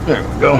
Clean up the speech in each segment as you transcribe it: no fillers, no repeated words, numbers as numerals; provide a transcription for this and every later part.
There we go.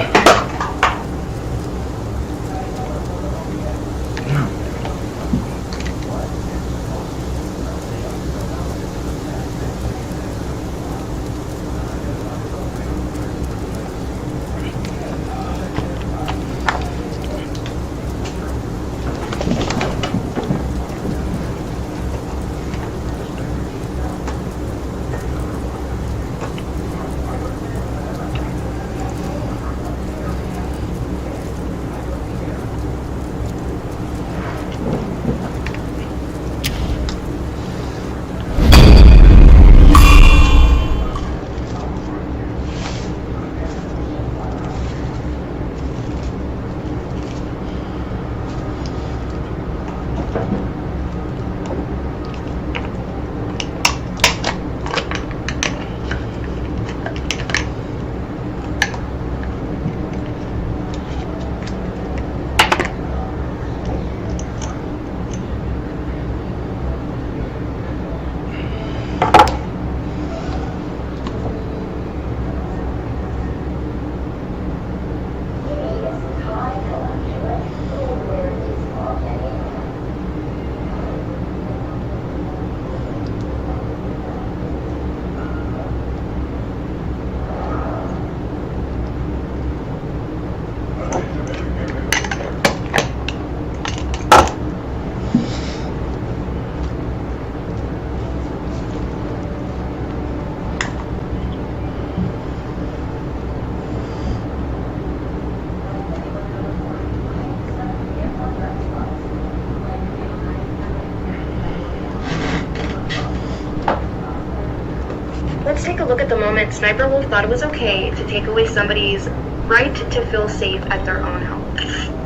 Let's take a look at the moment Sniper Wolf thought it was okay to take away somebody's right to feel safe at their own home.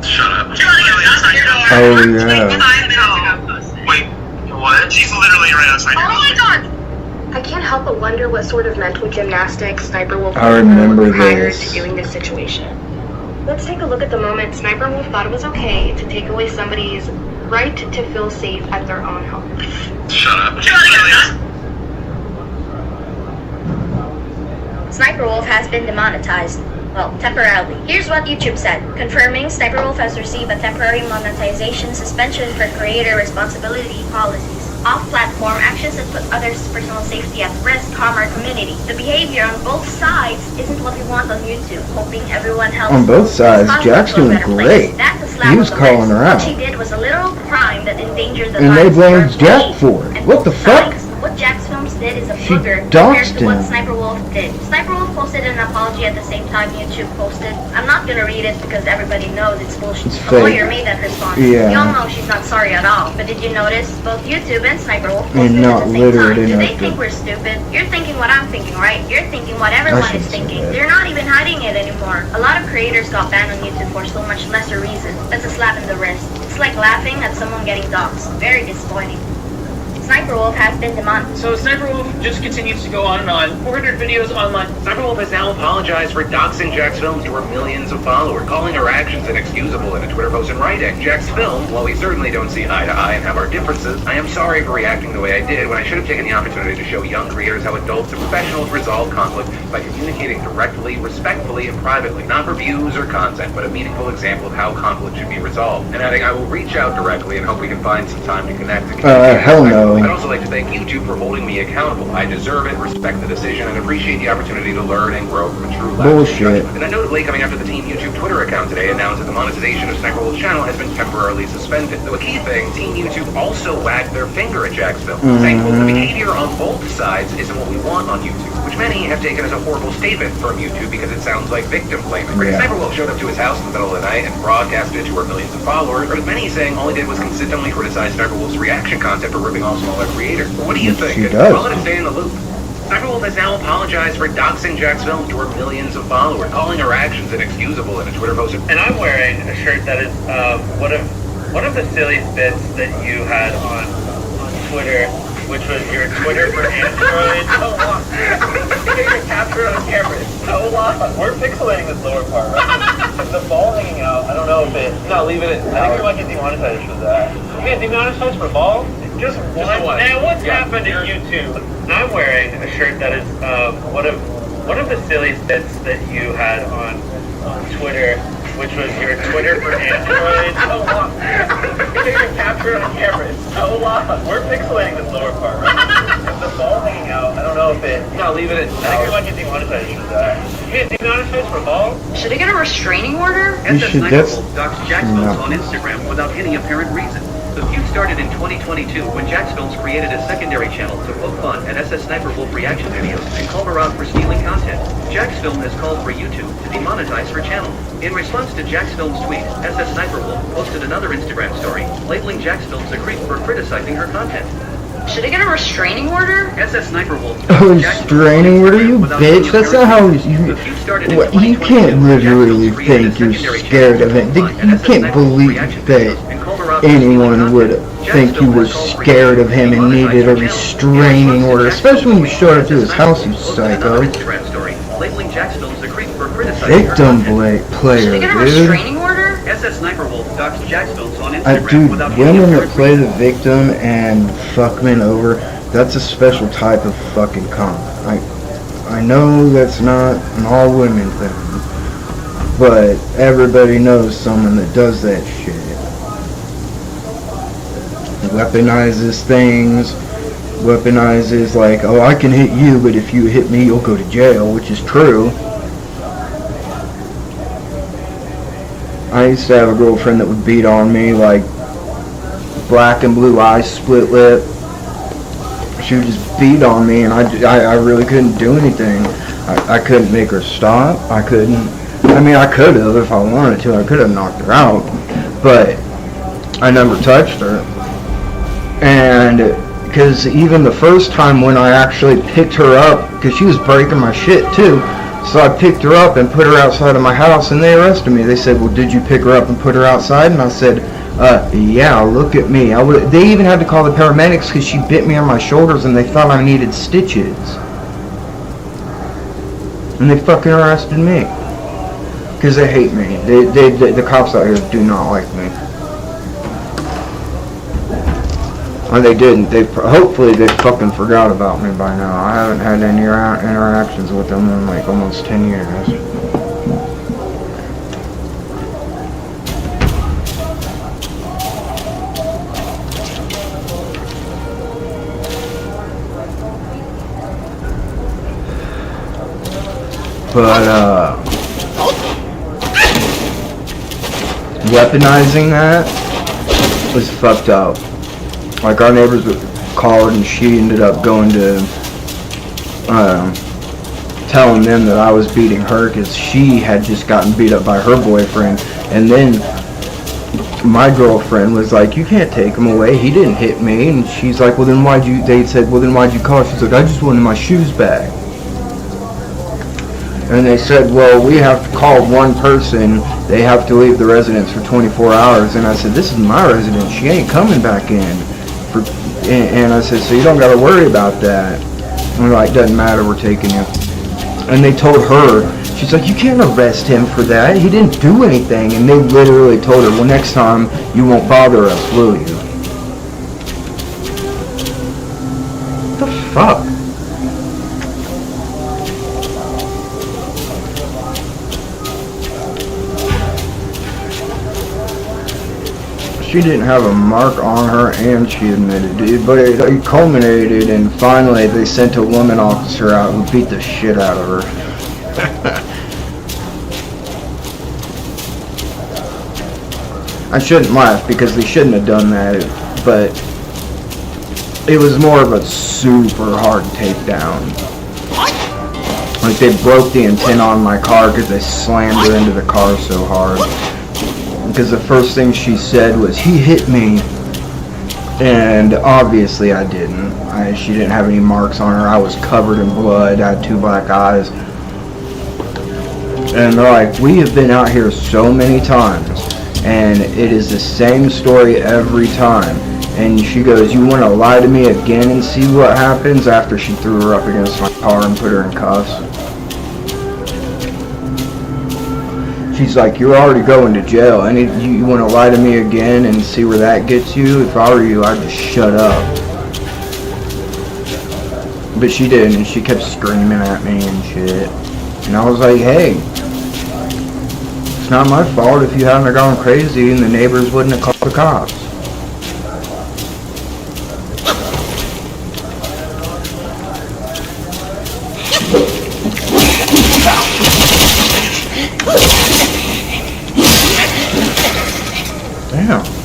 Shut up. Oh, yeah. Wait, what? She's literally right outside your house. Oh my god! I can't help but wonder what sort of mental gymnastics Sniper Wolf I remember prior this. to doing this situation. Let's take a look at the moment Sniper Wolf thought it was okay to take away somebody's right to feel safe at their own home. Shut up. Sniper Wolf has been demonetized. Well, temporarily. Here's what YouTube said, confirming Sniper Wolf has received a temporary monetization suspension for creator responsibility policies. Off-platform actions that put others' personal safety at risk harm our community. The behavior on both sides isn't what we want on YouTube, hoping everyone helps. On both sides, Jack's doing great. He was calling her out. What she did was a literal crime that endangered the And they lives of blamed her Jack community. for it. And What the both fuck? sides, what Jack's Films did is a She booger compared doxed to what him. Sniper Wolf did. Sniper Wolf posted an apology at the same time YouTube posted. I'm not gonna read it because everybody knows it's bullshit. It's A fake. lawyer made that response. Yeah. We all know she's not sorry at all. But did you notice both YouTube and Sniper Wolf And posted not at the same literate time? Do they enough think to- we're stupid? You're thinking what I'm thinking, right? You're thinking what everyone is shouldn't say thinking. that. They're not even hiding it anymore. A lot of creators got banned on YouTube for so much lesser reason. That's a slap in the wrist. It's like laughing at someone getting doxxed. Very disappointing. Sniper Wolf has been demonetized. So Sniper Wolf just continues to go on and on. 400 videos online. Sniper Wolf has now apologized for doxing Jack's Films to her millions of followers, calling her actions inexcusable in a Twitter post and writing, Jack's Films, while we certainly don't see eye to eye and have our differences, I am sorry for reacting the way I did when I should have taken the opportunity to show young creators how adults and professionals resolve conflict by communicating directly, respectfully, and privately, not for views or content, but a meaningful example of how conflict should be resolved. And adding, I will reach out directly and hope we can find some time to connect and communicate. Hell no. I'd also like to thank YouTube for holding me accountable. I deserve it, respect the decision, and appreciate the opportunity to learn and grow from a true lack of Bullshit. judgment. And then notably, coming after the Team YouTube Twitter account today announced that the monetization of Sniper Wolf's channel has been temporarily suspended. Though a key thing, Team YouTube also wagged their finger at Jack's Film, saying, quote, the behavior on both sides isn't what we want on YouTube, which many have taken as a horrible statement from YouTube because it sounds like victim blaming. Yeah. Sniper Wolf showed up to his house in the middle of the night and broadcasted to her millions of followers, or as many saying all he did was consistently criticize Sniper Wolf's reaction content for ripping off smaller creators. But what do you think? She does. I'll let it stay in the loop. Sniper Wolf has now apologized for doxing Jack's Films to her millions of followers, calling her actions inexcusable in a Twitter post. And I'm wearing a shirt that is one of the silliest bits that you had on Twitter, which was your Twitter for Android. So long. You're captured on camera. It's so long. We're pixelating this lower part, right? The ball hanging out. I don't know if it. No, leave it. I think we might get demonetized for that. You get demonetized for ball? Just one. And what's happened to YouTube? I'm wearing a shirt that is one one of the silly bits that you had on Twitter, which was your Twitter for Android. So long. You're captured on camera. It's so long. We're pixelating this lower part, right? The ball hanging out. I don't know if it. No, leave it. I think we might get demonetized for that. You get demonetized for a ball? Should I get a restraining order? You should, that's... docs Jax Films on Instagram without any apparent reason. The feud started in 2022 when Jax Films created a secondary channel to poke fun at SS Sniper Wolf reaction videos and called her out for stealing content. Jax Film has called for YouTube to demonetize her channel. In response to Jax Films' tweet, SS Sniper Wolf posted another Instagram story, labeling Jax Films a creep for criticizing her content. Should I get a restraining order? SS Sniper Wolf. Oh, restraining order, you bitch? That's not how you can't literally think you're scared of it. You can't believe that anyone would think you were scared of him and needed a restraining order, especially when you showed up to his house, you psycho. Victim player, dude. Dude, women that play the victim and fuck men over, that's a special type of fucking con. I know that's not an all women thing, but everybody knows someone that does that shit. Weaponizes things, weaponizes like, oh, I can hit you, but if you hit me, you'll go to jail, which is true. I used to have a girlfriend that would beat on me, like, black and blue eyes, split lip. She would just beat on me, and I really couldn't do anything. I couldn't make her stop. I could have if I wanted to. I could have knocked her out, but I never touched her. And because even the first time when I actually picked her up, because she was breaking my shit too, so I picked her up and put her outside of my house, and they arrested me. They said, well, did you pick her up and put her outside? And I said, yeah, look at me. They even had to call the paramedics because she bit me on my shoulders and they thought I needed stitches. And they fucking arrested me. Because they hate me. The cops out here do not like me. Or they didn't. Hopefully they fucking forgot about me by now. I haven't had any interactions with them in like almost 10 years. But, weaponizing that was fucked up. Like, our neighbors called and she ended up going to, telling them that I was beating her because she had just gotten beat up by her boyfriend. And then my girlfriend was like, you can't take him away, he didn't hit me. And she's like, well then they said, well then why'd you call? She's like, I just wanted my shoes back. And they said, well, we have to call one person. They have to leave the residence for 24 hours. And I said, this is my residence. She ain't coming back in. And I said, so you don't got to worry about that. And they're like, doesn't matter, we're taking you. And they told her, she's like, you can't arrest him for that. He didn't do anything. And they literally told her, well, next time you won't bother us, will you? What the fuck? She didn't have a mark on her, and she admitted it, but it culminated, and finally they sent a woman officer out who beat the shit out of her. I shouldn't laugh because they shouldn't have done that, but it was more of a super hard takedown. Like, they broke the antenna on my car because they slammed her into the car so hard. Because the first thing she said was, he hit me. And obviously I didn't. She didn't have any marks on her. I was covered in blood. I had 2 black eyes. And they're like, we have been out here so many times, and it is the same story every time. And she goes, you want to lie to me again and see what happens? After she threw her up against my car and put her in cuffs. She's like, you're already going to jail. And you want to lie to me again and see where that gets you? If I were you, I'd just shut up. But she didn't, and she kept screaming at me and shit. And I was like, hey, it's not my fault if you hadn't gone crazy and the neighbors wouldn't have called the cops. Damn.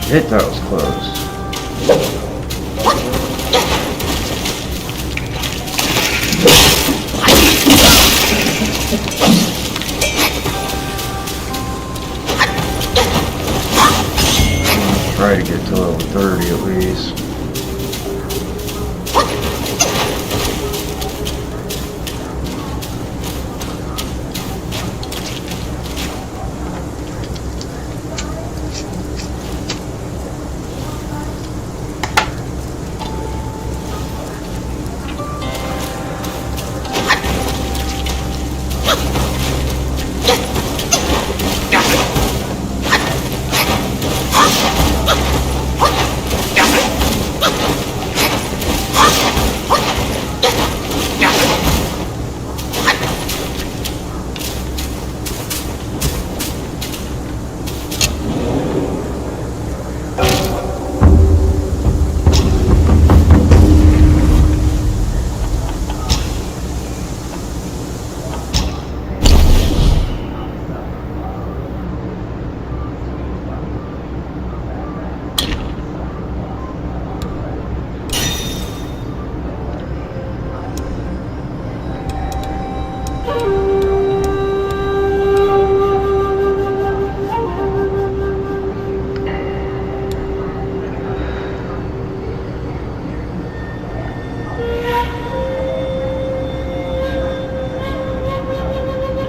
Shit, that was close. I'll try to get to level 30 at least.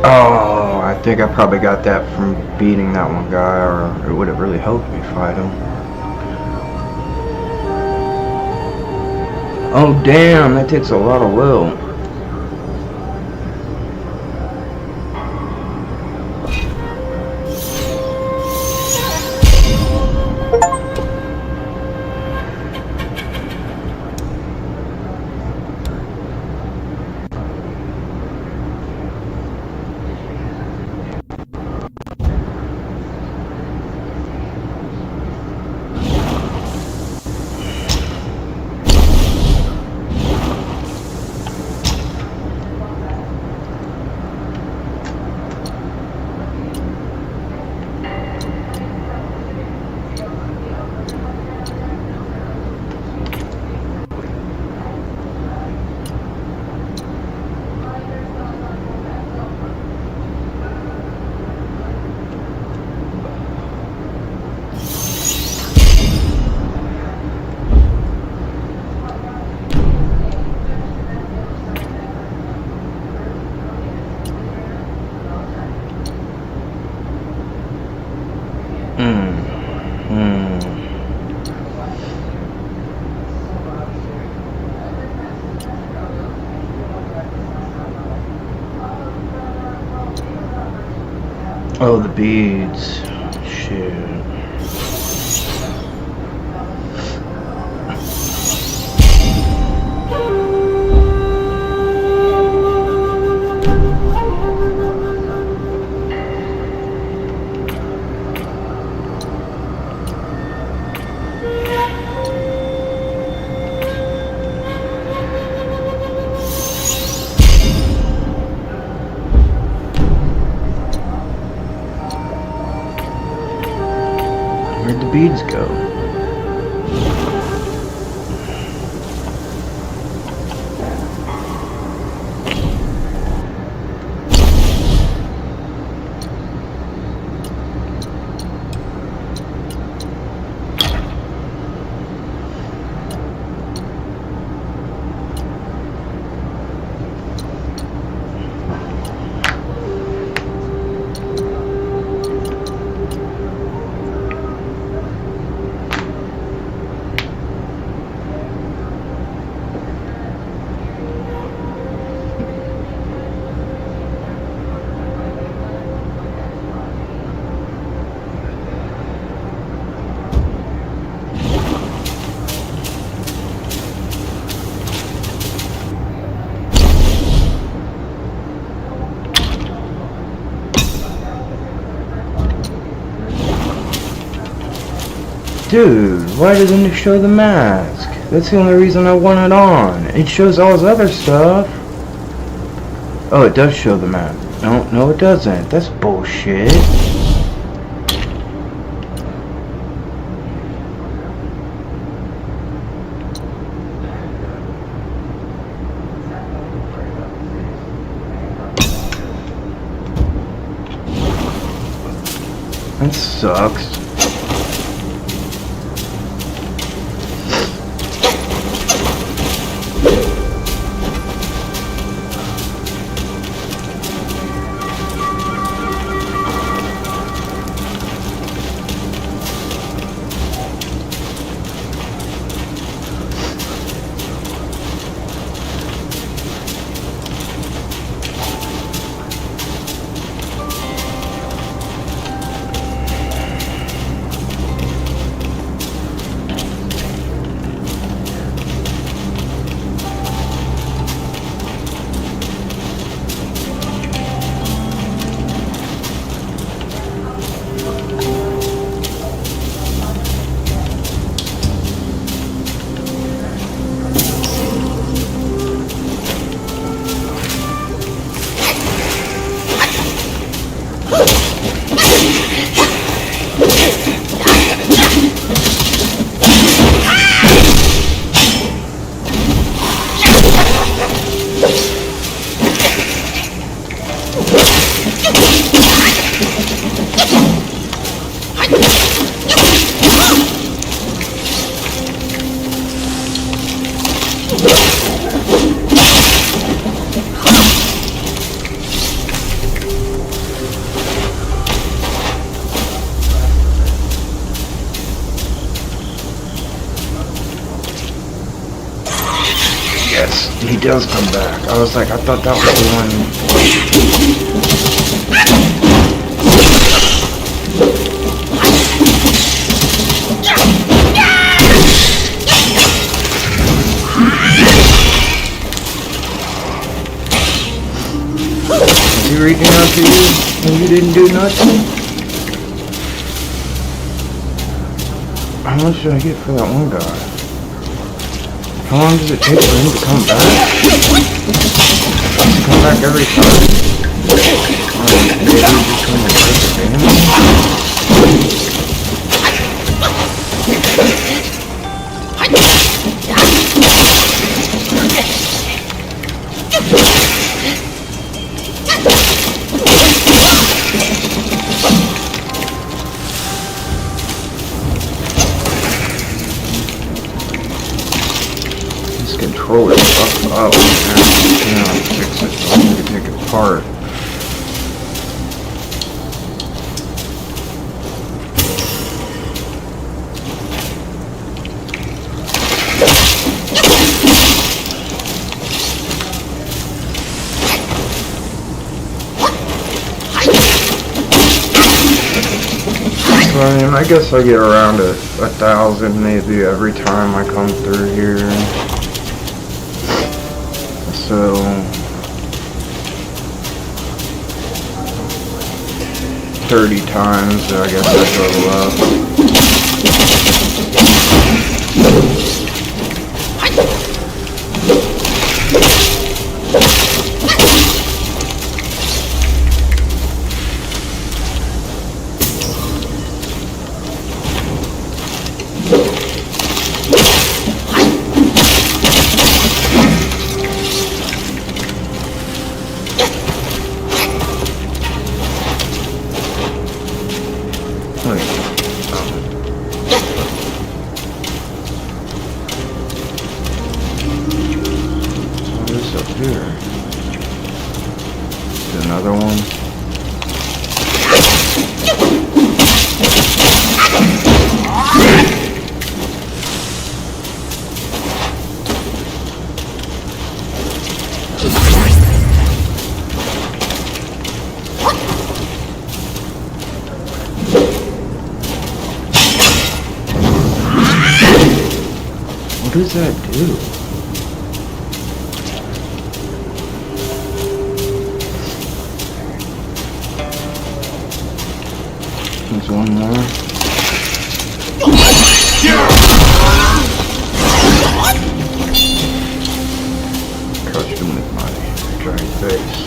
Oh, I think I probably got that from beating that one guy, or it would have really helped me fight him. Oh damn, that takes a lot of will. Oh, the beads. Shit. the beads go? Dude, why doesn't it show the mask? That's the only reason I want it on. It shows all his other stuff. Oh, it does show the mask. No, it doesn't. That's bullshit. That sucks. Yes, he does come back. I was like, I thought that was the one. Is he reaching out to you and you didn't do nothing? How much did I get for that one guy? How long does it take for him to come back? Does he come back every time? Oh, maybe he's just trying to take advantage? This controller's fucked up, man. I can't fix it. I need to take it apart. I guess I get around 1,000 maybe every time I come through here. So 30 times, so I guess I total up. here? Is another one? What does that do? There's one more. Crushed him with my giant face.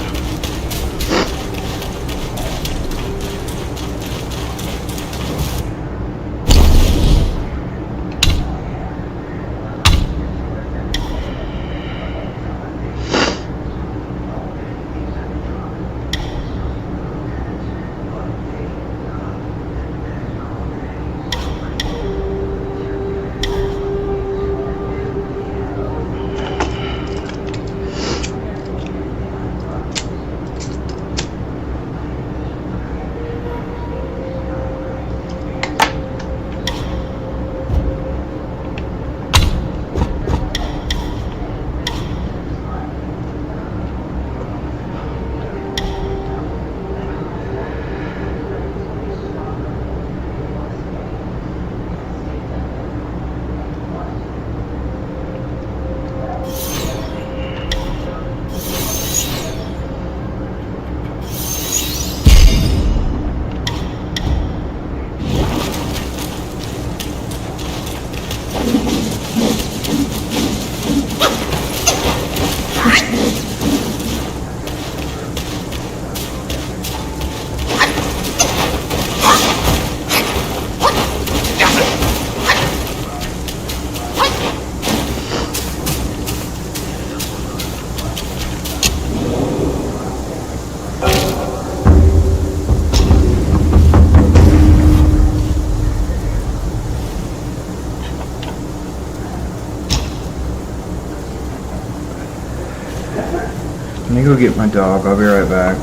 Let me go get my dog. I'll be right back.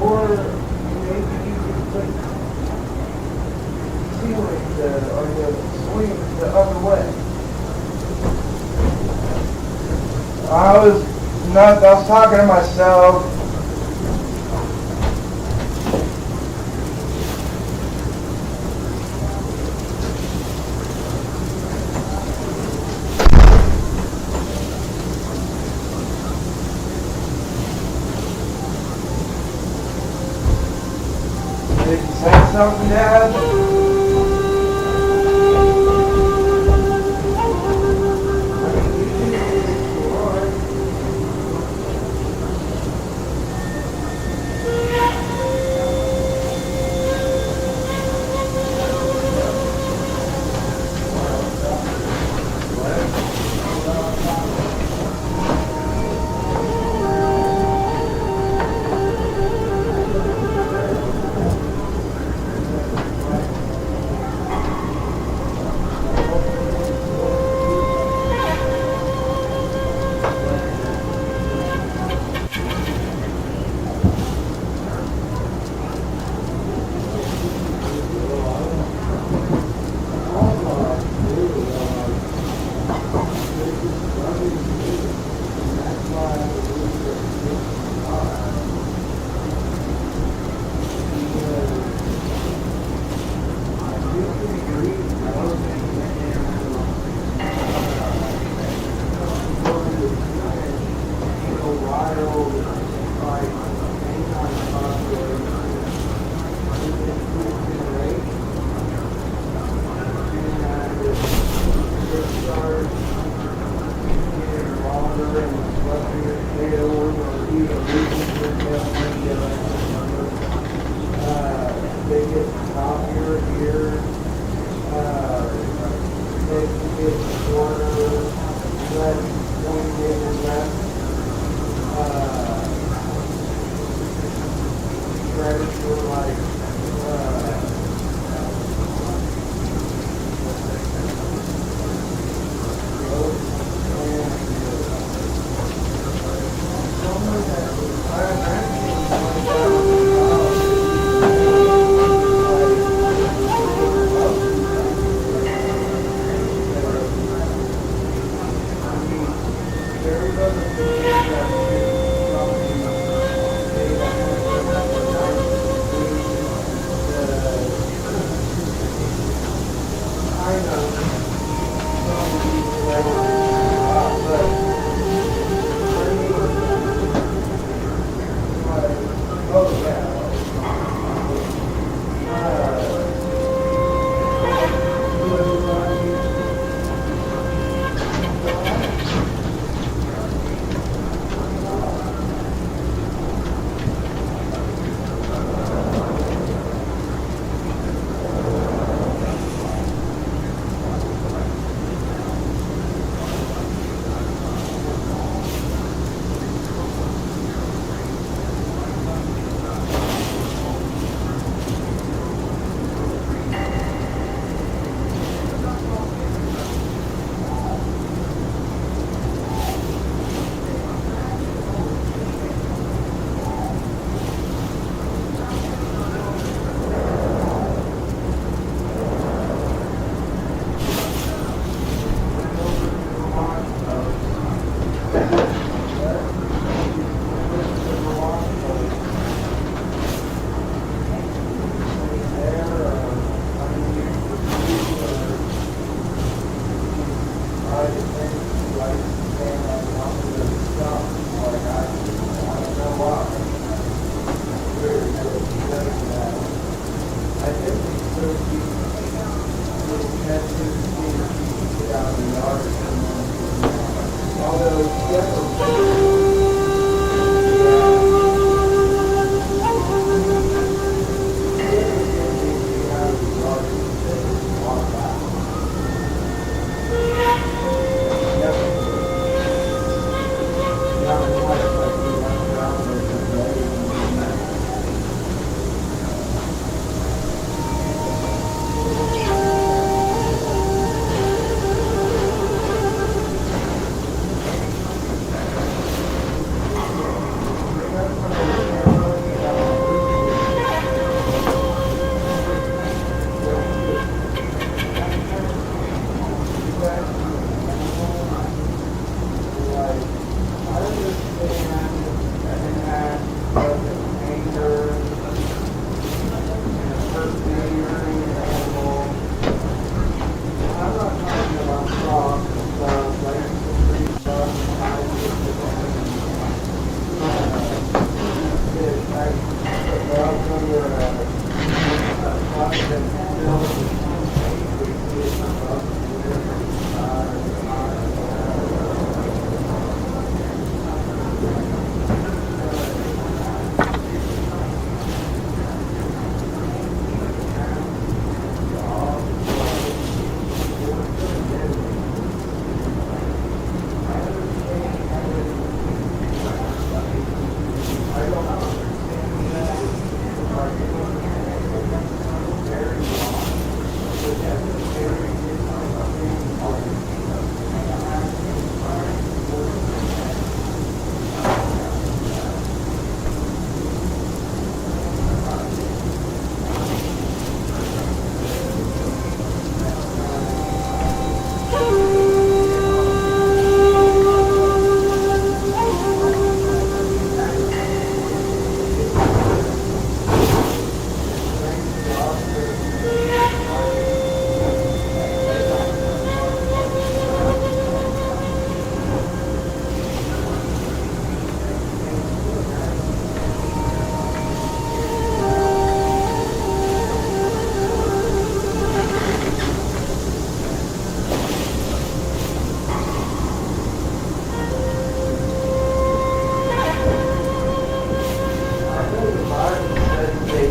Or maybe you could put ceiling or the swing the other way. I was talking to myself. Did you say something, Dad?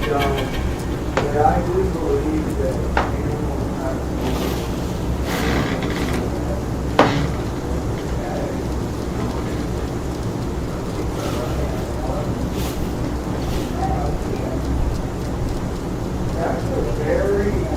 But I do believe that animals have that's a very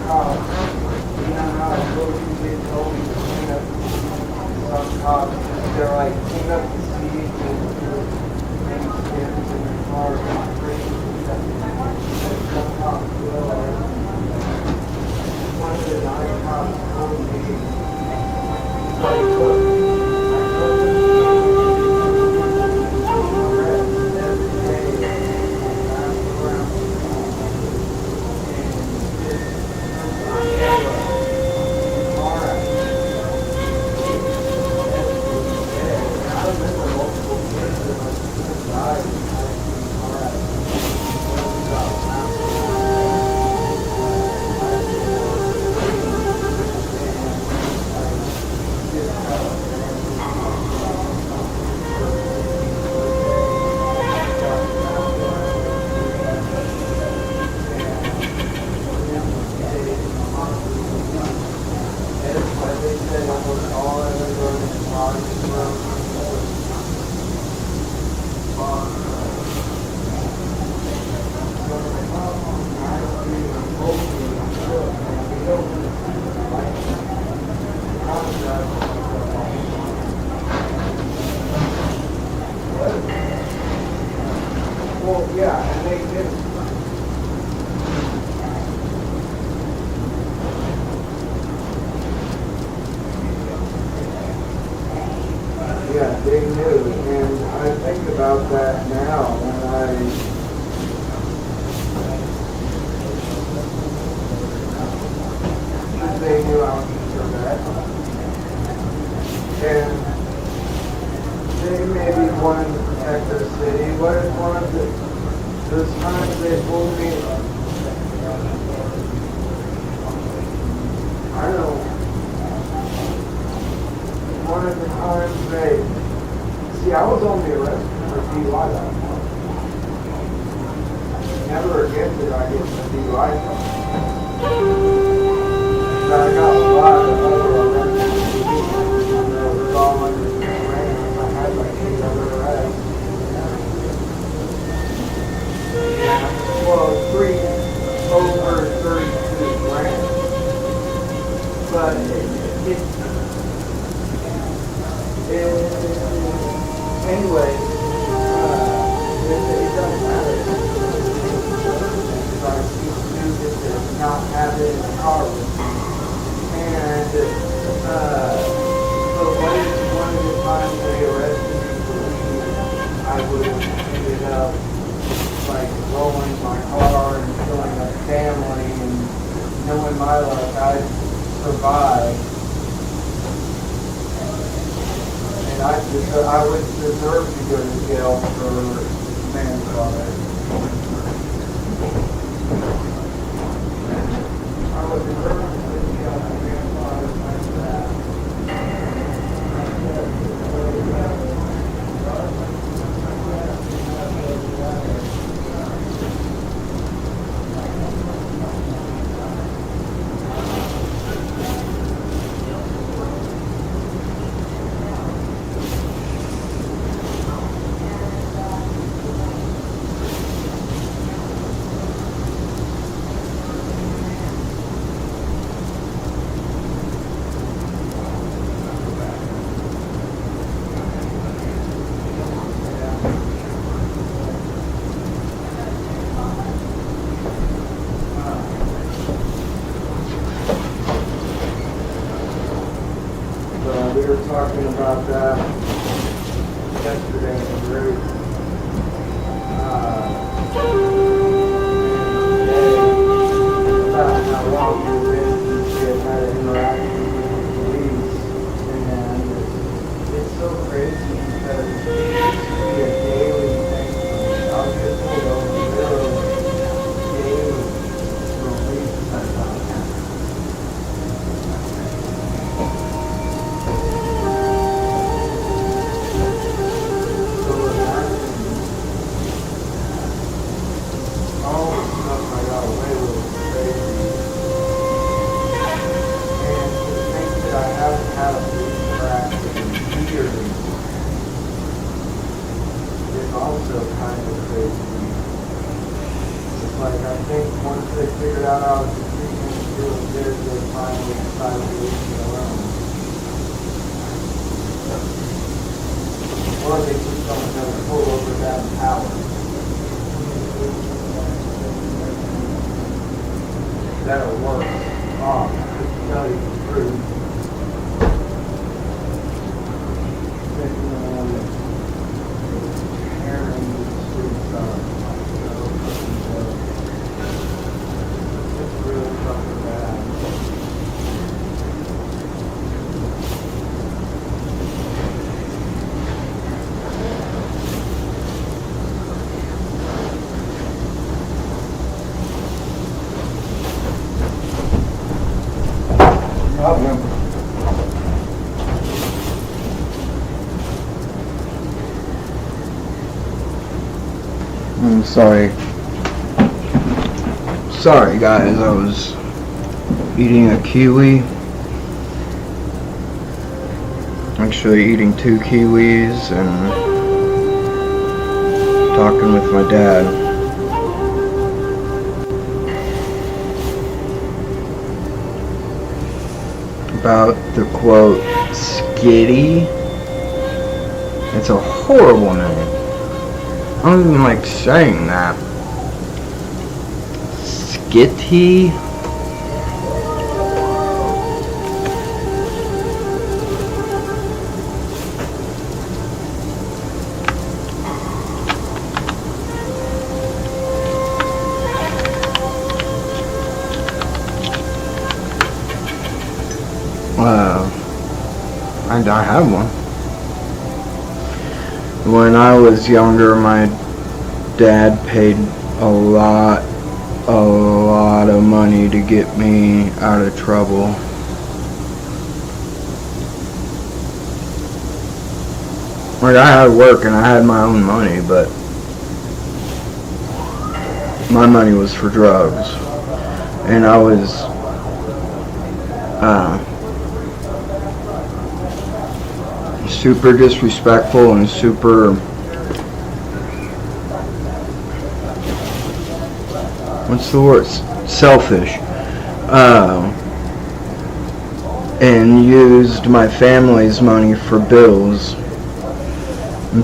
cops, you know how I told you they told me to clean up some cops, they're like, clean up the seats and maybe skins in their cars and bring some cops will. One of the nice cops told me, like, look, well, yeah, and they did. Yeah, they knew, and I think about that now when they knew I was for that. And they maybe wanted to protect their city. What if one of those times they told me, I don't know, one of the times see, I was only arrested for DUI that month. Never again did I get the DUI charge. I got a lot of other arrests. It was all under the grand. I had like 8 other arrests. Yeah. Well, 3 over 32 grand. But anyway, it doesn't matter. I used to do this to not have it in the car with me. And so one of the times they arrested me for weed, I would have ended up like rolling my car and killing my family, and knowing my luck, I'd survive. And I would deserve to go to jail for manslaughter. I would deserve to go to jail for manslaughter like that. We were talking about that yesterday in the group. About how long we've been since we had had an interaction with the police. And it's so crazy because it used to be a daily thing for me. I was just pulled over literally daily for weeks sometimes. Also kind of crazy. It's like I think once they figured out I was a treatment Or they keep someone going to pull over that power. That'll work. Oh, I can tell you the truth. Tearing the streets up. It's really fucking bad. I'm sorry. Sorry guys, I was eating a kiwi. Actually eating 2 kiwis and talking with my dad. About the quote, Skitty. It's a horrible name. I don't even like saying that. Skitty? I have one. When I was younger, my dad paid a lot of money to get me out of trouble. Like, I had work and I had my own money, but my money was for drugs. And I was super disrespectful and super what's the word? Selfish. And used my family's money for bills.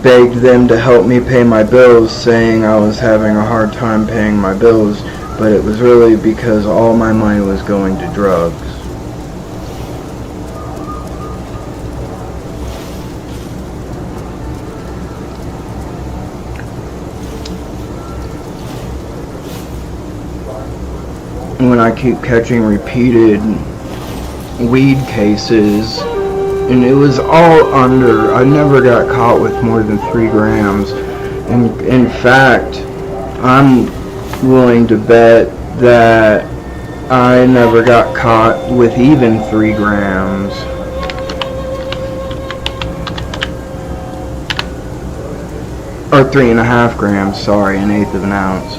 Begged them to help me pay my bills, saying I was having a hard time paying my bills, but it was really because all my money was going to drugs. When I keep catching repeated weed cases, and it was all under, I never got caught with more than 3 grams. And in fact, I'm willing to bet that I never got caught with even 3 grams. Or 3.5 grams, sorry, 1/8 of an ounce.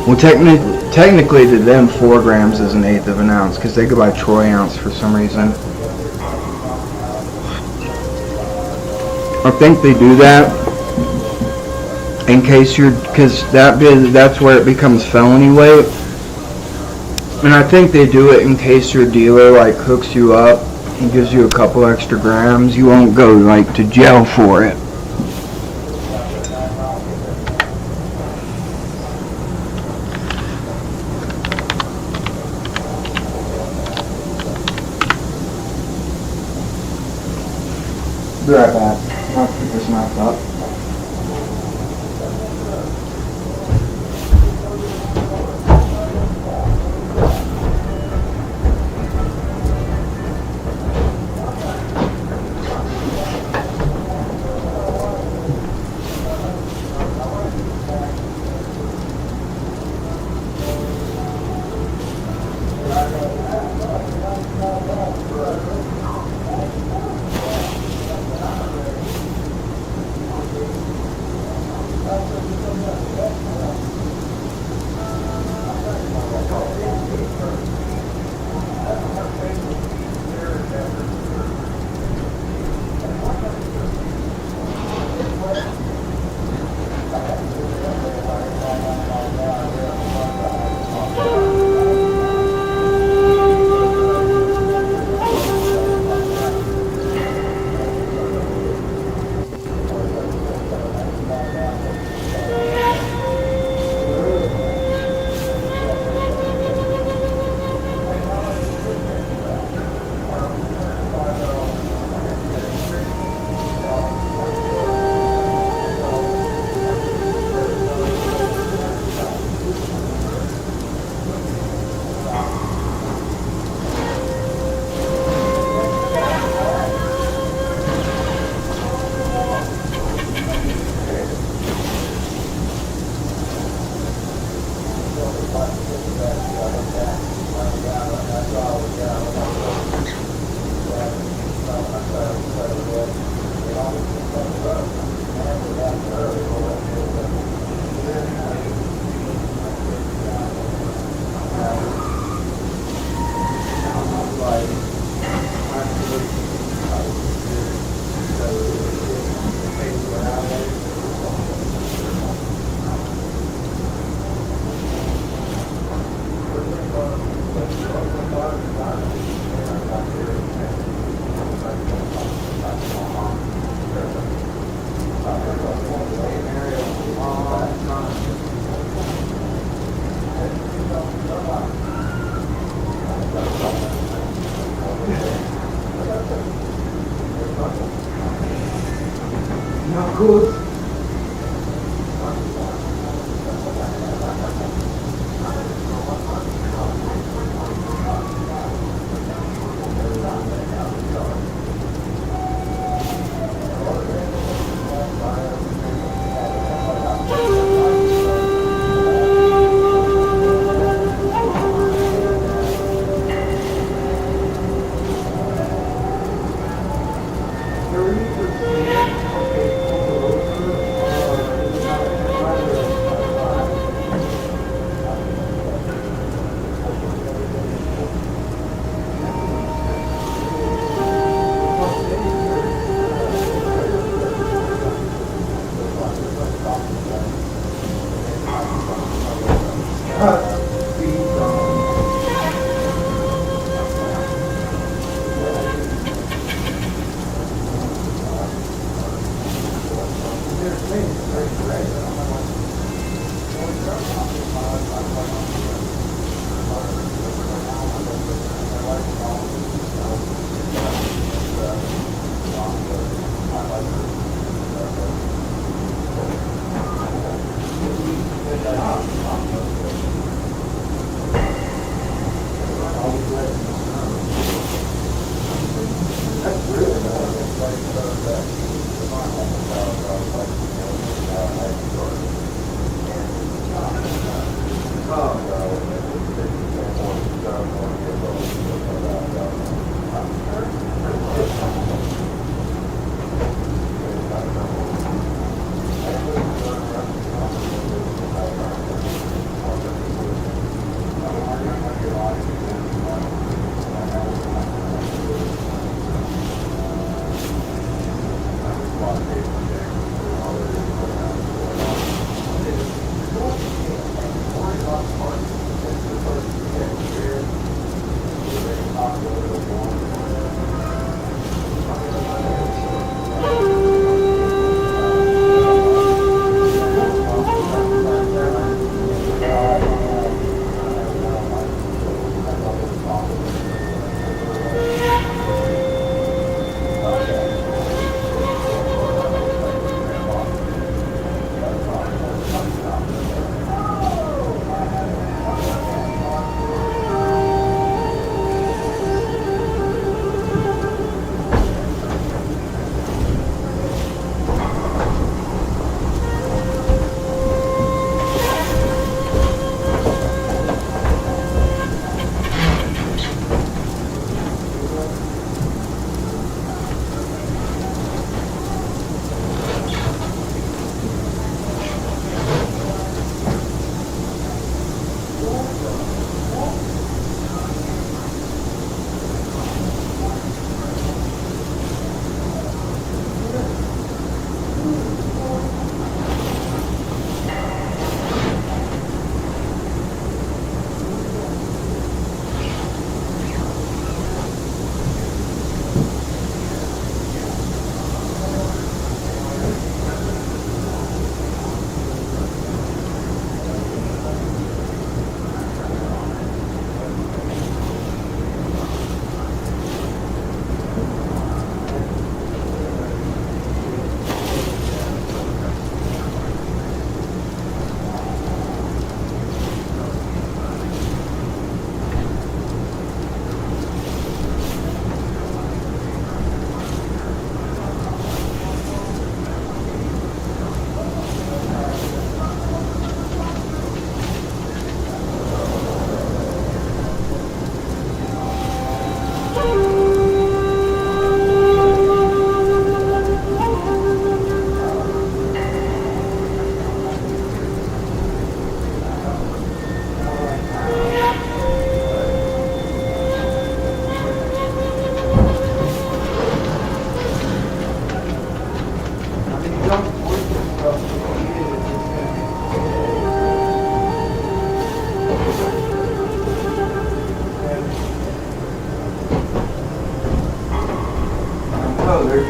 Well, technically to them, 4 grams is 1/8 of an ounce, because they go by troy ounce for some reason. I think they do that in case because that's where it becomes felony weight. And I think they do it in case your dealer like hooks you up and gives you a couple extra grams. You won't go like to jail for it. Be right back. I'll keep this mouth up.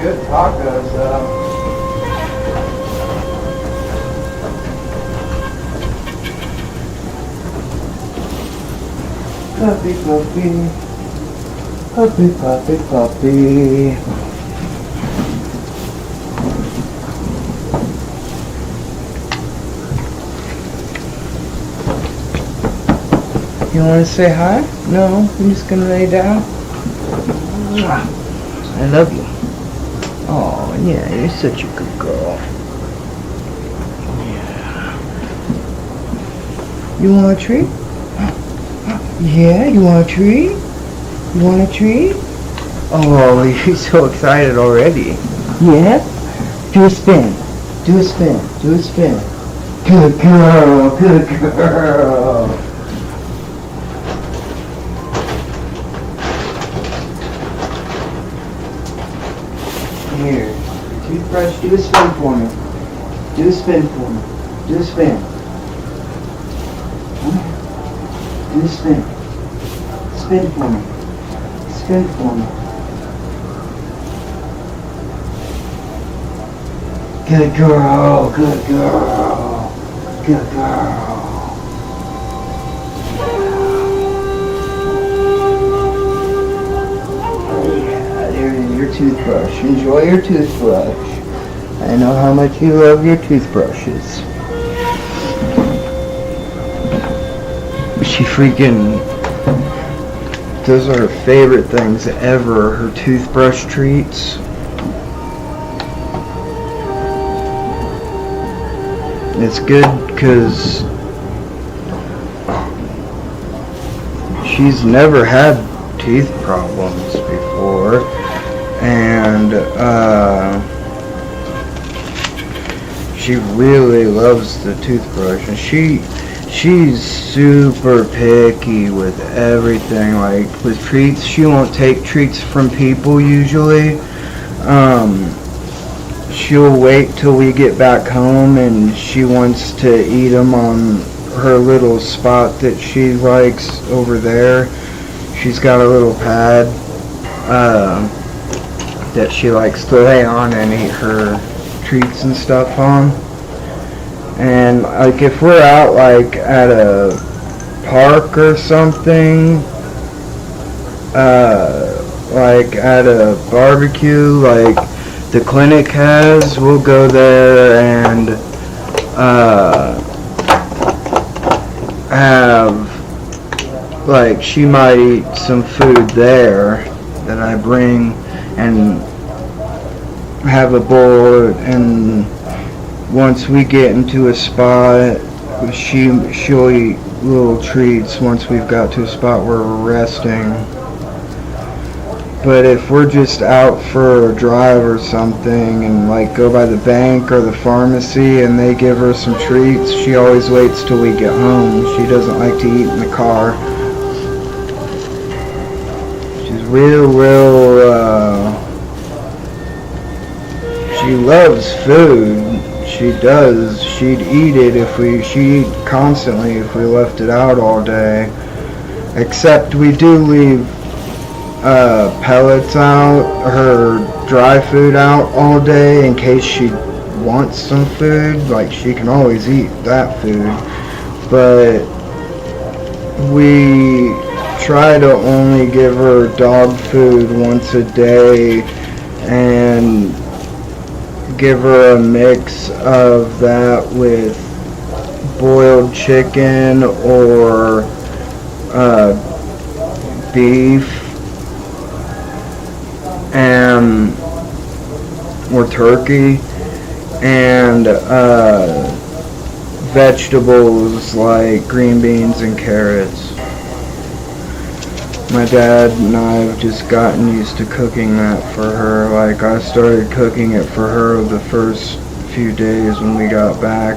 good tacos, though. Puppy, puppy. Puppy, puppy, puppy. You want to say hi? No? I'm just going to lay down? I love you. Oh, yeah, you're such a good girl. Yeah. You want a treat? Yeah, you want a treat? You want a treat? Oh, you're so excited already. Yeah? Do a spin. Do a spin. Do a spin. Good girl. Good girl. Here. Toothbrush. Do a spin for me. Do a spin for me. Do a spin. Do a spin. Spin for me. Spin for me. Good girl. Good girl. Good girl. Yeah, there's your toothbrush. Enjoy your toothbrush. I know how much you love your toothbrushes. She freaking... Those are her favorite things ever, her toothbrush treats. It's good because she's never had teeth problems before, and she really loves the toothbrush, and she's super picky with everything. Like with treats, she won't take treats from people usually. She'll wait till we get back home, and she wants to eat them on her little spot that she likes over there. She's got a little pad that she likes to lay on and eat her treats and stuff on. And like if we're out like at a park or something, like at a barbecue like the clinic has, we'll go there and have, like, she might eat some food there that I bring and have a bowl, and once we get into a spot, she'll eat little treats once we've got to a spot where we're resting. But if we're just out for a drive or something and like go by the bank or the pharmacy and they give her some treats, she always waits till we get home. She doesn't like to eat in the car. She's real, she loves food. She does. She'd eat it she'd eat constantly if we left it out all day. Except we do leave pellets out, her dry food out all day in case she wants some food. Like she can always eat that food, but we try to only give her dog food once a day and give her a mix of that with boiled chicken or beef and or turkey and vegetables like green beans and carrots. My dad and I have just gotten used to cooking that for her. Like I started cooking it for her the first few days when we got back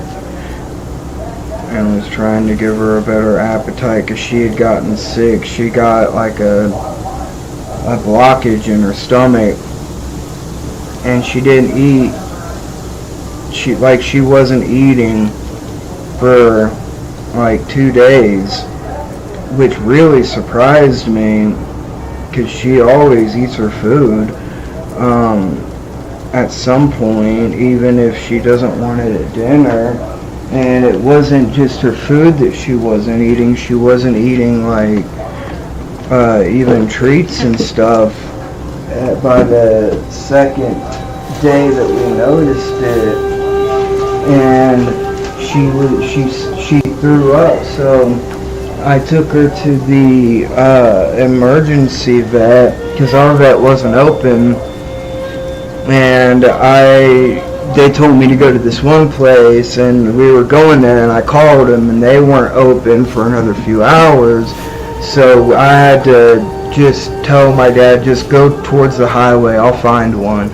and was trying to give her a better appetite because she had gotten sick. She got like a blockage in her stomach and she didn't eat. She wasn't eating for like 2 days, which really surprised me because she always eats her food. at some point, even if she doesn't want it at dinner. And it wasn't just her food that she wasn't eating. She wasn't eating like even treats and stuff. By the second day that we noticed it, and she threw up. So I took her to the emergency vet because our vet wasn't open, and they told me to go to this one place, and we were going there, and I called them, and they weren't open for another few hours. So I had to just tell my dad, just go towards the highway, I'll find one.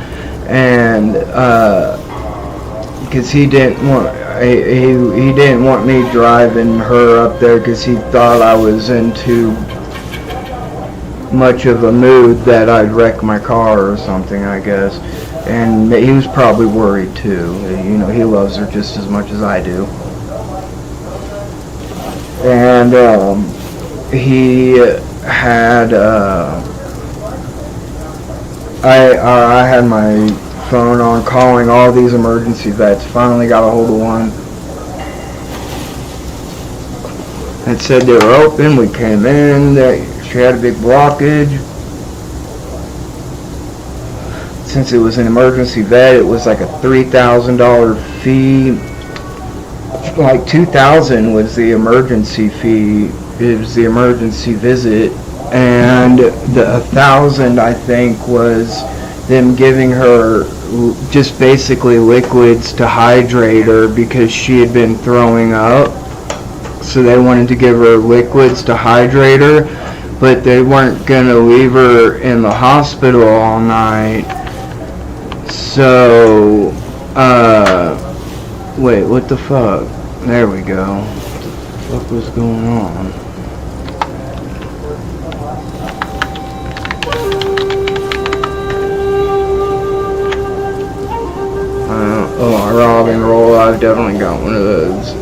And because he didn't want me driving her up there, because he thought I was in too much of a mood that I'd wreck my car or something, I guess. And he was probably worried too. You know, he loves her just as much as I do. And he had I had my phone on calling all these emergency vets. Finally got a hold of one. It said they were open. We came in. She had a big blockage. Since it was an emergency vet, it was like a $3,000 fee. Like $2,000 was the emergency fee. It was the emergency visit, and the $1,000 I think was them giving her just basically liquids to hydrate her because she had been throwing up. So they wanted to give her liquids to hydrate her, but they weren't gonna leave her in the hospital all night. So wait, what the fuck? There we go. What the fuck was going on? Rock and roll, I've definitely got one of those.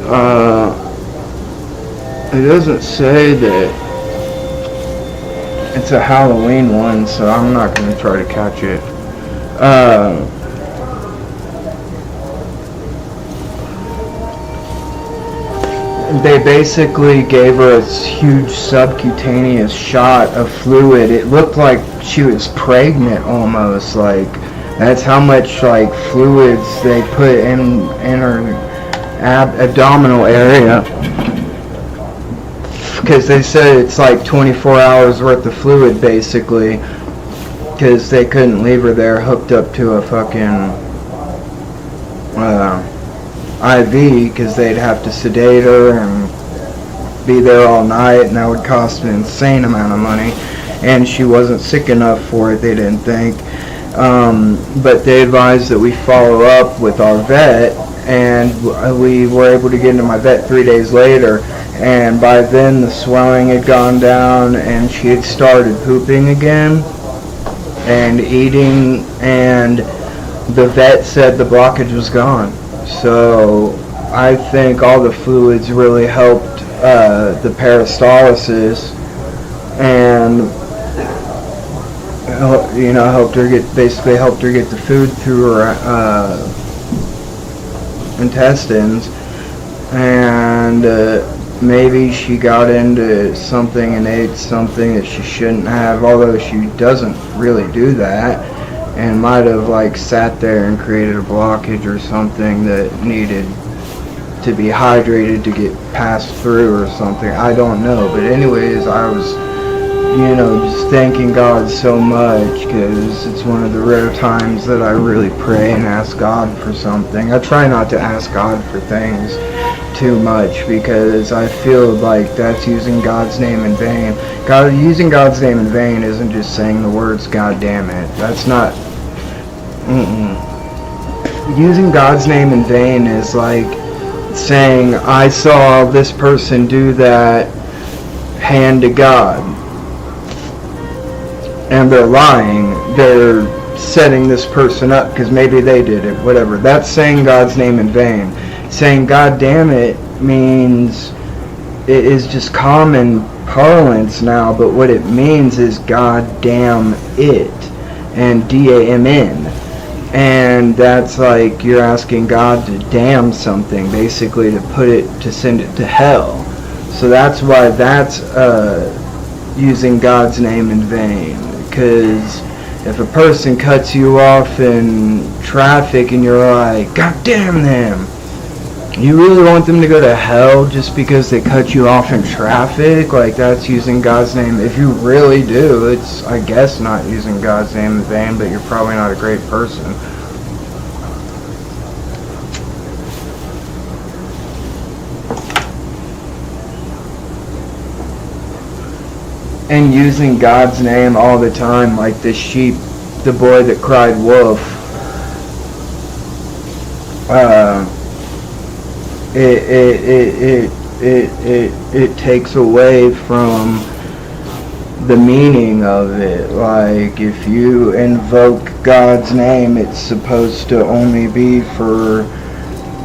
It doesn't say that it's a Halloween one, so I'm not going to try to catch it. They basically gave her a huge subcutaneous shot of fluid. It looked like she was pregnant almost, like that's how much like fluids they put in her abdominal area, because they said it's like 24 hours worth of fluid basically, because they couldn't leave her there hooked up to a fucking IV, because they'd have to sedate her and be there all night, and that would cost an insane amount of money, and she wasn't sick enough for it, they didn't think. But they advised that we follow up with our vet, and we were able to get into my vet 3 days later, and by then the swelling had gone down and she had started pooping again and eating, and the vet said the blockage was gone. So I think all the fluids really helped the peristalsis, and helped her get the food through her intestines, and maybe she got into something and ate something that she shouldn't have, although she doesn't really do that, and might have like sat there and created a blockage or something that needed to be hydrated to get passed through or something. I don't know, but anyways, I was just thanking God so much, because it's one of the rare times that I really pray and ask God for something. I try not to ask God for things too much, because I feel like that's using God's name in vain. Using God's name in vain isn't just saying the words "God damn it." That's not. Using God's name in vain is like saying, "I saw this person do that," hand to God. And they're lying. They're setting this person up because maybe they did it, whatever. That's saying God's name in vain. Saying "God damn it" means, it is just common parlance now, but what it means is God damn it, and DAMN. and that's like you're asking God to damn something, basically to send it to hell. So that's why that's using God's name in vain. Because if a person cuts you off in traffic and you're like, God damn them, you really want them to go to hell just because they cut you off in traffic? Like, that's using God's name. If you really do, it's, I guess, not using God's name in vain, but you're probably not a great person. And using God's name all the time, like the sheep, the boy that cried wolf. It takes away from the meaning of it. Like, if you invoke God's name, it's supposed to only be for,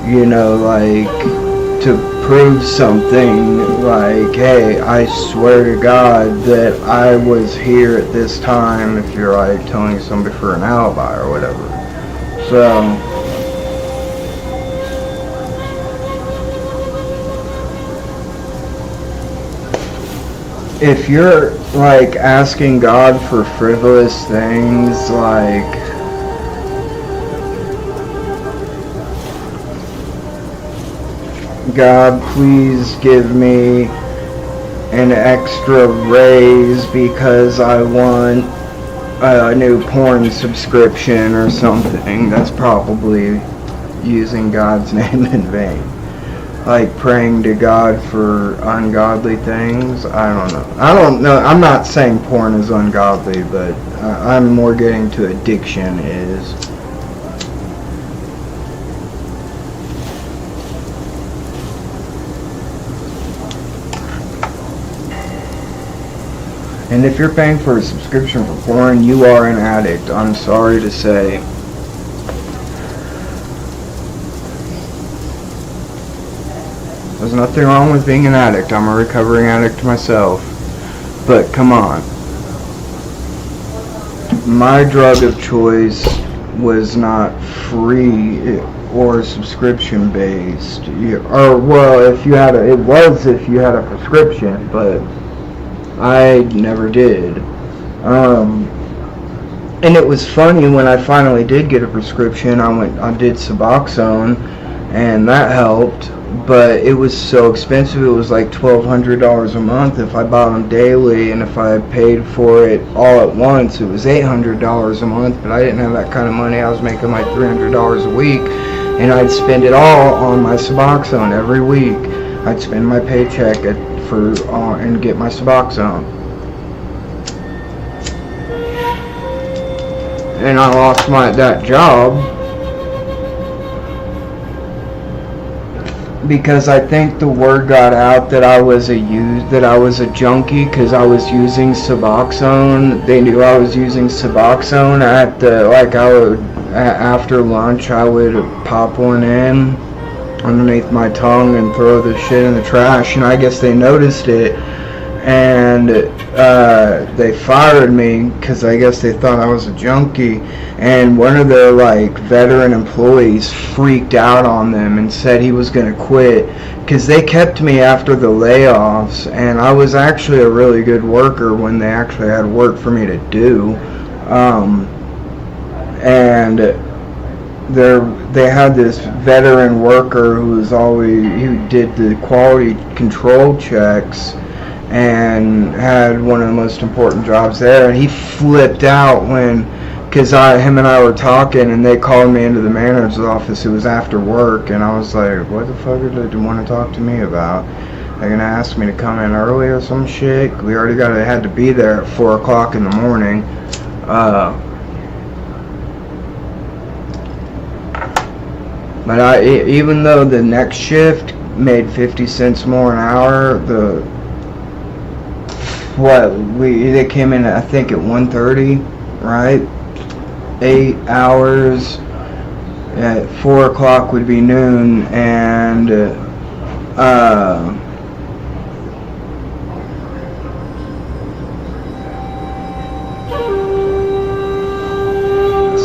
you know, like, to prove something. Like, hey, I swear to God that I was here at this time, if you're like telling somebody for an alibi or whatever. So if you're like asking God for frivolous things, like God, please give me an extra raise because I want a new porn subscription or something, that's probably using God's name in vain. Like praying to God for ungodly things. I don't know. I'm not saying porn is ungodly, but I'm more getting to addiction is. And if you're paying for a subscription for porn, you are an addict. I'm sorry to say. There's nothing wrong with being an addict. I'm a recovering addict myself. But come on. My drug of choice was not free or subscription based. Or, well, if you had it was if you had a prescription, but I never did. And it was funny when I finally did get a prescription. I did Suboxone, and that helped. But it was so expensive. It was like $1,200 a month if I bought them daily, and if I paid for it all at once, it was $800 a month. But I didn't have that kind of money. I was making like $300 a week, and I'd spend it all on my Suboxone every week. I'd spend my paycheck and get my Suboxone. And I lost that job because I think the word got out that I was a junkie because I was using Suboxone. They knew I was using Suboxone after lunch I would pop one in underneath my tongue and throw the shit in the trash, and I guess they noticed it, and they fired me because I guess they thought I was a junkie. And one of the like veteran employees freaked out on them and said he was going to quit because they kept me after the layoffs, and I was actually a really good worker when they actually had work for me to do. And they had this veteran worker who did the quality control checks and had one of the most important jobs there, and he flipped out because him and I were talking, and they called me into the manager's office. It was after work, and I was like, what the fuck did they want to talk to me about? They're gonna ask me to come in early or some shit? We already had to be there at 4 o'clock in the morning. But even though the next shift made 50 cents more an hour, they came in, I think, at 1:30, right? 8 hours. At 4 o'clock would be noon, and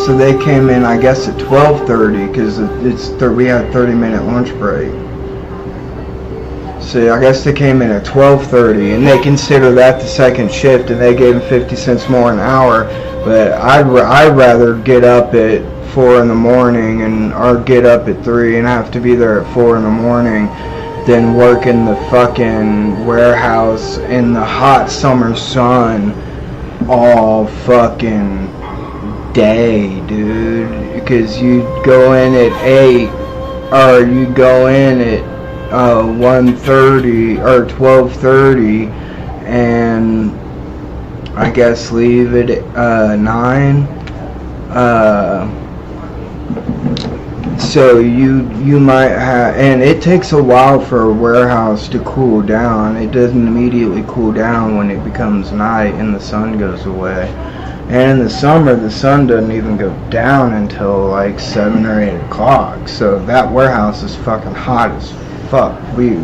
So they came in, I guess, at 12:30 because we had a 30-minute lunch break. So I guess they came in at 12:30, and they consider that the second shift, and they gave them 50 cents more an hour. But I'd rather get up at 4 in the morning or get up at 3 and have to be there at 4 in the morning than work in the fucking warehouse in the hot summer sun all fucking day, dude. Because you go in at 8 or you go in at 1:30 or 12:30 and I guess leave at 9. So you might have, and it takes a while for a warehouse to cool down. It doesn't immediately cool down when it becomes night and the sun goes away. And in the summer, the sun doesn't even go down until like 7 or 8 o'clock. So that warehouse is fucking hot as fuck. We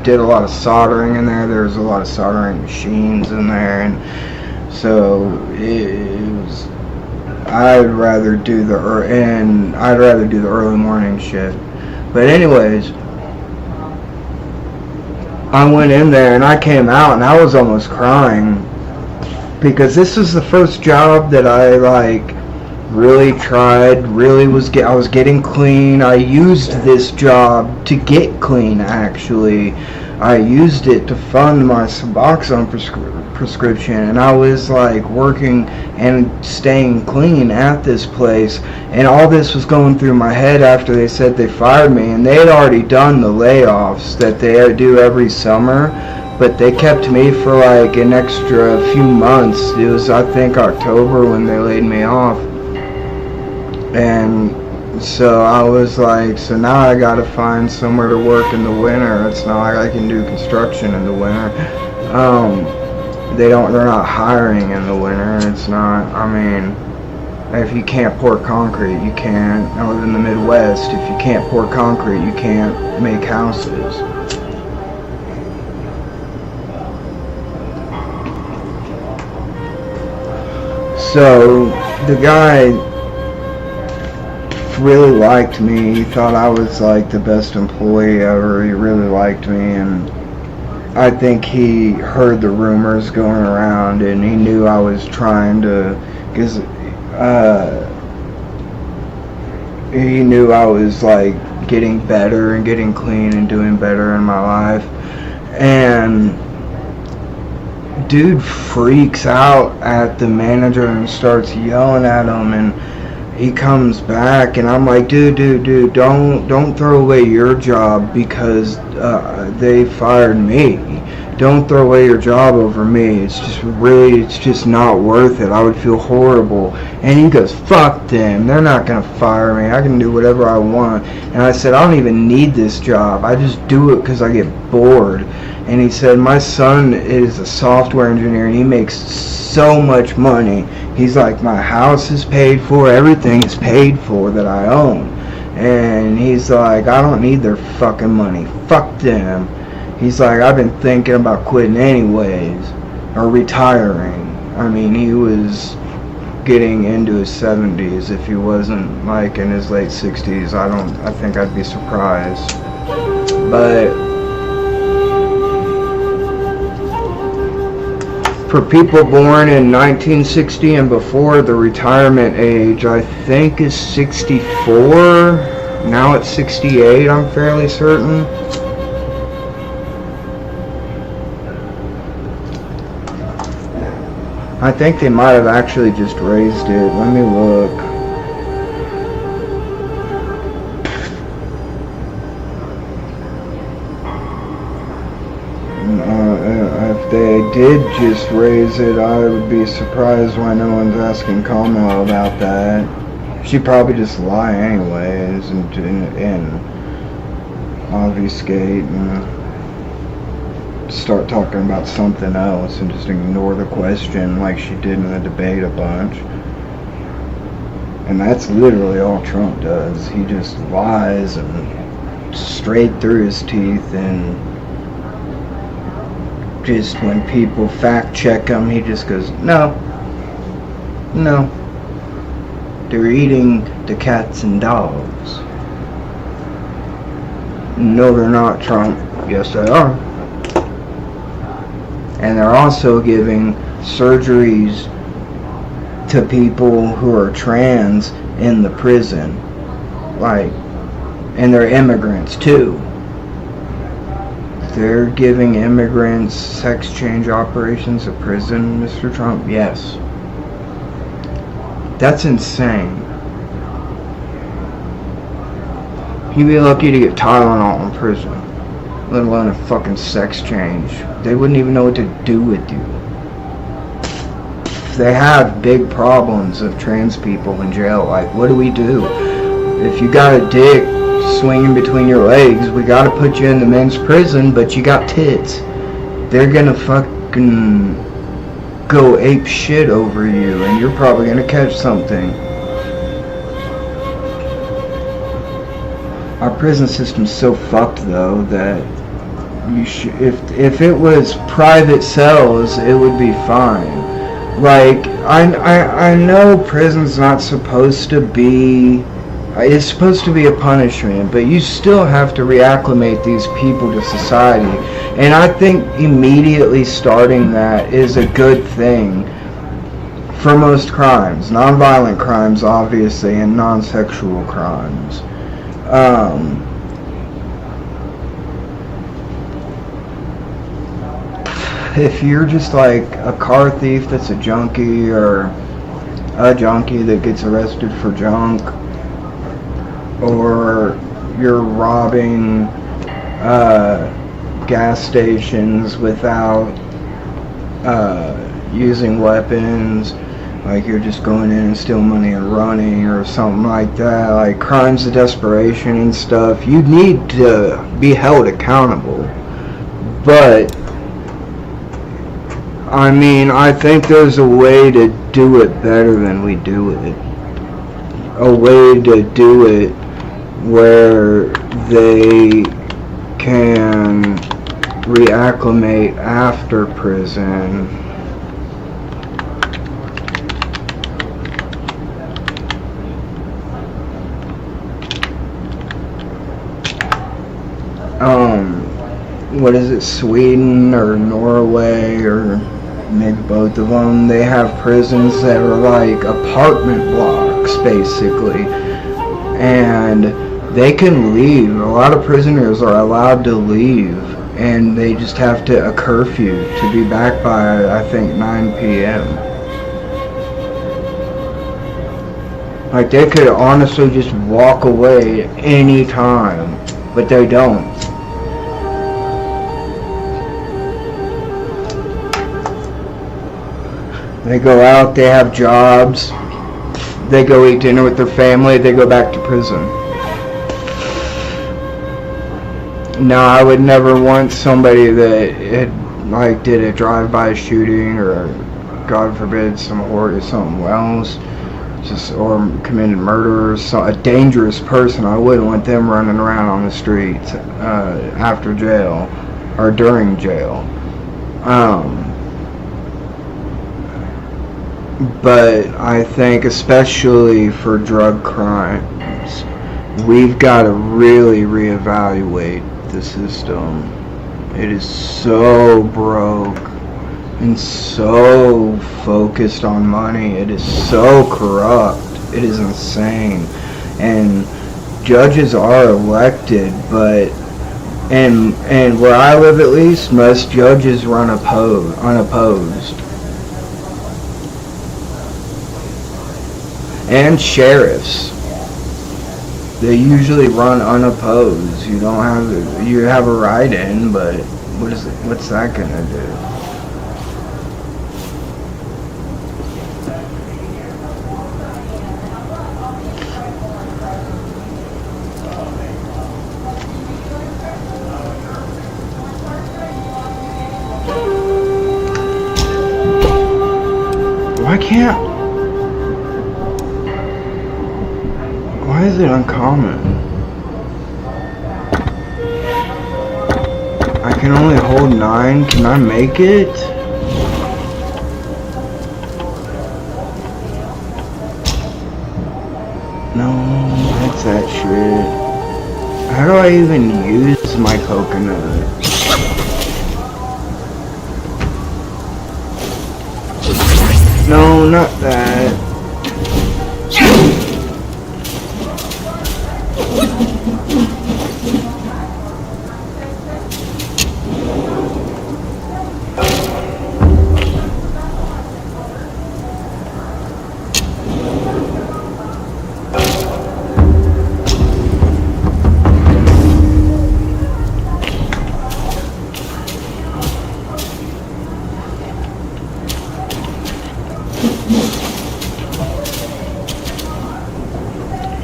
did a lot of soldering in there. There was a lot of soldering machines in there, and so it was. I'd rather do the early morning shift. But anyways, I went in there and I came out and I was almost crying because this was the first job that I like really tried. I was getting clean. I used this job to get clean. Actually, I used it to fund my Suboxone prescription, and I was like working and staying clean at this place, and all this was going through my head after they said they fired me, and they had already done the layoffs that they do every summer, but they kept me for like an extra few months. It was, I think, October when they laid me off, and so I was like, so now I gotta find somewhere to work in the winter. It's not like I can do construction in the winter. They're not hiring in the winter. It's not, I mean, if you can't pour concrete, you can't. I live in the Midwest. If you can't pour concrete, you can't make houses. So the guy really liked me. He thought I was like the best employee ever. He really liked me, and I think he heard the rumors going around, and he knew I was trying to, because he knew I was like getting better and getting clean and doing better in my life. And dude freaks out at the manager and starts yelling at him, and he comes back, and I'm like, dude, don't throw away your job because they fired me. Don't throw away your job over me. It's just not worth it. I would feel horrible. And he goes, fuck them. They're not going to fire me. I can do whatever I want. And I said, I don't even need this job. I just do it because I get bored. And he said, my son is a software engineer, and he makes so much money. He's like, my house is paid for, everything is paid for that I own. And he's like, I don't need their fucking money. Fuck them. He's like, I've been thinking about quitting anyways, or retiring. I mean, he was getting into his 70s. If he wasn't like in his late 60s, I think I'd be surprised. But for people born in 1960 and before, the retirement age, I think, is 64. Now it's 68, I'm fairly certain. I think they might have actually just raised it. Let me look. If they did just raise it, I would be surprised why no one's asking Kamala about that. She'd probably just lie anyways and obfuscate and start talking about something else and just ignore the question like she did in the debate a bunch. And that's literally all Trump does. He just lies and straight through his teeth, and just when people fact check him, he just goes, no, They're eating the cats and dogs. No, they're not, Trump. Yes, they are. And they're also giving surgeries to people who are trans in the prison. Like, and they're immigrants too. They're giving immigrants sex change operations at prison, Mr. Trump? Yes. That's insane. You'd be lucky to get Tylenol in prison, let alone a fucking sex change. They wouldn't even know what to do with you. They have big problems of trans people in jail. Like, what do we do? If you got a dick swinging between your legs, we gotta put you in the men's prison, but you got tits. They're gonna fucking go ape shit over you, and you're probably gonna catch something. Our prison system's so fucked though that you should, if it was private cells, it would be fine. Like, I know prison's not supposed to be, it's supposed to be a punishment, but you still have to reacclimate these people to society. And I think immediately starting that is a good thing for most crimes. Non-violent crimes, obviously, and non-sexual crimes. If you're just like a car thief that's a junkie, or a junkie that gets arrested for junk, or you're robbing gas stations without using weapons, like you're just going in and stealing money and running or something like that, like crimes of desperation and stuff, you need to be held accountable. But I mean, I think there's a way to do it better than we do it. A way to do it where they can reacclimate after prison. What is it, Sweden or Norway, or maybe both of them, they have prisons that are like apartment blocks basically, and they can leave. A lot of prisoners are allowed to leave, and they just have to a curfew to be back by, I think, 9 p.m. Like, they could honestly just walk away any time, but they don't. They go out, they have jobs, they go eat dinner with their family, they go back to prison. No, I would never want somebody that had, like, did a drive-by shooting, or God forbid some horror or something else, or committed murder, or a dangerous person. I wouldn't want them running around on the streets after jail or during jail. But I think especially for drug crimes, we've got to really reevaluate the system. It is so broke and so focused on money. It is so corrupt. It is insane. And judges are elected, but and where I live at least, most judges run unopposed. And sheriffs, they usually run unopposed. You have a write-in, but what's that gonna do? Why is it uncommon? I can only hold 9. Can I make it? use that shit? How do I even use my coconut? No, not that.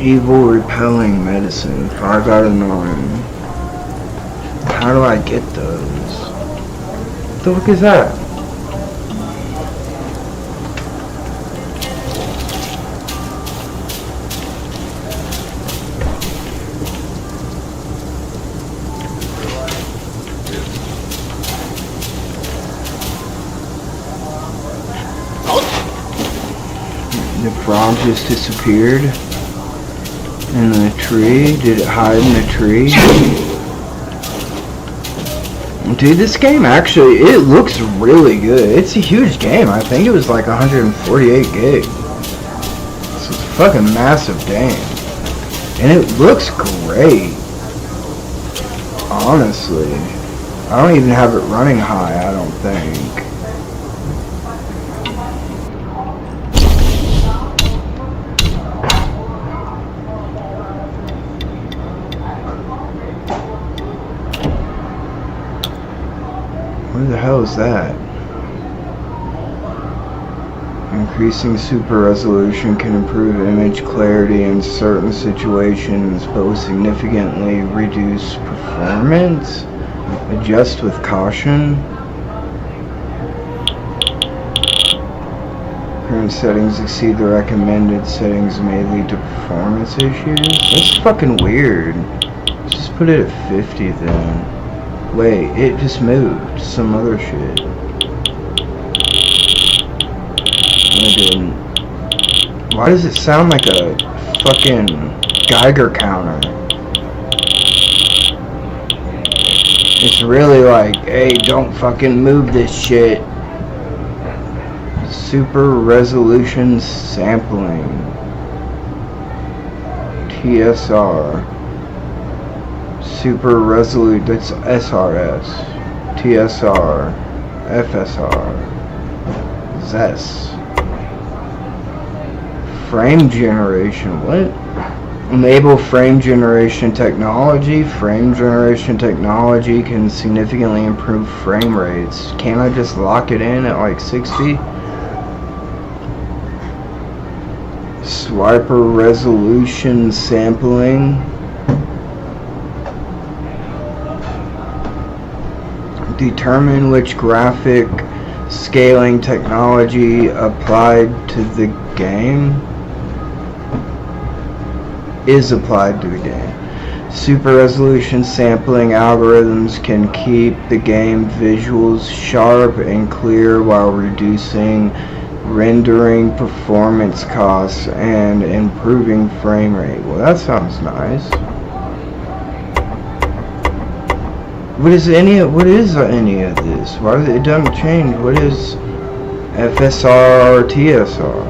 Evil repelling medicine, 5 out of 9. How do I get those? What the fuck is that? The frog just disappeared in the tree. Did it hide in the tree? Dude, this game actually, it looks really good. It's a huge game. I think it was like 148 gig. It's a fucking massive game. And it looks great. Honestly. I don't even have it running high, I don't think. What the hell is that? Increasing super resolution can improve image clarity in certain situations, but will significantly reduce performance. Adjust with caution. Current settings exceed the recommended settings may lead to performance issues. That's fucking weird. Let's just put it at 50 then. Wait, it just moved. Some other shit. I didn't. Why does it sound like a fucking Geiger counter? It's really like, hey, don't fucking move this shit. Super resolution sampling. TSR. Super resolute, that's SRS, TSR, FSR, ZES. Frame generation, what? Enable frame generation technology. Frame generation technology can significantly improve frame rates. Can't I just lock it in at like 60? Swiper resolution sampling. Determine which graphic scaling technology applied to the game is applied to the game. Super resolution sampling algorithms can keep the game visuals sharp and clear while reducing rendering performance costs and improving frame rate. Well, that sounds nice. What is any of this? Why does it doesn't change? What is FSR or TSR?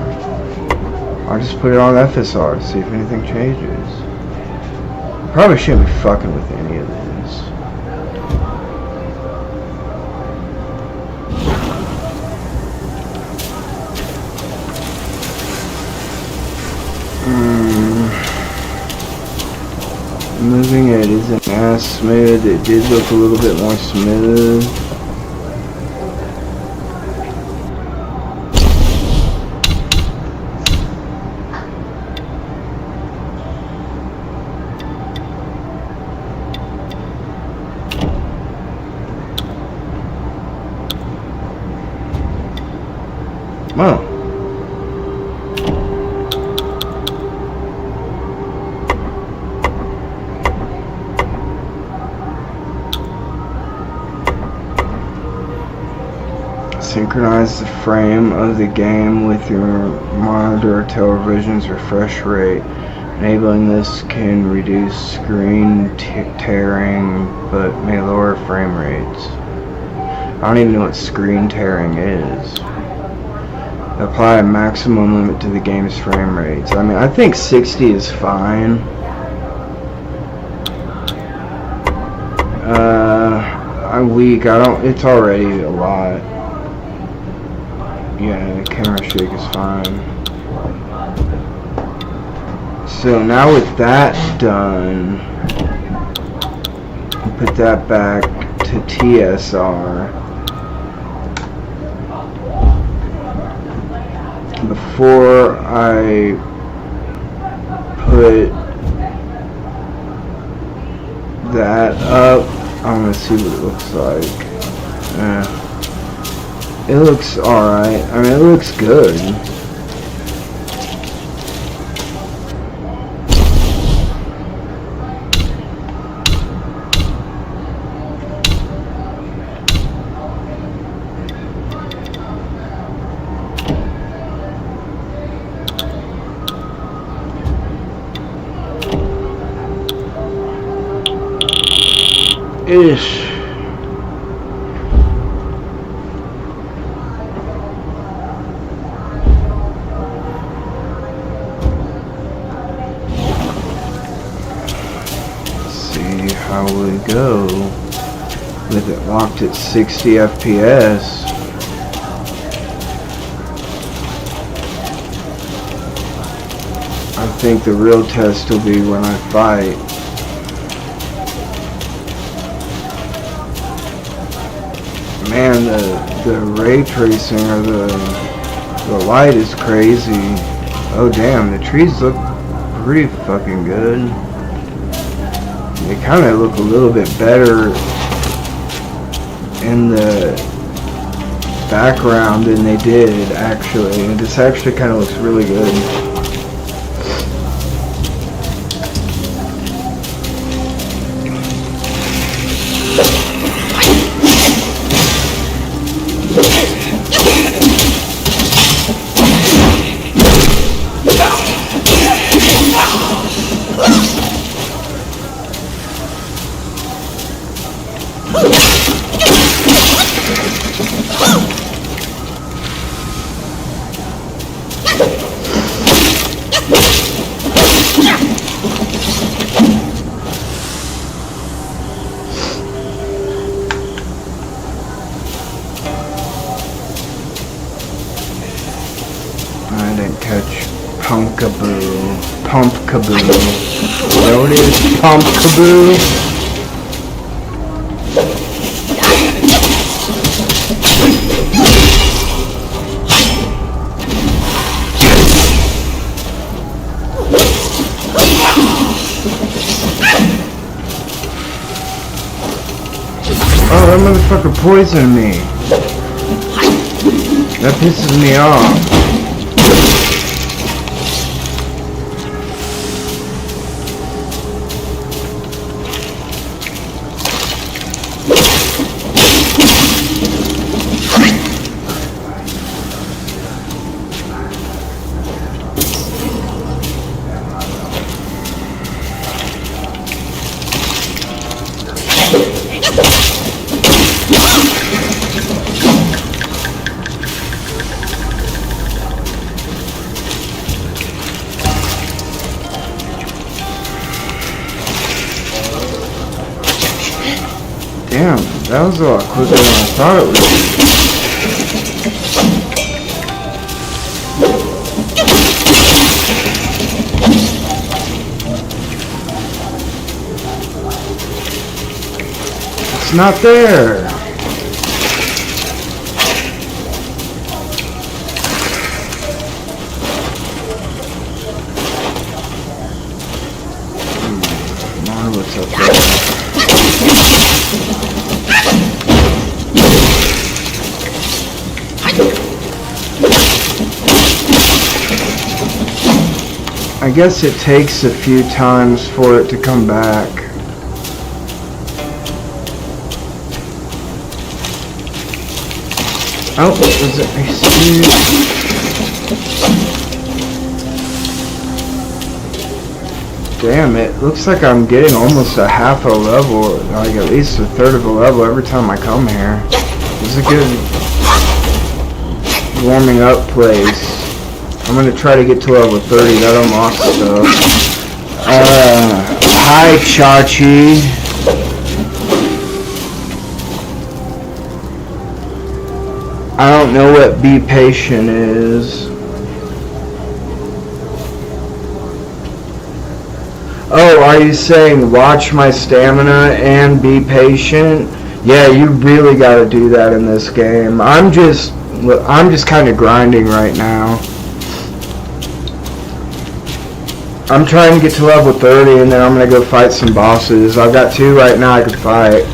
I'll just put it on FSR to see if anything changes. Probably shouldn't be fucking with any of this. Moving it isn't as smooth. It did look a little bit more smooth. Well. Synchronize the frame of the game with your monitor or television's refresh rate. Enabling this can reduce screen tearing, but may lower frame rates. I don't even know what screen tearing is. Apply a maximum limit to the game's frame rates. I mean, I think 60 is fine. I'm weak. It's already a lot. Yeah, the camera shake is fine. So now with that done, put that back to TSR. Before I put that up, I'm gonna see what it looks like. It looks alright. I mean, it looks good. Ish. See how we go with it locked at 60 FPS. I think the real test will be when I fight. Man, the ray tracing or the light is crazy. Oh damn, the trees look pretty fucking good. They kind of look a little bit better in the background than they did actually. And this actually kind of looks really good. I didn't catch Pumpkaboo. Pumpkaboo. You know what it is? Pumpkaboo? Oh, that motherfucker poisoned me. That pisses me off. Damn, that was a lot quicker than I thought it would be. It's not there. Come on, what's up there? I guess it takes a few times for it to come back. Oh, was it received? Damn, it looks like I'm getting almost a half a level, like at least a third of a level every time I come here. This is a good warming up place. I'm gonna try to get to level 30, that unlocks stuff. Hi Chachi. I don't know what be patient is. Oh, are you saying watch my stamina and be patient? Yeah, you really gotta do that in this game. I'm just kind of grinding right now. I'm trying to get to level 30 and then I'm gonna go fight some bosses. I've got 2 right now I could fight.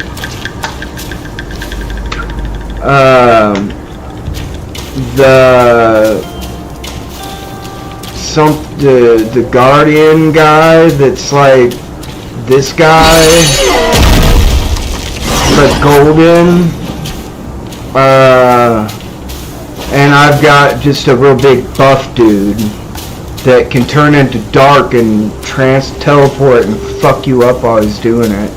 The Guardian guy that's like this guy, but golden. And I've got just a real big buff dude that can turn into dark and teleport and fuck you up while he's doing it.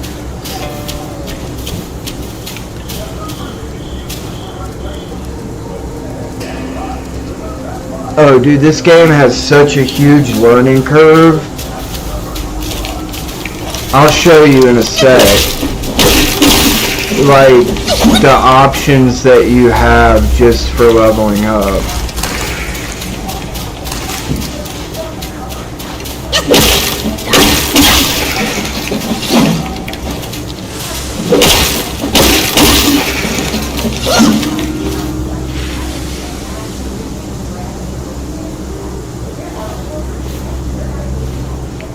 Oh, dude, this game has such a huge learning curve. I'll show you in a sec. Like, the options that you have just for leveling up.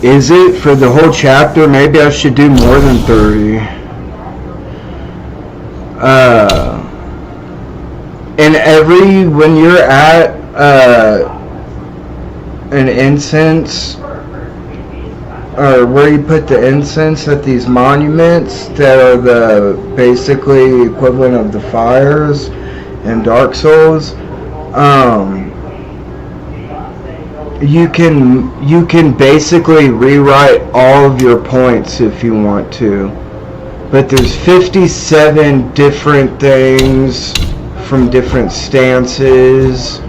Is it for the whole chapter? Maybe I should do more than 30. And when you're at an incense, or where you put the incense at these monuments that are the basically equivalent of the fires in Dark Souls, you can basically rewrite all of your points if you want to, but there's 57 different things from different stances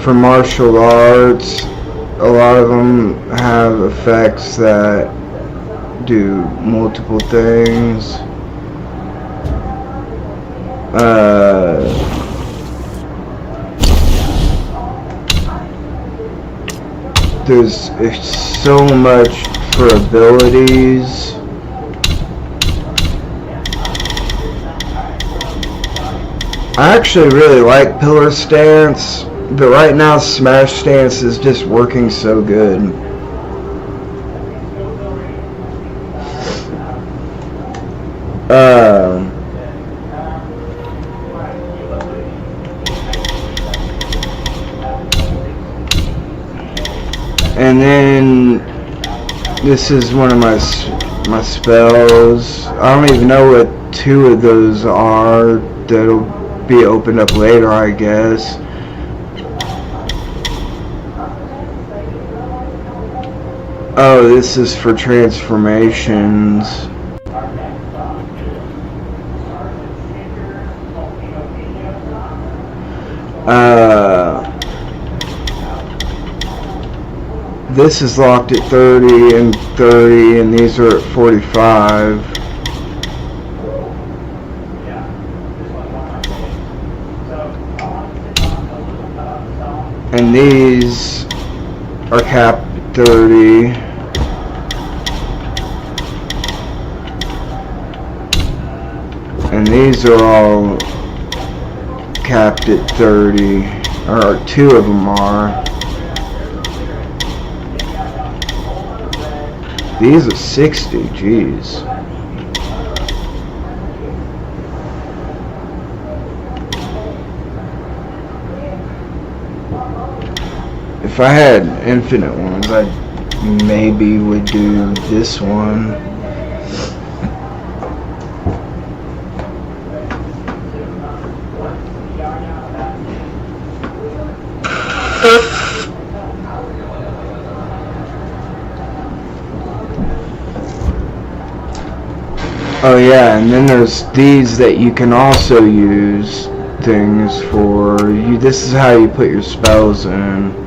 for martial arts. A lot of them have effects that do multiple things. There's so much for abilities. I actually really like Pillar Stance, but right now Smash Stance is just working so good. And then this is one of my spells. I don't even know what 2 of those are. That'll be opened up later, I guess. Oh, this is for transformations. This is locked at 30 and 30, and these are at 45. And these are capped at 30. And these are all capped at 30, or 2 of them are. These are 60, jeez. If I had infinite ones, I maybe would do this one. Oh yeah, and then there's these that you can also use things for. This is how you put your spells in.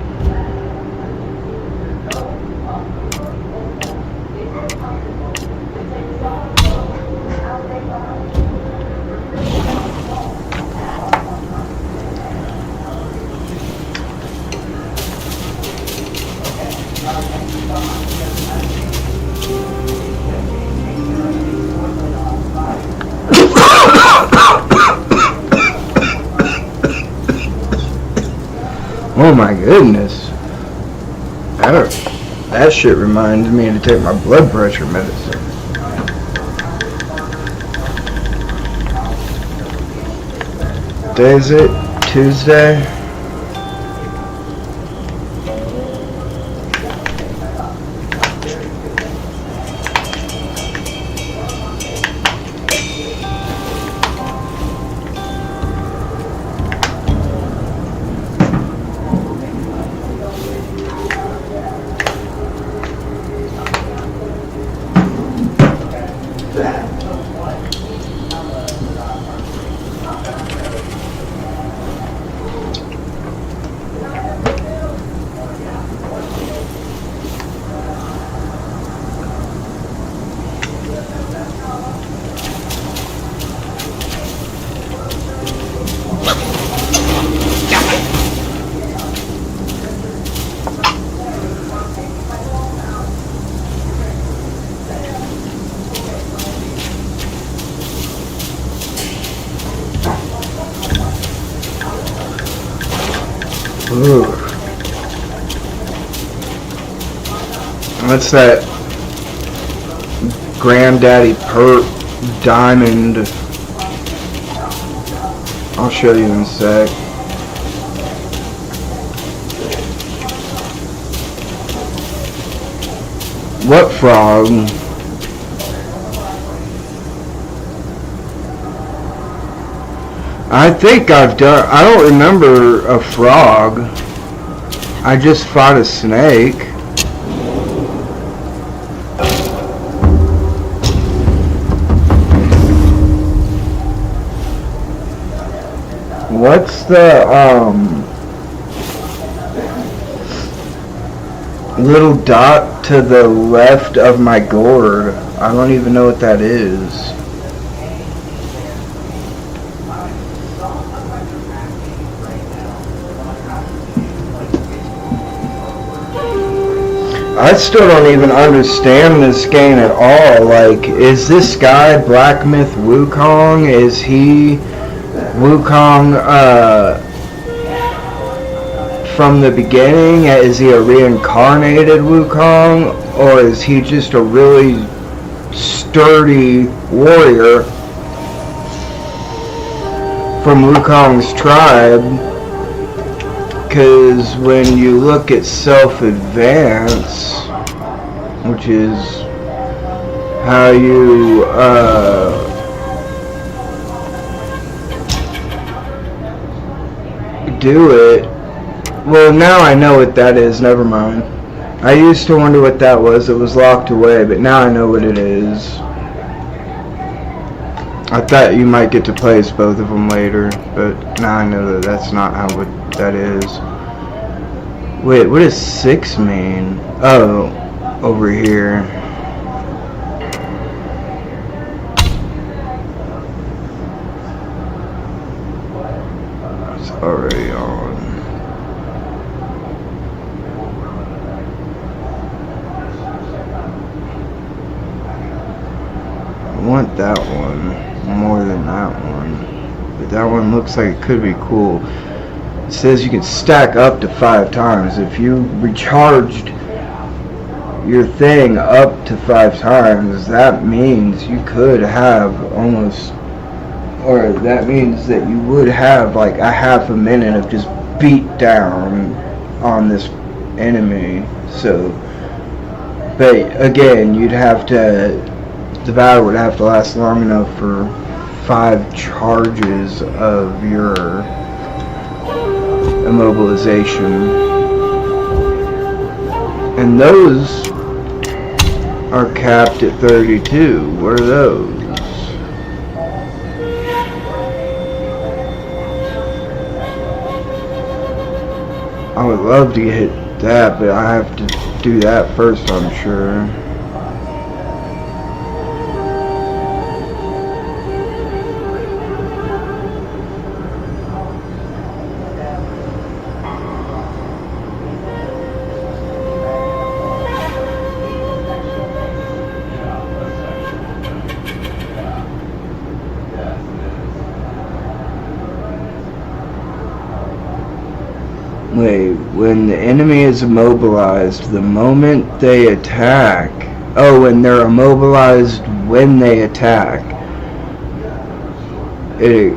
Oh my goodness. That shit reminds me to take my blood pressure medicine. Day is it? Tuesday? Ooh. What's that? Granddaddy Perp Diamond. I'll show you in a sec. What frog? I think I've done. I don't remember a frog. I just fought a snake. What's the little dot to the left of my gourd? I don't even know what that is. I still don't even understand this game at all. Like, is this guy Black Myth Wukonng? Is he Wukong from the beginning? Is he a reincarnated Wukong? Or is he just a really sturdy warrior from Wukong's tribe? Because when you look at self-advance, which is how you do it. Well, now I know what that is. Never mind. I used to wonder what that was. It was locked away, but now I know what it is. I thought you might get to play as both of them later, but now I know that that's not how that is. Wait, what does 6 mean? Oh, over here. It's already on. I want that one more than that one, but that one looks like it could be cool. It says you can stack up to 5 times. If you recharged your thing up to 5 times, that means you could have almost, or that means that you would have like a half a minute of just beat down on this enemy. So, but again, you'd have to, the battle would have to last long enough for 5 charges of your immobilization, and those are capped at 32. What are those? I would love to hit that, but I have to do that first, I'm sure. Wait, when the enemy is immobilized, the moment they attack. Oh, when they're immobilized when they attack. Wait.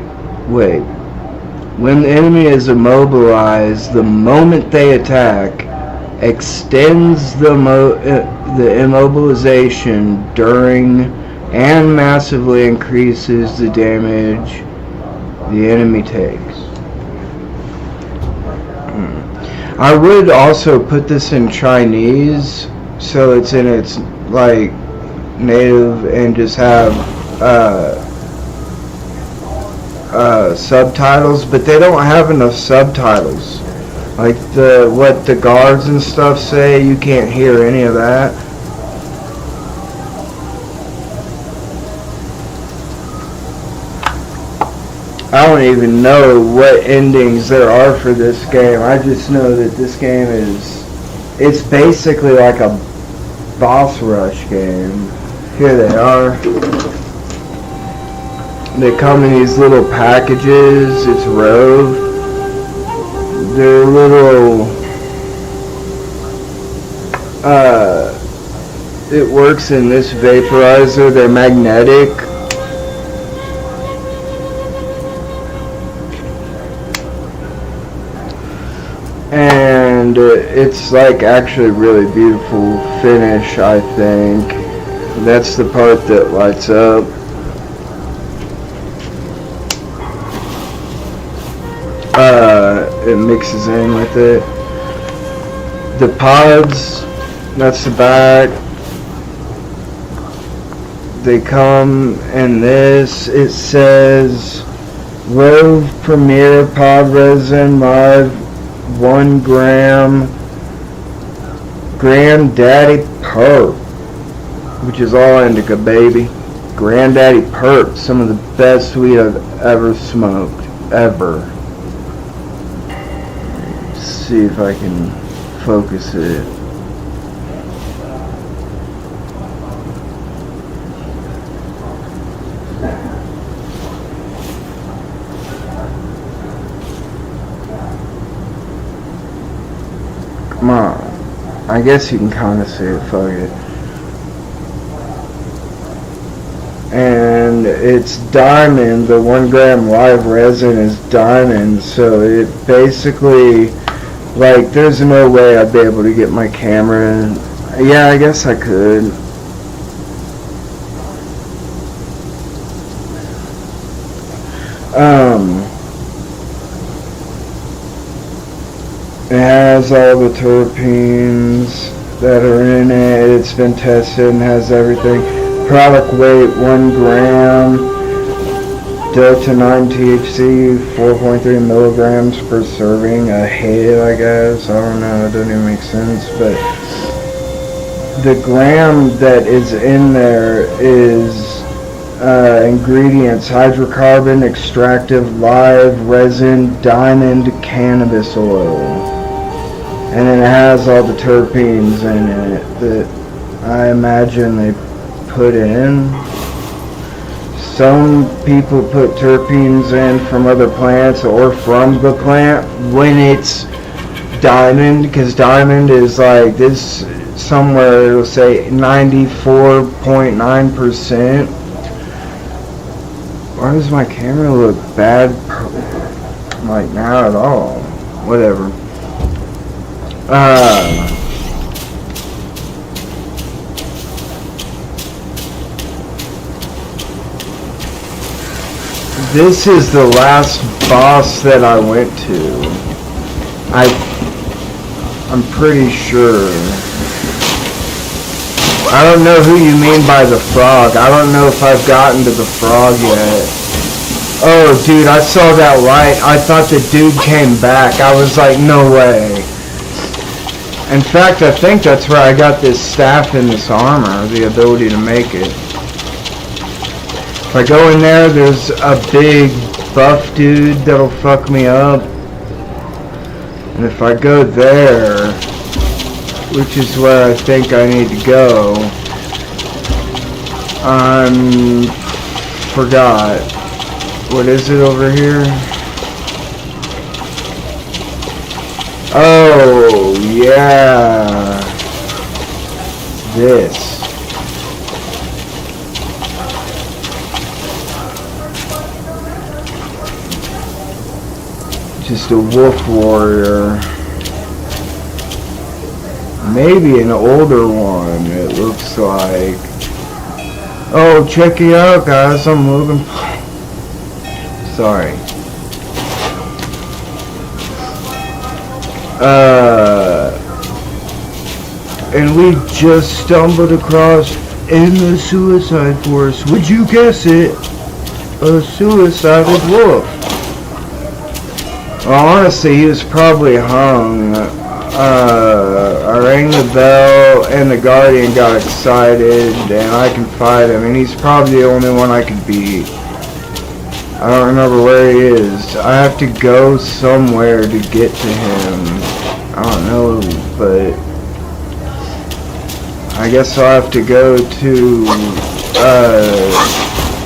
When the enemy is immobilized, the moment they attack, extends the immobilization during and massively increases the damage the enemy takes. I would also put this in Chinese, so it's in its like native, and just have subtitles, but they don't have enough subtitles. Like what the guards and stuff say, you can't hear any of that. I don't even know what endings there are for this game. I just know that this game it's basically like a boss rush game. Here they are. They come in these little packages. It's Rove. They're little, it works in this vaporizer. They're magnetic. And it's like actually really beautiful finish, I think. That's the part that lights up. It mixes in with it. The pods, that's the back. They come in this. It says Rove Premier Pod Resin Live 1 gram Granddaddy Perp, which is all indica, baby. Granddaddy Perp, some of the best weed I've ever smoked, ever. Let's see if I can focus it. Come on. I guess you can kind of see it, fuck it. And it's diamond, the 1 gram live resin is diamond, so it basically, like, there's no way I'd be able to get my camera in. Yeah, I guess I could. It has all the terpenes that are in it. It's been tested and has everything. Product weight 1 gram. Delta 9 THC 4.3 milligrams per serving. A head, I guess. I don't know. It doesn't even make sense. But the gram that is in there is ingredients: hydrocarbon, extractive, live resin, diamond, cannabis oil. And then it has all the terpenes in it that I imagine they put in. Some people put terpenes in from other plants or from the plant when it's diamond, because diamond is like this, somewhere it'll say 94.9%. Why does my camera look bad like now at all? Whatever. This is the last boss that I went to. I'm pretty sure. I don't know who you mean by the frog. I don't know if I've gotten to the frog yet. Oh, dude, I saw that light. I thought the dude came back. I was like, no way. In fact, I think that's where I got this staff and this armor, the ability to make it. If I go in there, there's a big buff dude that'll fuck me up. And if I go there, which is where I think I need to go, forgot. What is it over here? Oh, yeah. This. Just a wolf warrior. Maybe an older one, it looks like. Oh, check it out, guys. I'm looking. Sorry. And we just stumbled across in the Suicide Forest. Would you guess it? A suicidal wolf. Well, honestly, he was probably hung. I rang the bell, and the Guardian got excited, and I can fight him, and he's probably the only one I could beat. I don't remember where he is. I have to go somewhere to get to him. I don't know, but I guess I'll have to go to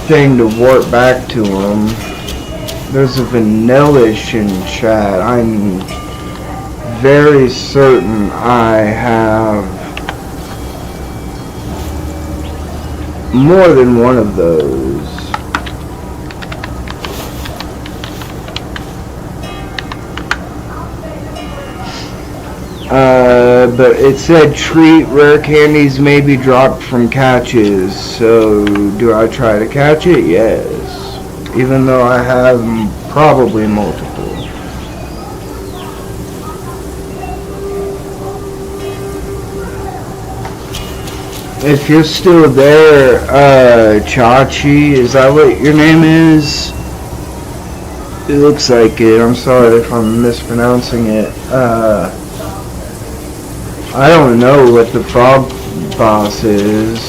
thing to warp back to him. There's a Vanillish in chat. I'm very certain I have more than one of those. But it said treat rare candies may be dropped from catches, so do I try to catch it? Yes. Even though I have probably multiple. If you're still there, Chachi, is that what your name is? It looks like it. I'm sorry if I'm mispronouncing it. I don't know what the frog boss is.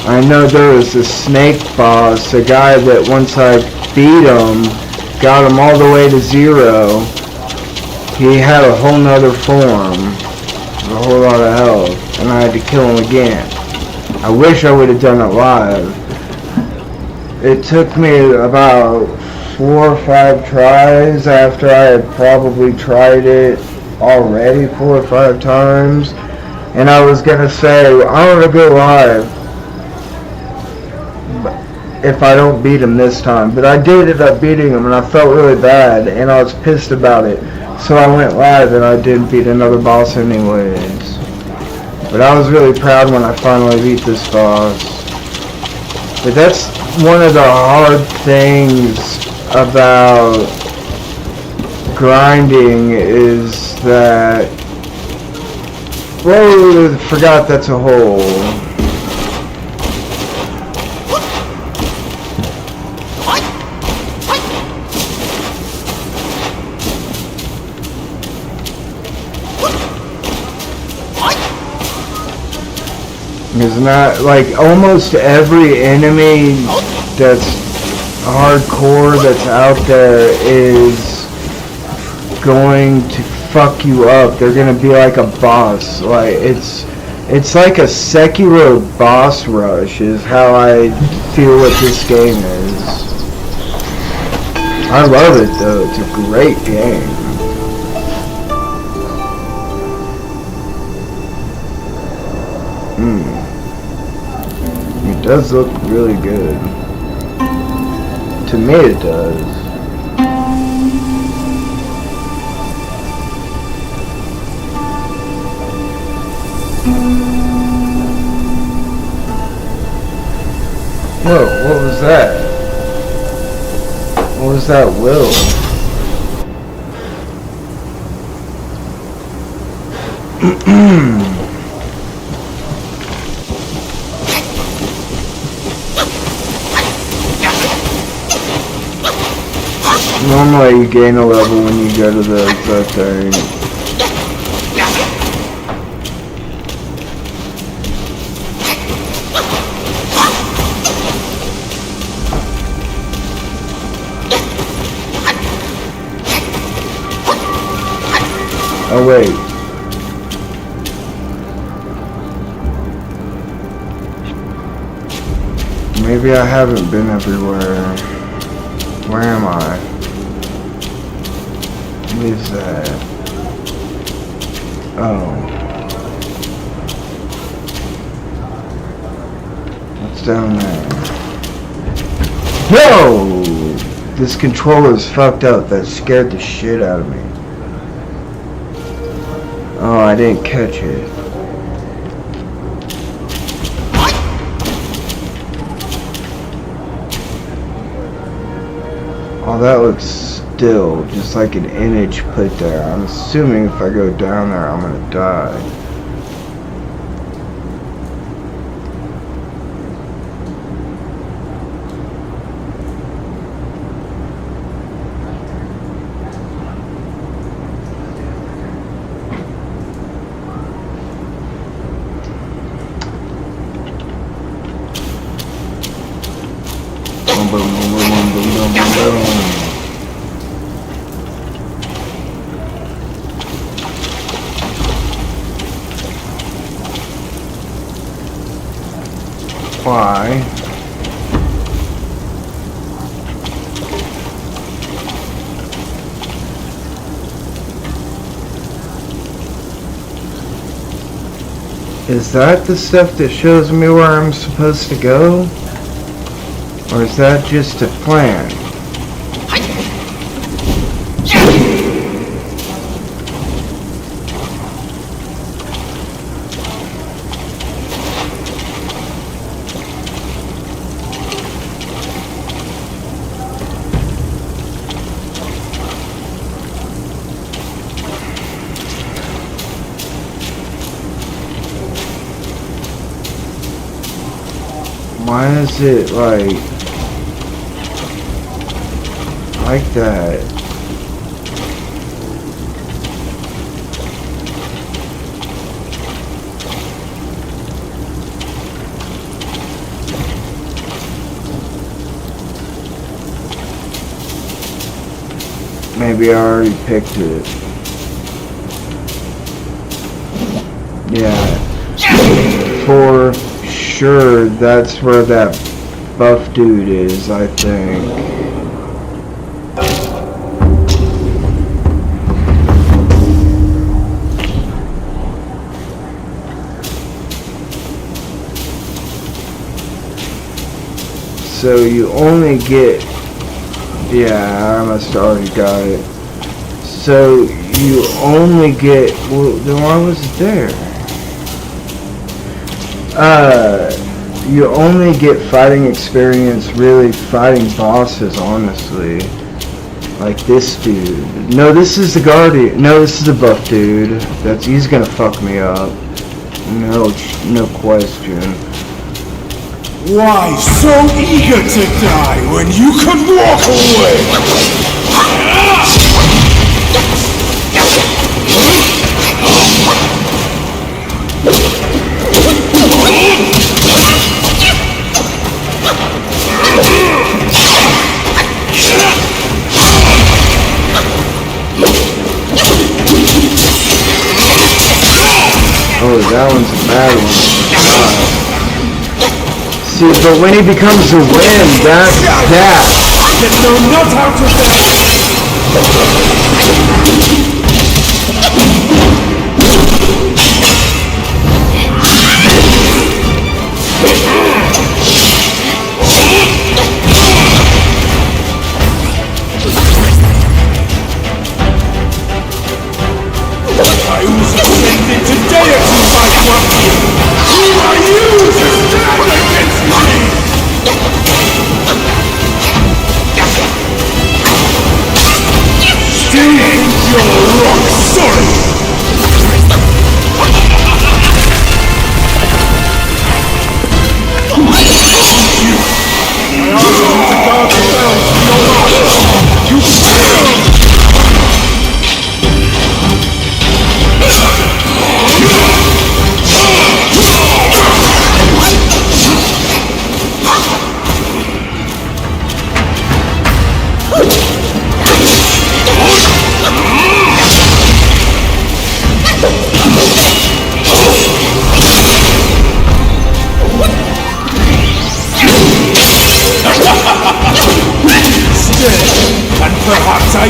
I know there was a snake boss, a guy that once I beat him, got him all the way to 0. He had a whole nother form, a whole lot of health, and I had to kill him again. I wish I would have done it live. It took me about 4 or 5 tries after I had probably tried it already 4 or 5 times. And I was going to say, I want to go live if I don't beat him this time. But I did end up beating him, and I felt really bad, and I was pissed about it. So I went live, and I didn't beat another boss anyways. But I was really proud when I finally beat this boss. But that's one of the hard things about grinding is that... Whoa, forgot that's a hole. It's not like almost every enemy that's hardcore that's out there is going to fuck you up. They're gonna be like a boss. Like it's like a Sekiro boss rush is how I feel what this game is. I love it though. It's a great game. It does look really good. To me it does. Whoa, what was that? What was that will? Normally you gain a level when you go to the thing. Oh wait. Maybe I haven't been everywhere. Where am I? What is that? Oh. What's down there? Whoa! This controller's fucked up. That scared the shit out of me. Oh, I didn't catch it. Oh, that looks still, just like an image put there. I'm assuming if I go down there, I'm gonna die. Boom, boom, boom, boom, boom, boom, boom, boom. Why? Is that the stuff that shows me where I'm supposed to go? Or is that just a plan? Why is it like that? Maybe I already picked it. Yeah. For sure, that's where that buff dude is, I think. So you only get, yeah, I must have already got it. So you only get, well, then why was it there? You only get fighting experience really fighting bosses, honestly. Like this dude. No, this is the guardian. No, this is the buff dude. He's gonna fuck me up. No question. Why so eager to die when you could walk away? Oh, that one's a bad one. See, but when he becomes a wind, that's that. Get no nut out of I was ascended to deity by one. Who are you to stand against me? Still think you're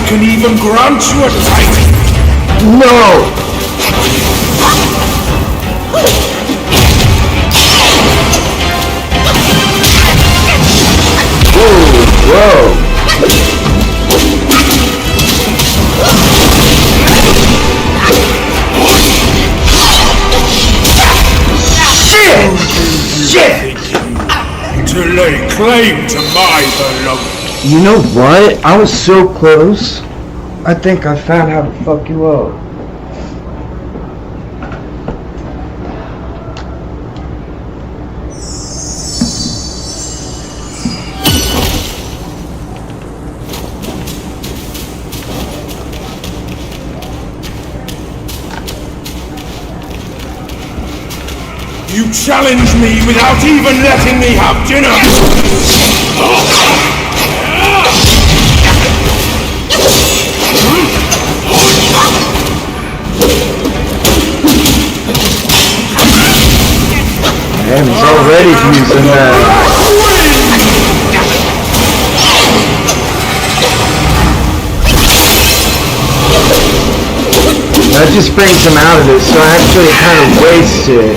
can even grant you a title. No! Whoa! Shit! To lay claim to my beloved. You know what? I was so close. I think I found how to fuck you up. You challenge me without even letting me have dinner! Damn, he's already using that. That just brings him out of it, so actually it kind of wastes it.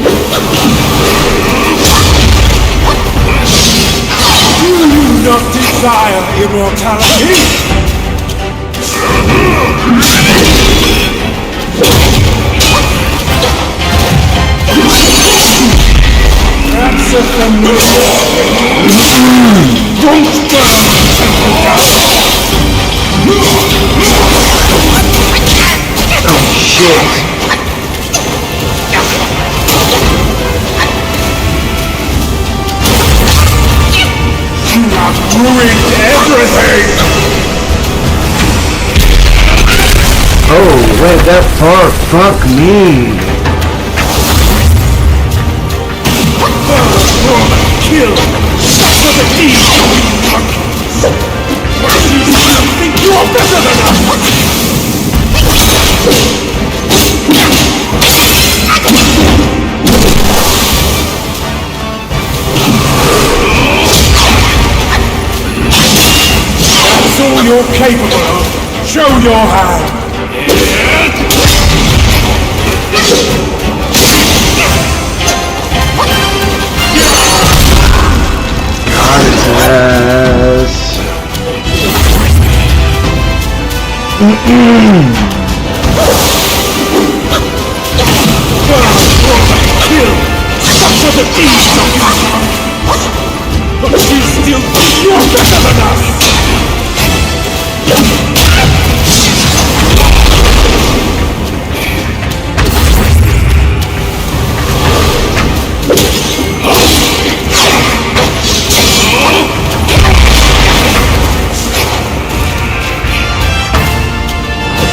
Do you not desire immortality? That's a familiar. Don't burn, temple down. Oh shit. You have ruined everything! Oh, went that far? Fuck me. Kill! Such are the deeds of you monkeys! You still think you're better than us! That's all you're capable of. Show your hand. God, his ass. Kill! Such are the deeds of you monkeys! But you still think you're better than us!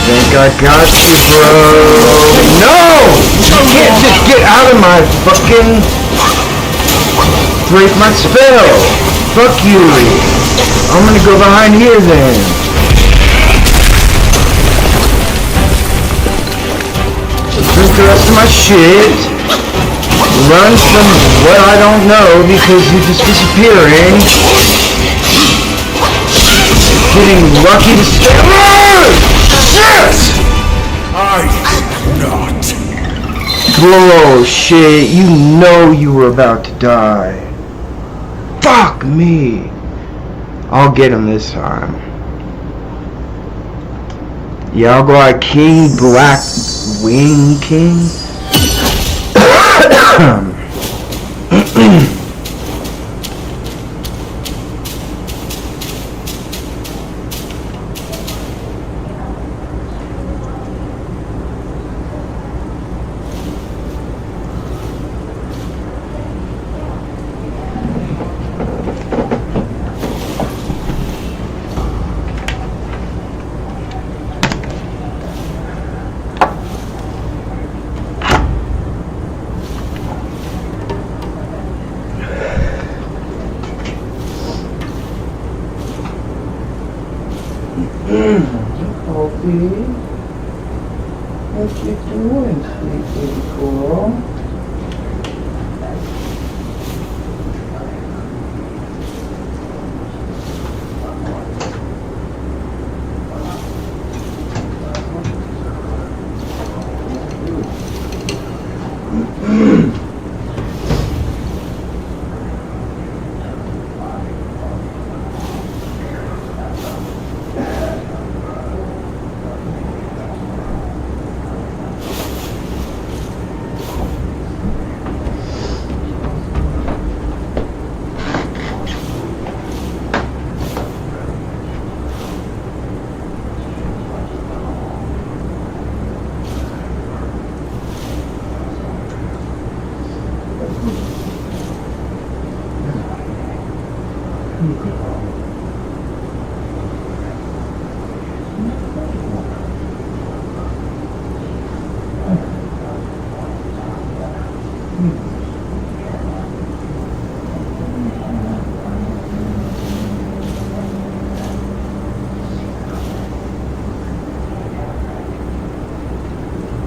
Think I got you, bro. No! You can't just get out of my fucking... break my spell. Fuck you. I'm gonna go behind here then. Drink the rest of my shit. Run from what I don't know because you're just disappearing. Getting lucky to stay alive! Shit! I did not. Bullshit, you know you were about to die. Fuck me. I'll get him this time. Yeah, I'll go like King Black Wing King. Opie, what you doing, sweet little girl?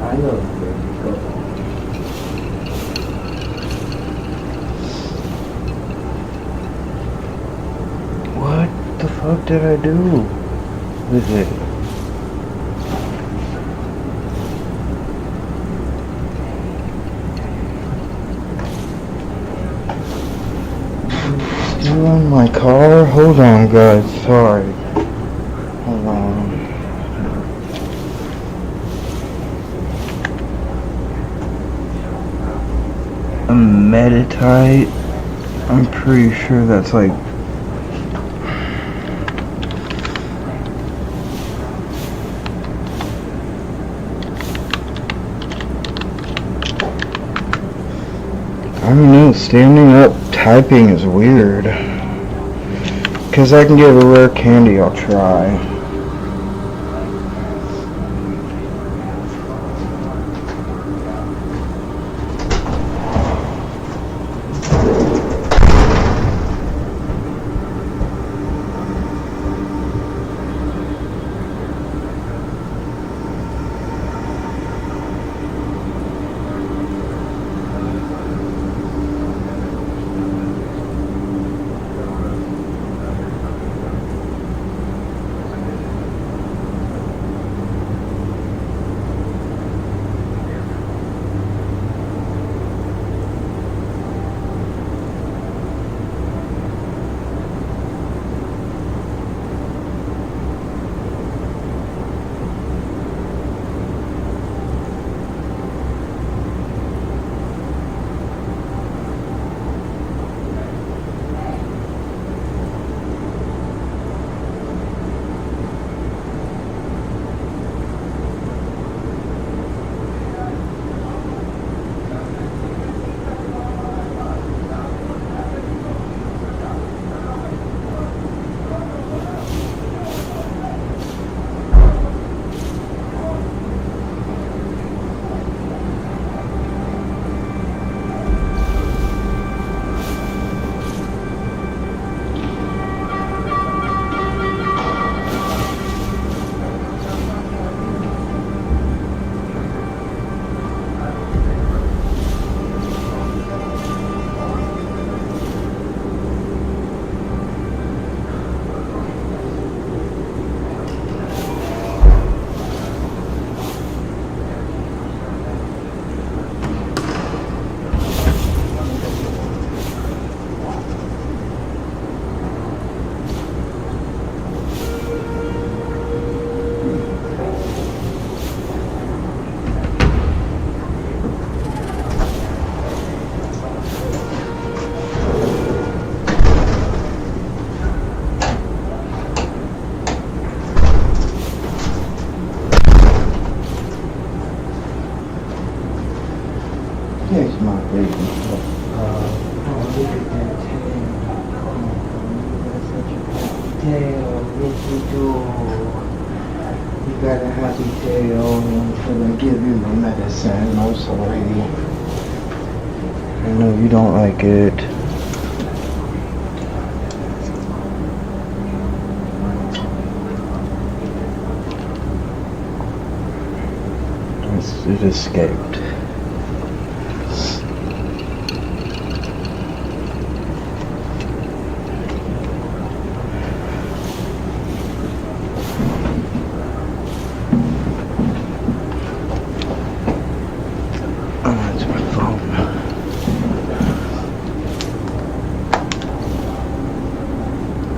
I love it. What the fuck did I do with it? Still in my car? Hold on, guys. Sorry. Hold on. A meditite. I'm pretty sure that's like. I don't know, standing up typing is weird. Because I can get a rare candy, I'll try. Here's my baby. Oh, look at that tail. Oh, that's such a happy tail. Yes, you do. You got a happy tail. I'm gonna give you the medicine. I'm sorry. I know you don't like it. It escaped.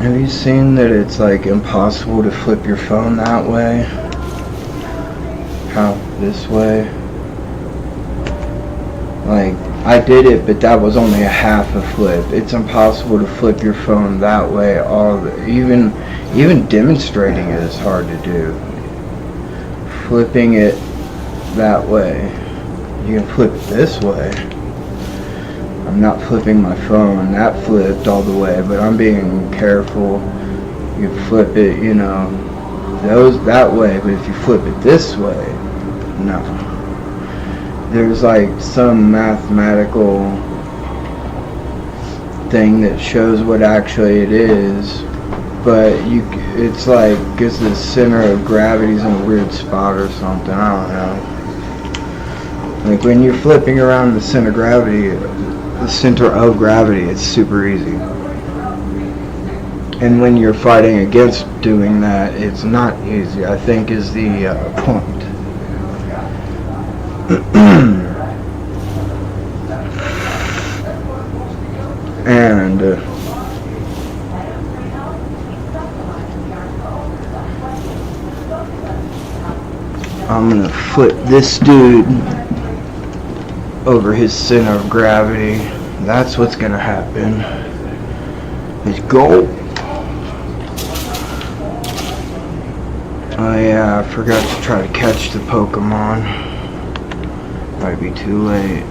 Have you seen that it's like impossible to flip your phone that way? How? This way? Like, I did it, but that was only a half a flip. It's impossible to flip your phone that way. Even demonstrating it is hard to do. Flipping it that way. You can flip it this way. I'm not flipping my phone. That flipped all the way, but I'm being careful. You flip it, you know, that way, but if you flip it this way, no. There's like some mathematical thing that shows what actually it is, but it's like because the center of gravity's in a weird spot or something. I don't know. Like when you're flipping around the center of gravity, it's super easy. And when you're fighting against doing that, it's not easy, I think, is the point. And I'm gonna flip this dude over his center of gravity. That's what's gonna happen. Let's go. Oh yeah, I forgot to try to catch the Pokemon. Might be too late.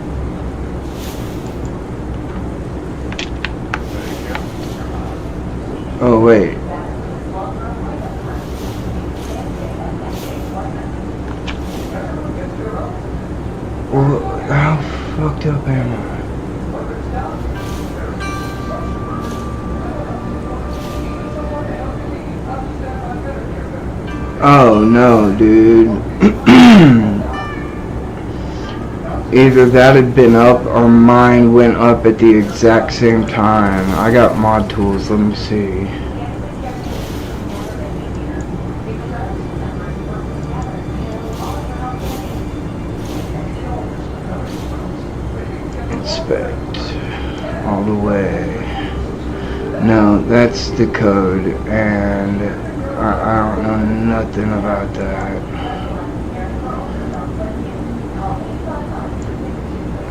Oh wait. Well, how fucked up am I? Oh no, dude. Either that had been up or mine went up at the exact same time. I got mod tools, let me see. Inspect all the way. No, that's the code, and I don't know nothing about that.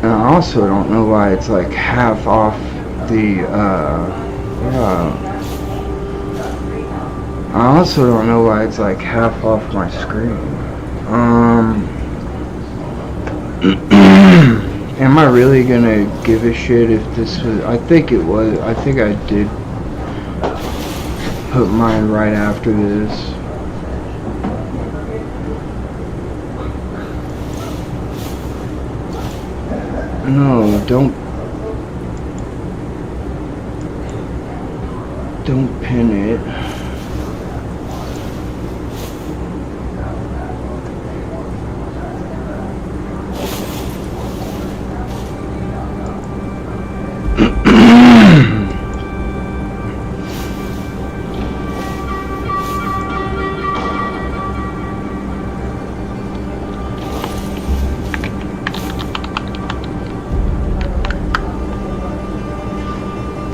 And I also don't know why it's like half off the, I also don't know why it's like half off my screen. Am I really gonna give a shit if this was, I think I did put mine right after this. No, don't pin it.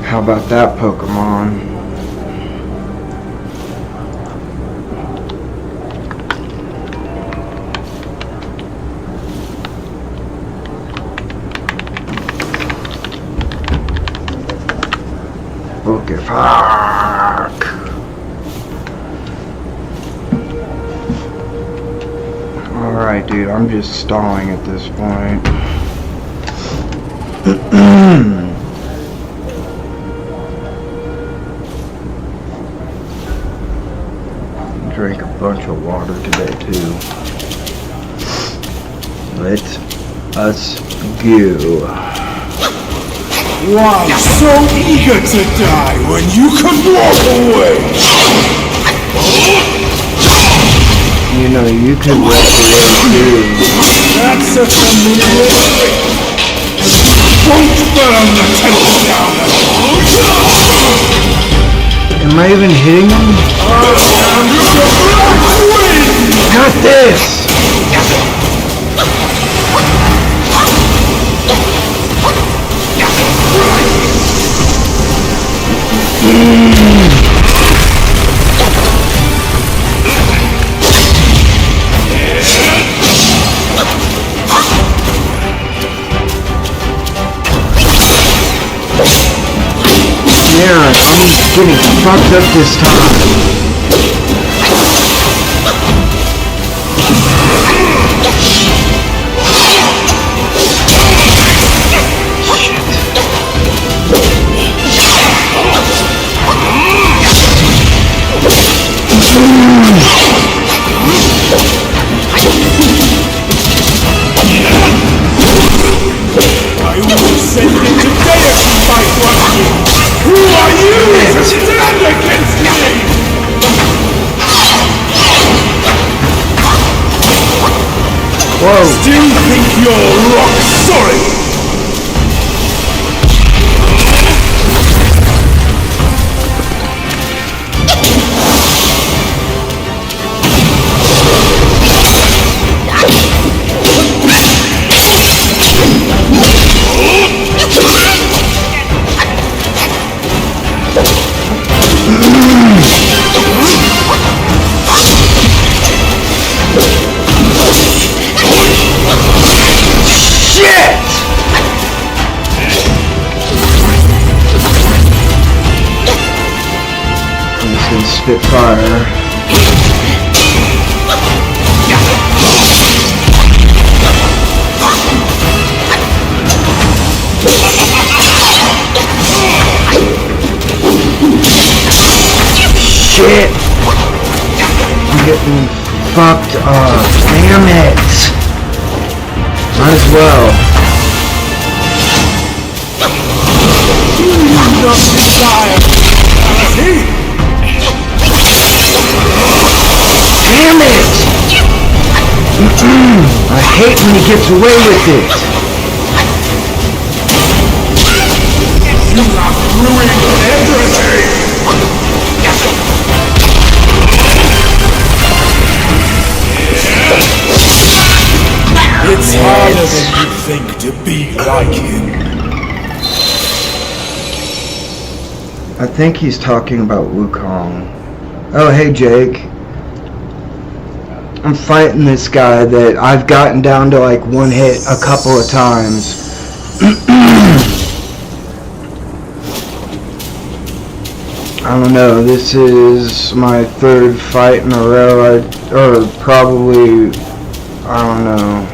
How about that Pokemon? Okay, fuck. Alright, dude, I'm just stalling at this point. Drink a bunch of water today too. Let us go. Why so eager to die when you can walk away? You know, you could walk away too. That's a familiar trick. Don't burn the temple down at all. Am I even hitting him? Got this! Yeah, I'm getting fucked up this time. Shit. Whoa. Still think you're rock solid? Spit fire. Shit! I'm getting fucked up. Damn it! Might as well. Do you not desire reality? Damn it! I hate when he gets away with it. You have ruined everything! It's harder than you think to be like him. I think he's talking about Wukong. Oh, hey Jake. I'm fighting this guy that I've gotten down to like one hit a couple of times. I don't know, this is my third fight in a row, or probably, I don't know,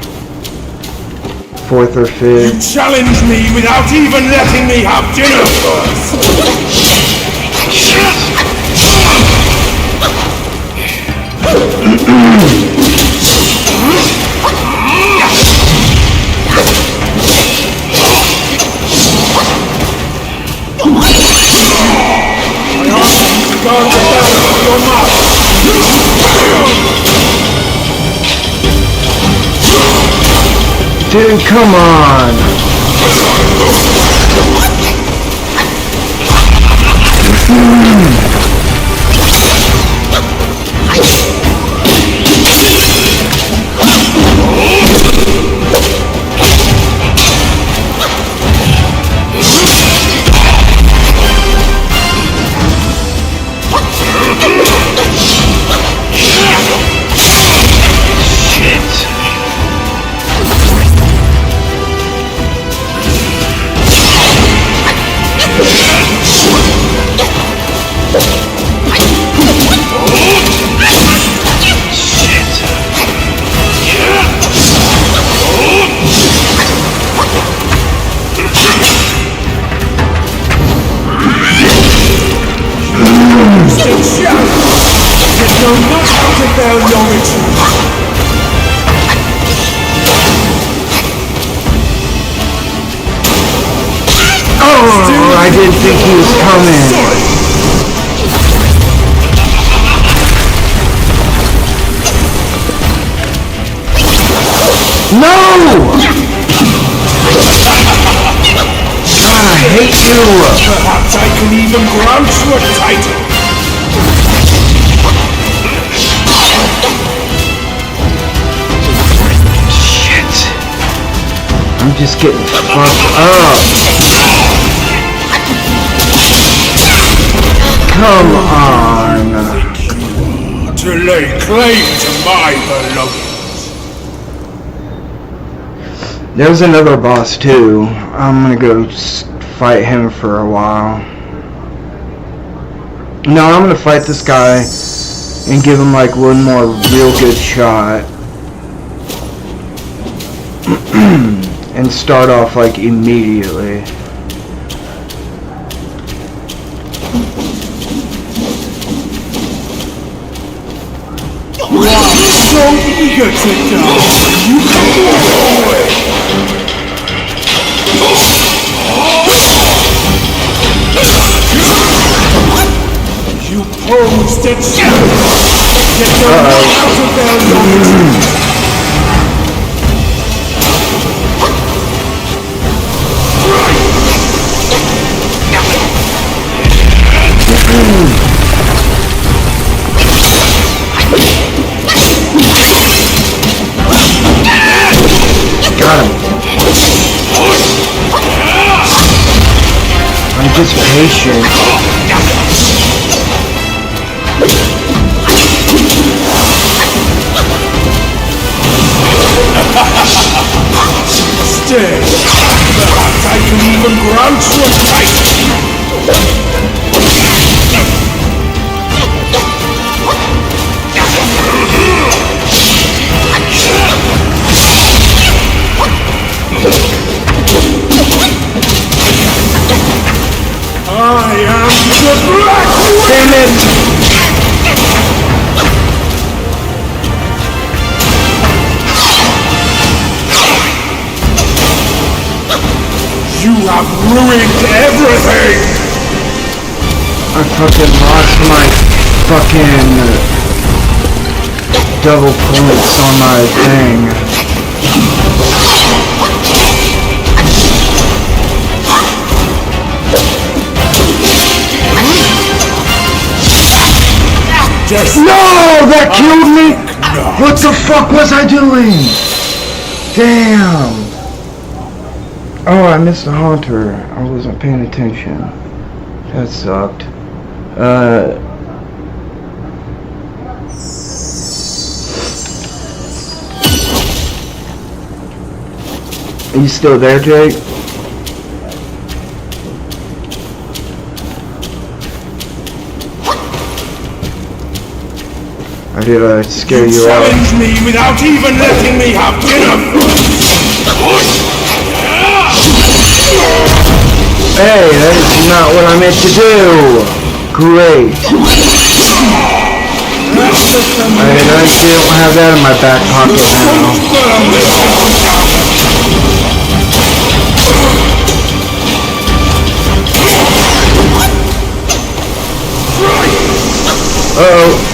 fourth or fifth. You challenged me without even letting me have dinner first! Dude, come on! Oh, I didn't think he was coming. No! God, I hate you. Perhaps I can even grant you a title. I'm just getting fucked up. Come on. To lay claim to my belongings. There's another boss too. I'm gonna go fight him for a while. No, I'm gonna fight this guy and give him like one more real good shot. And start off like immediately. So eager to die, you can walk away. You posed a challenge, yet you're not out of their knowledge. patient. Stay. Perhaps I can even grant you a fight. I am the Black Myth! Damn it! You have ruined everything! I fucking lost my fucking double points on my thing. Just No! That killed me! no. What the fuck was I doing? Damn! Oh, I missed the haunter. I wasn't paying attention. That sucked. Are you still there, Jake? Or did I scare you off? Challenge me without even letting me have dinner first! Hey, that is not what I meant to do! Great. I actually don't have that in my back pocket now. Uh-oh.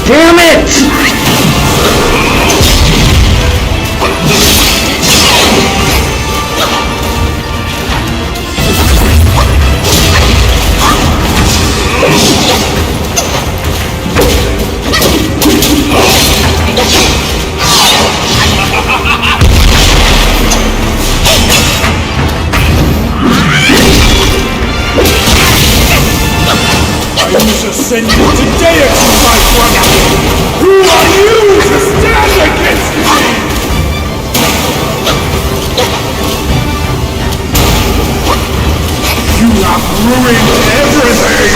Damn it! I was ascended to deity, my brother! Who are you to stand against me? You have ruined everything!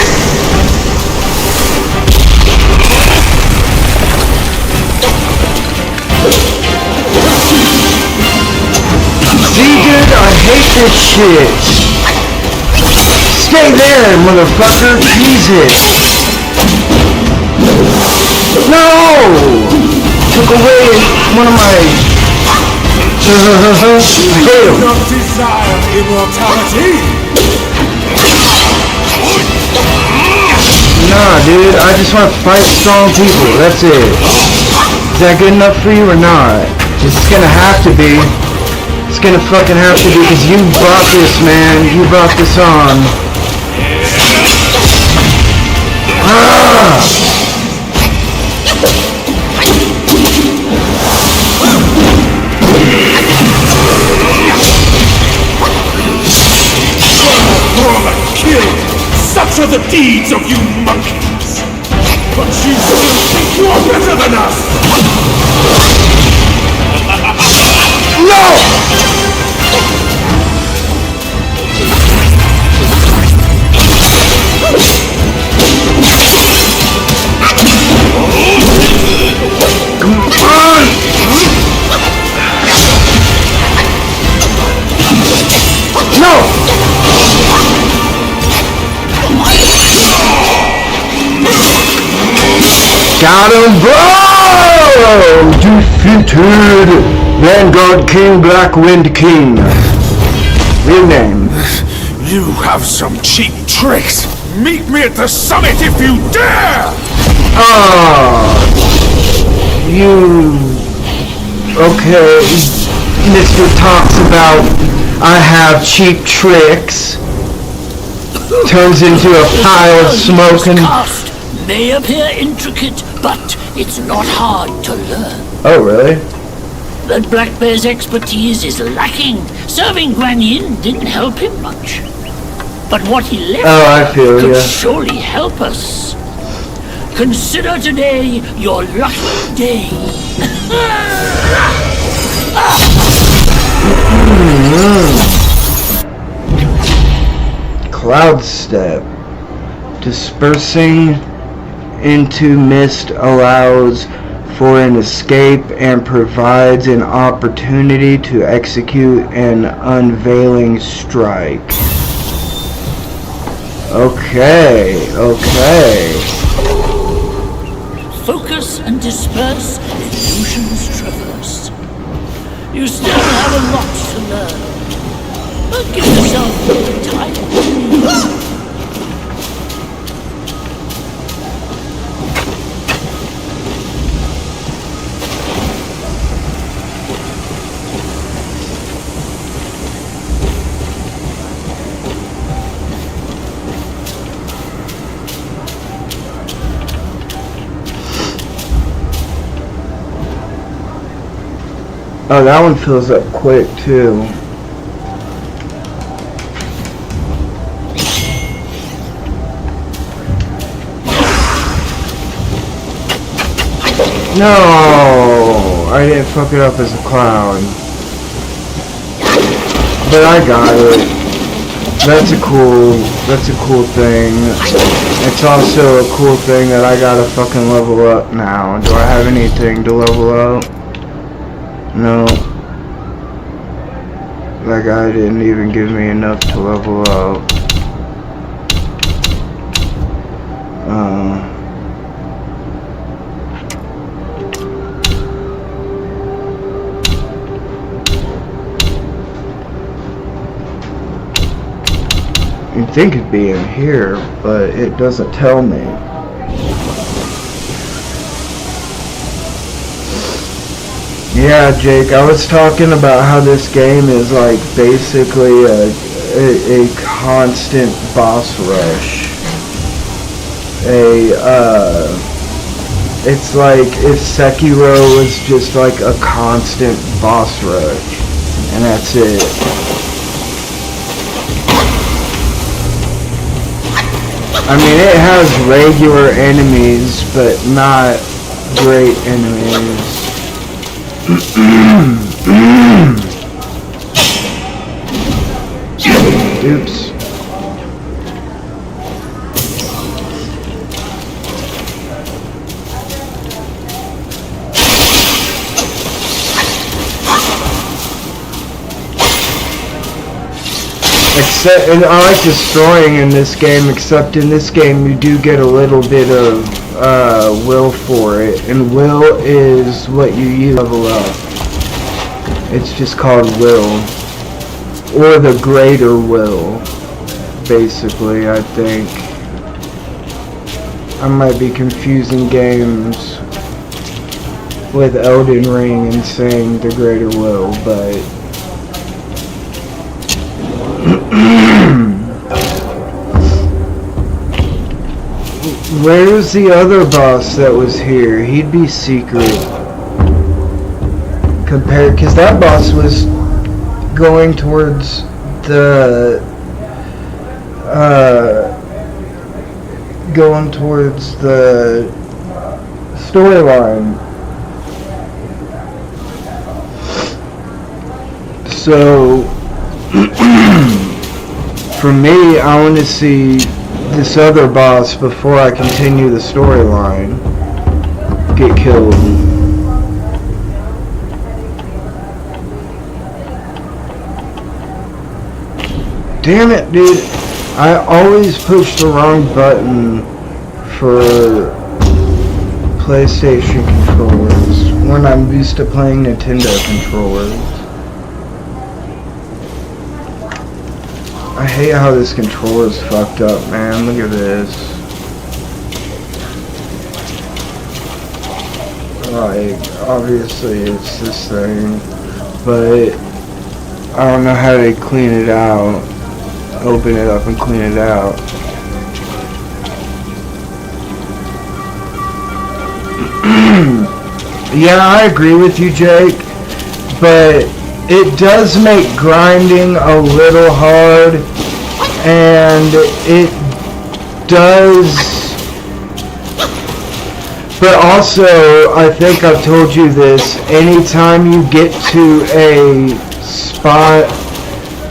See, dude, I hate this shit! Stay there, motherfucker! Jesus! No! Took away one of my... I hate him. Not desire immortality! Nah, dude, I just want to fight strong people, that's it. Is that good enough for you or not? It's gonna have to be. It's gonna fucking have to be, because you brought this, man. You brought this on. Ah! Brother killed! Such are the deeds of you monkeys! But you still think you are better than us! No! Come on! No! Got him, bro! Defeated! Vanguard King, Black Wind King. Real name. You have some cheap tricks! Meet me at the summit if you dare! You... Okay, Mr. talks about I have cheap tricks. Turns into a pile of smoke and... Cast may appear intricate, but it's not hard to learn. Oh, really? But Black Bear's expertise is lacking. Serving Guan Yin didn't help him much. But what he left I feel could ya. surely help us. Consider today your lucky day. Cloud Step. Dispersing into mist allows for an escape and provides an opportunity to execute an unveiling strike. Okay. Focus and disperse, illusions traverse. You still have a lot to learn. But give yourself time. Oh, that one fills up quick too. No, I didn't fuck it up as a clown. But I got it. That's a cool thing. It's also a cool thing that I gotta fucking level up now. Do I have anything to level up? No. That guy didn't even give me enough to level up. You'd think it'd be in here, but it doesn't tell me. Yeah, Jake, I was talking about how this game is like basically a constant boss rush. It's like if Sekiro was just like a constant boss rush, and that's it. I mean, it has regular enemies, but not great enemies. Oops. Except, and I like destroying in this game, except in this game you do get a little bit of will for it, and will is what you use to level up. It's just called will, or the greater will, basically. I think I might be confusing games with Elden Ring and saying the greater will, but where's the other boss that was here? He'd be secret. Because that boss was going towards the storyline. So for me, I want to see this other boss before I continue the storyline get killed. Damn it, dude. I always push the wrong button for PlayStation controllers when I'm used to playing Nintendo controllers. I I hate how this controller's fucked up, man. Look at this. Like, obviously it's this thing, but I don't know how to clean it out. Open it up and clean it out. Yeah, I agree with you, Jake, but it does make grinding a little hard, and it does, but also, I think I've told you this, anytime you get to a spot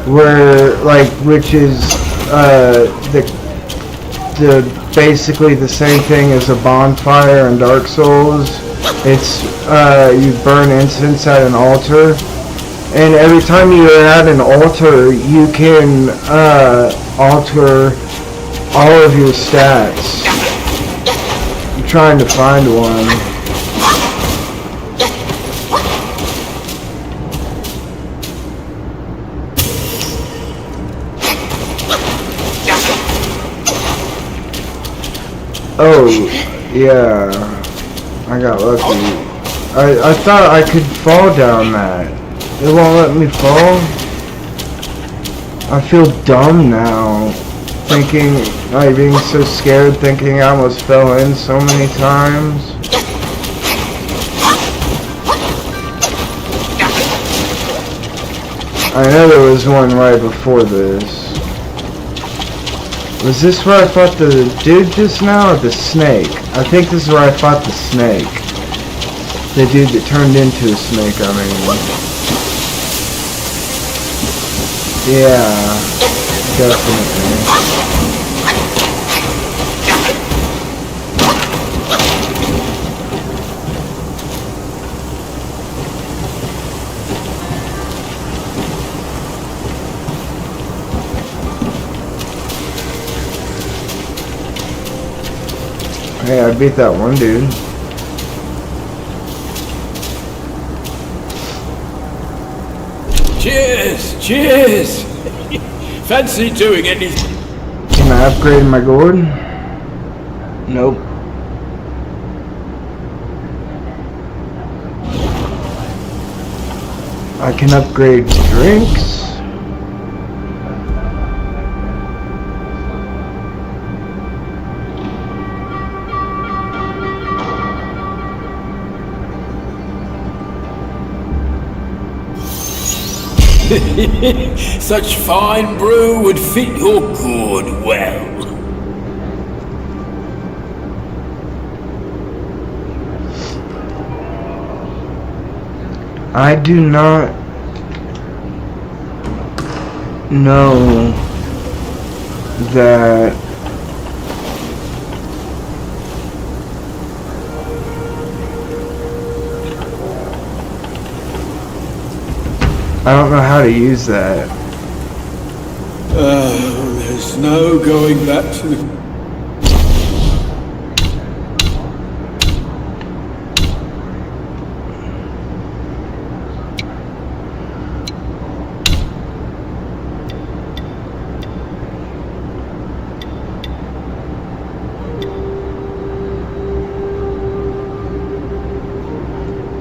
where, like, which is, the basically the same thing as a bonfire in Dark Souls, it's, you burn incense at an altar, and every time you're at an altar, you can, alter all of your stats. I'm trying to find one. Oh, yeah. I got lucky. I thought I could fall down that. It won't let me fall. I feel dumb now. Thinking, like, being so scared, thinking I almost fell in so many times. I know there was one right before this. Was this where I fought the dude just now, or the snake? I think this is where I fought the snake. The dude that turned into a snake, I mean. Yeah, definitely. Hey, I beat that one dude. Cheers! Cheers! Fancy doing anything? Can I upgrade my gourd? Nope. I can upgrade drinks. Such fine brew would fit your gourd well. I do not know that I don't know how to use that. There's no going back to the...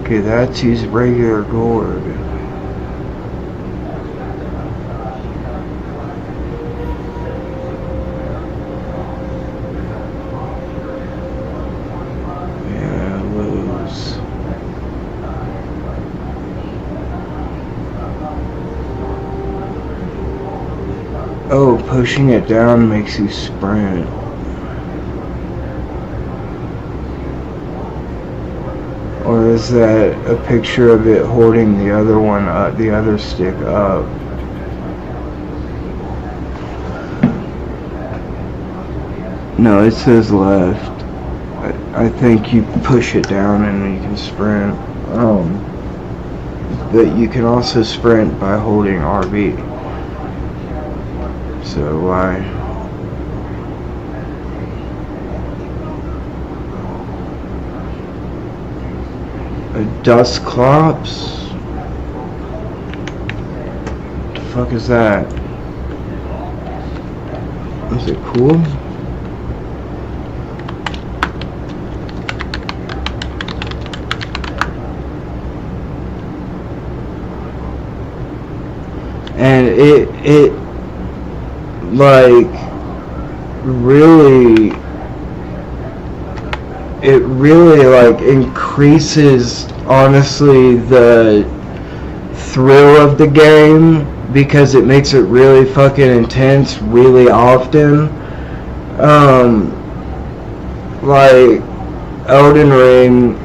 Okay, that's use regular gourd. Oh, pushing it down makes you sprint. Or is that a picture of it holding the other one up, the other stick up? No, it says left. I think you push it down and you can sprint. But you can also sprint by holding RB. So why? A Dusclops? What the fuck is that? Is it cool? And it like really like increases honestly the thrill of the game, because it makes it really fucking intense really often. Like Elden Ring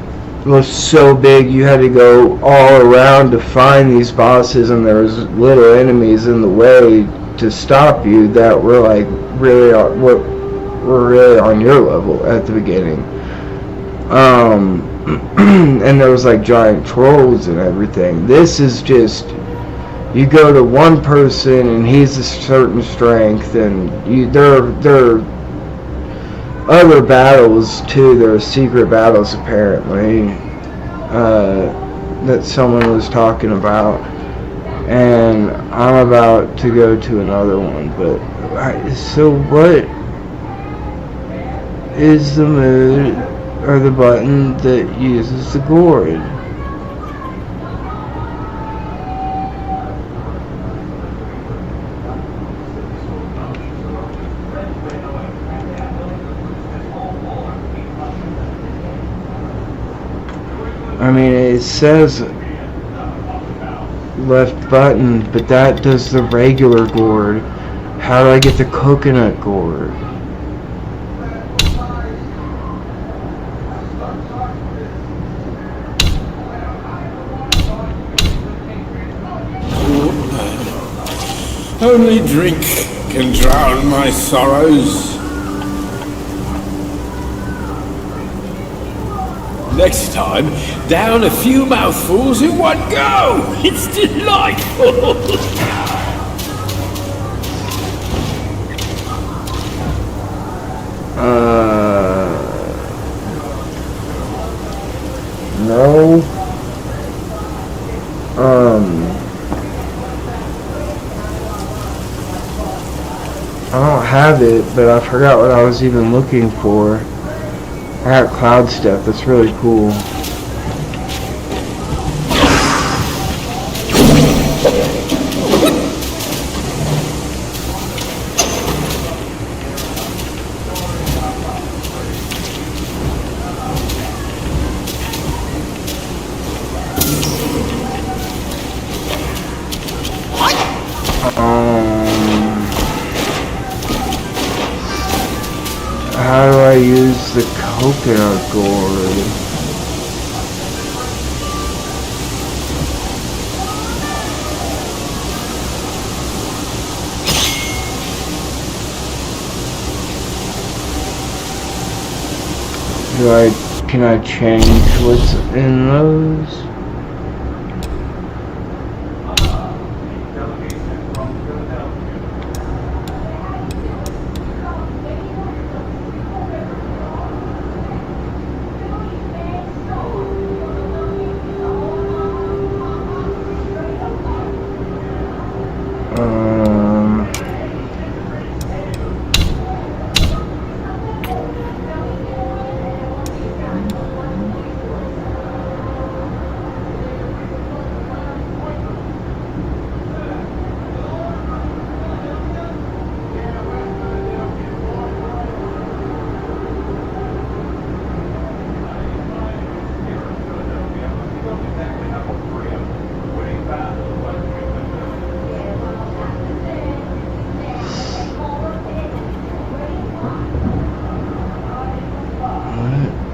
was so big, you had to go all around to find these bosses, and there was little enemies in the way to stop you that were like really were really on your level at the beginning. And there was like giant trolls and everything. This is just, you go to one person and he's a certain strength, and there are other battles too. There are secret battles apparently that someone was talking about, and I'm about to go to another one. But so what is the move or the button that uses the gourd? I mean, it says left button, but that does the regular gourd. How do I get the coconut gourd? Only drink can drown my sorrows. Next time, down a few mouthfuls in one go! It's delightful! No. I don't have it, but I forgot what I was even looking for. I got cloud step, that's really cool. How do I use the coconut gourd? Can I change what's in those?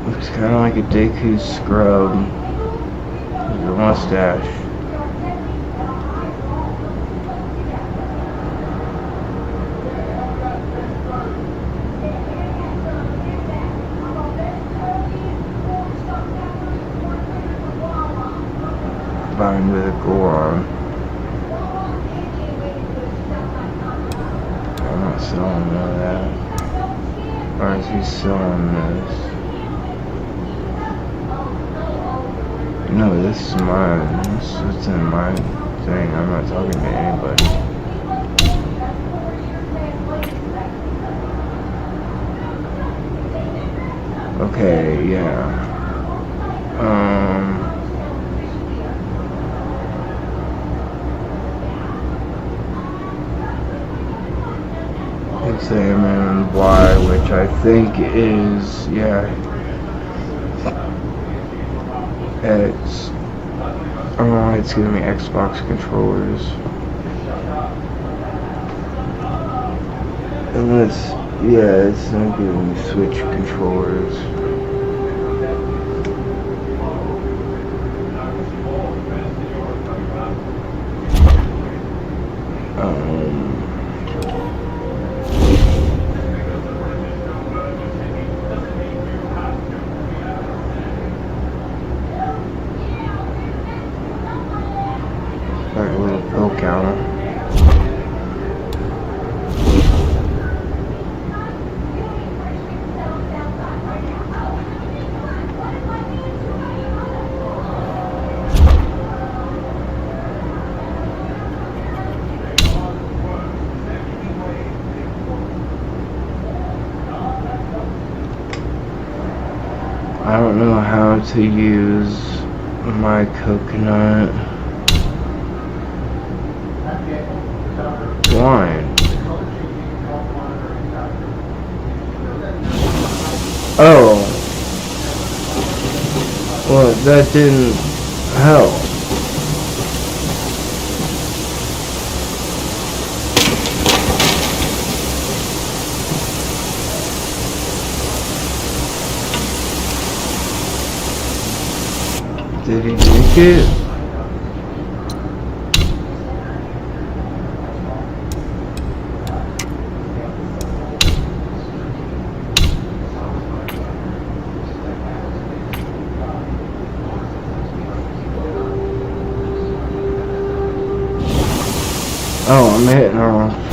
Looks kind of like a Deku scrub with a mustache. Combined with a Goron. I'm not selling none of that. Or is he selling this? No, this is mine. This is what's in my thing. I'm not talking to anybody. Okay, yeah. Examine Y, which I think is, yeah, X. Oh, it's giving me Xbox controllers. And let's, yeah, it's not giving me Switch controllers. Like a little pill counter. I don't know how to use my coconut wine. Oh. Well, that didn't help. Did he drink it? Oh, I'm hitting her.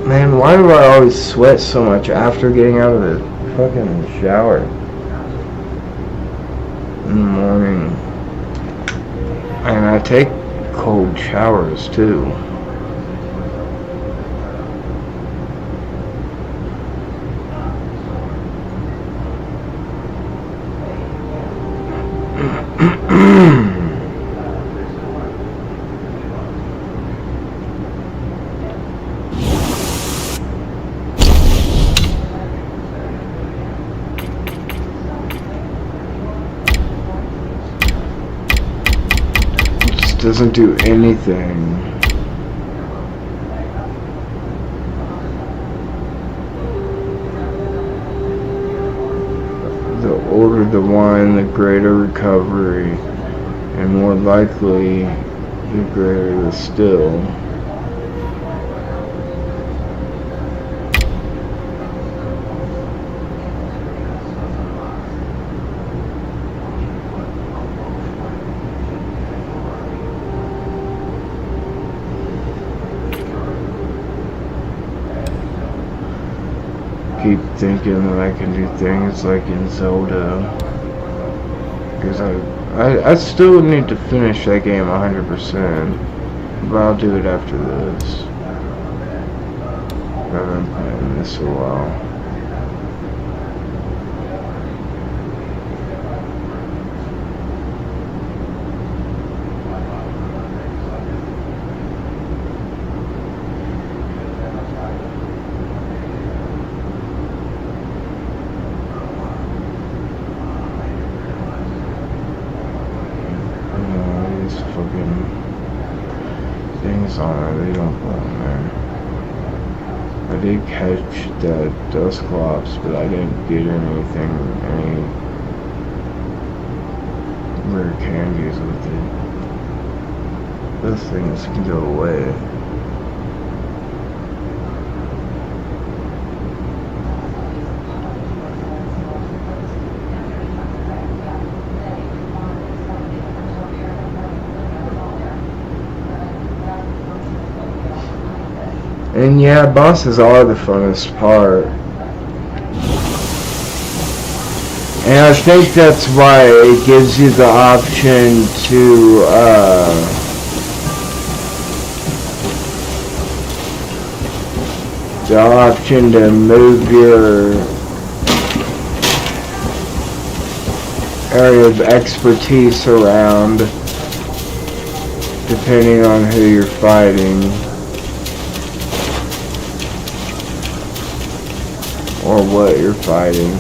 Man, why do I always sweat so much after getting out of the fucking shower in the morning? And I take cold showers too. Doesn't do anything. The older the wine, the greater recovery, and more likely, the greater the still. Keep thinking that I can do things like in Zelda, because I still need to finish that game 100%, but I'll do it after this. I've been playing this a while. Things on there, they don't belong there. I did catch that Dusclops, but I didn't get anything, any rare candies with it. Those things can go away. And yeah, bosses are the funnest part. And I think that's why it gives you the option to, move your area of expertise around depending on who you're fighting or what you're fighting.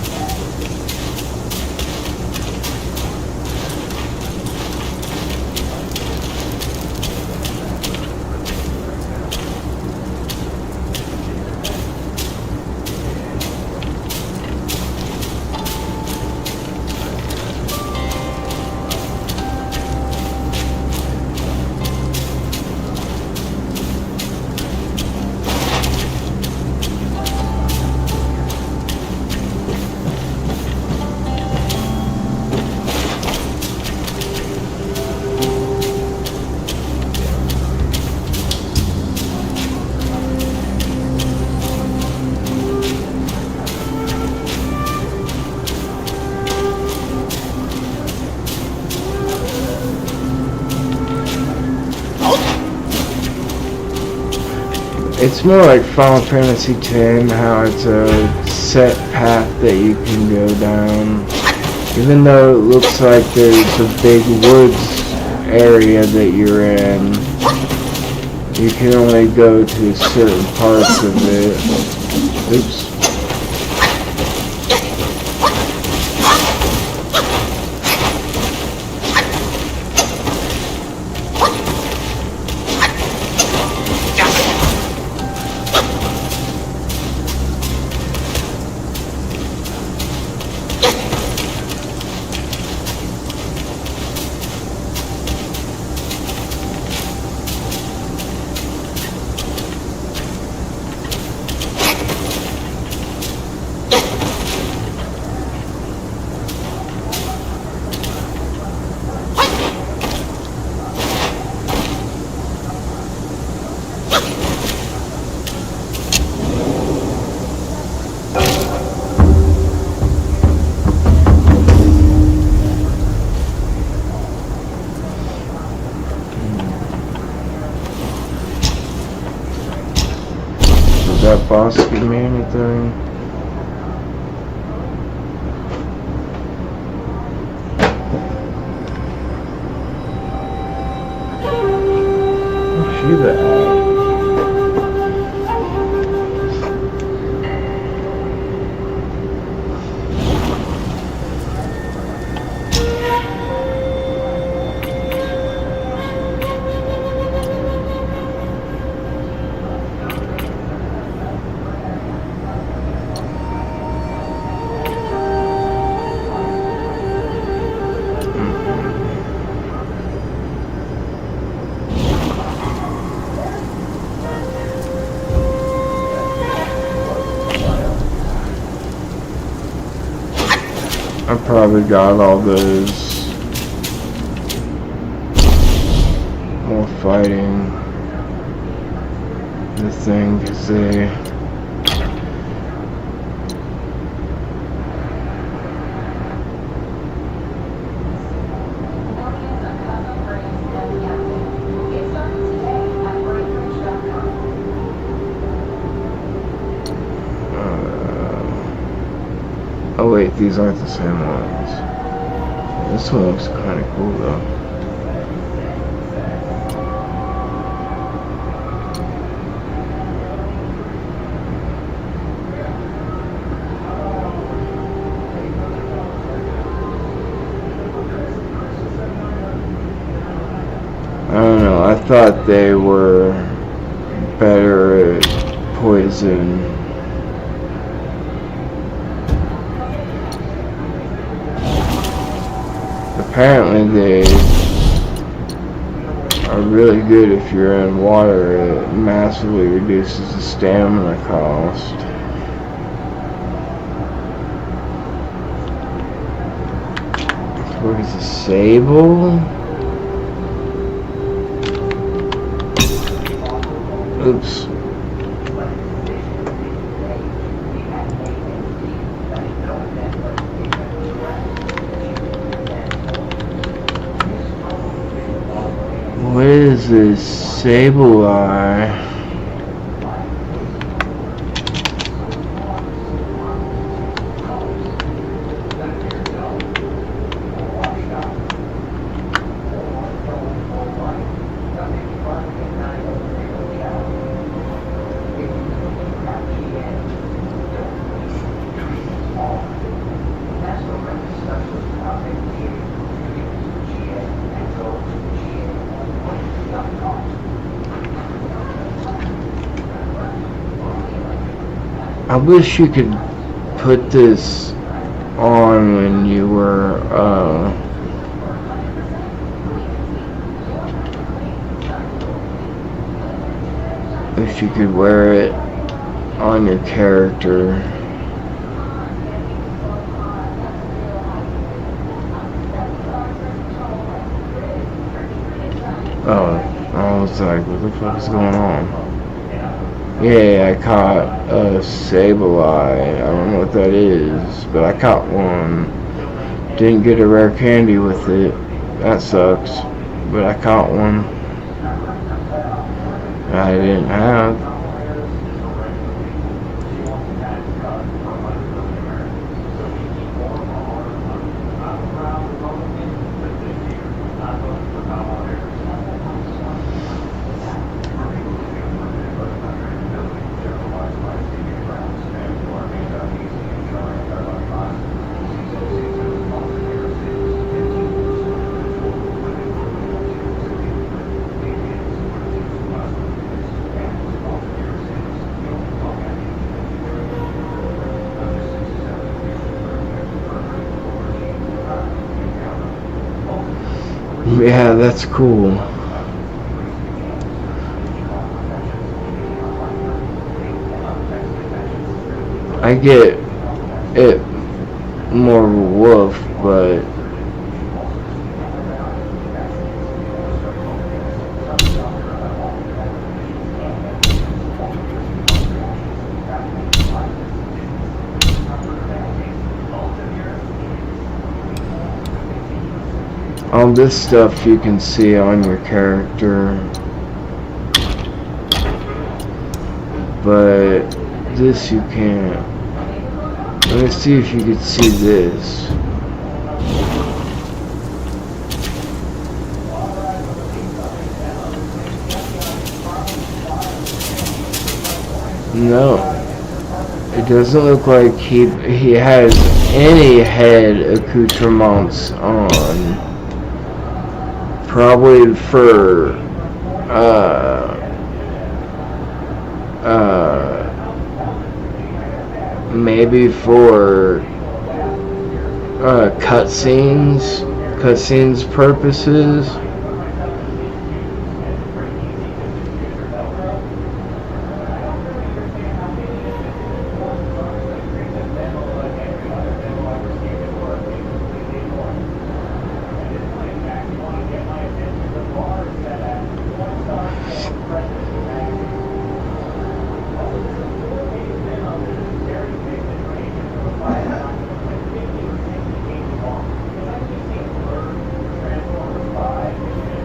It's more like Final Fantasy X, how it's a set path that you can go down. Even though it looks like there's a big woods area that you're in, you can only go to certain parts of it. Oops. Did that boss give me anything? Where's she at? I probably got all those more fighting the thing because they oh wait, these aren't the same ones. This one looks kind of cool though. I don't know, I thought they were better at poison. Apparently they are really good if you're in water. It massively reduces the stamina cost. Where's the sable? Oops. What is this? Sableye. I wish you could put this on when you were, if you could wear it on your character. Oh, I was like, what the fuck is going on? Yeah, I caught a Sableye. I don't know what that is, but I caught one. Didn't get a rare candy with it. That sucks. But I caught one. I didn't have. Yeah, that's cool. I get it more of a wolf, but all this stuff you can see on your character, but this you can't. Let me see if you could see this. No, it doesn't look like he has any head accoutrements on. Probably for maybe for cutscenes purposes.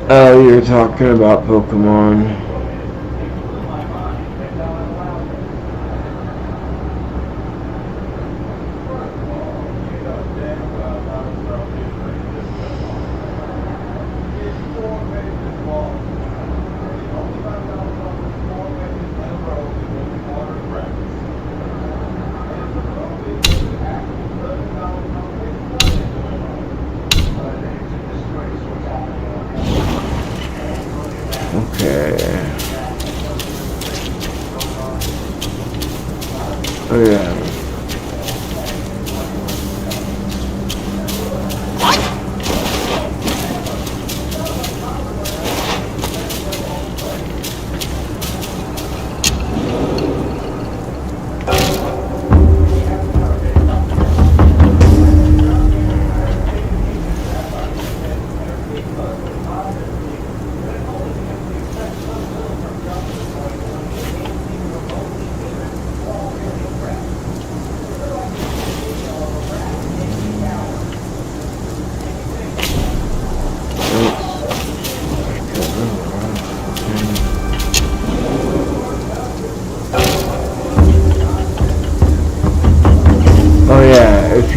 Oh, you're talking about Pokemon. Okay. Oh yeah.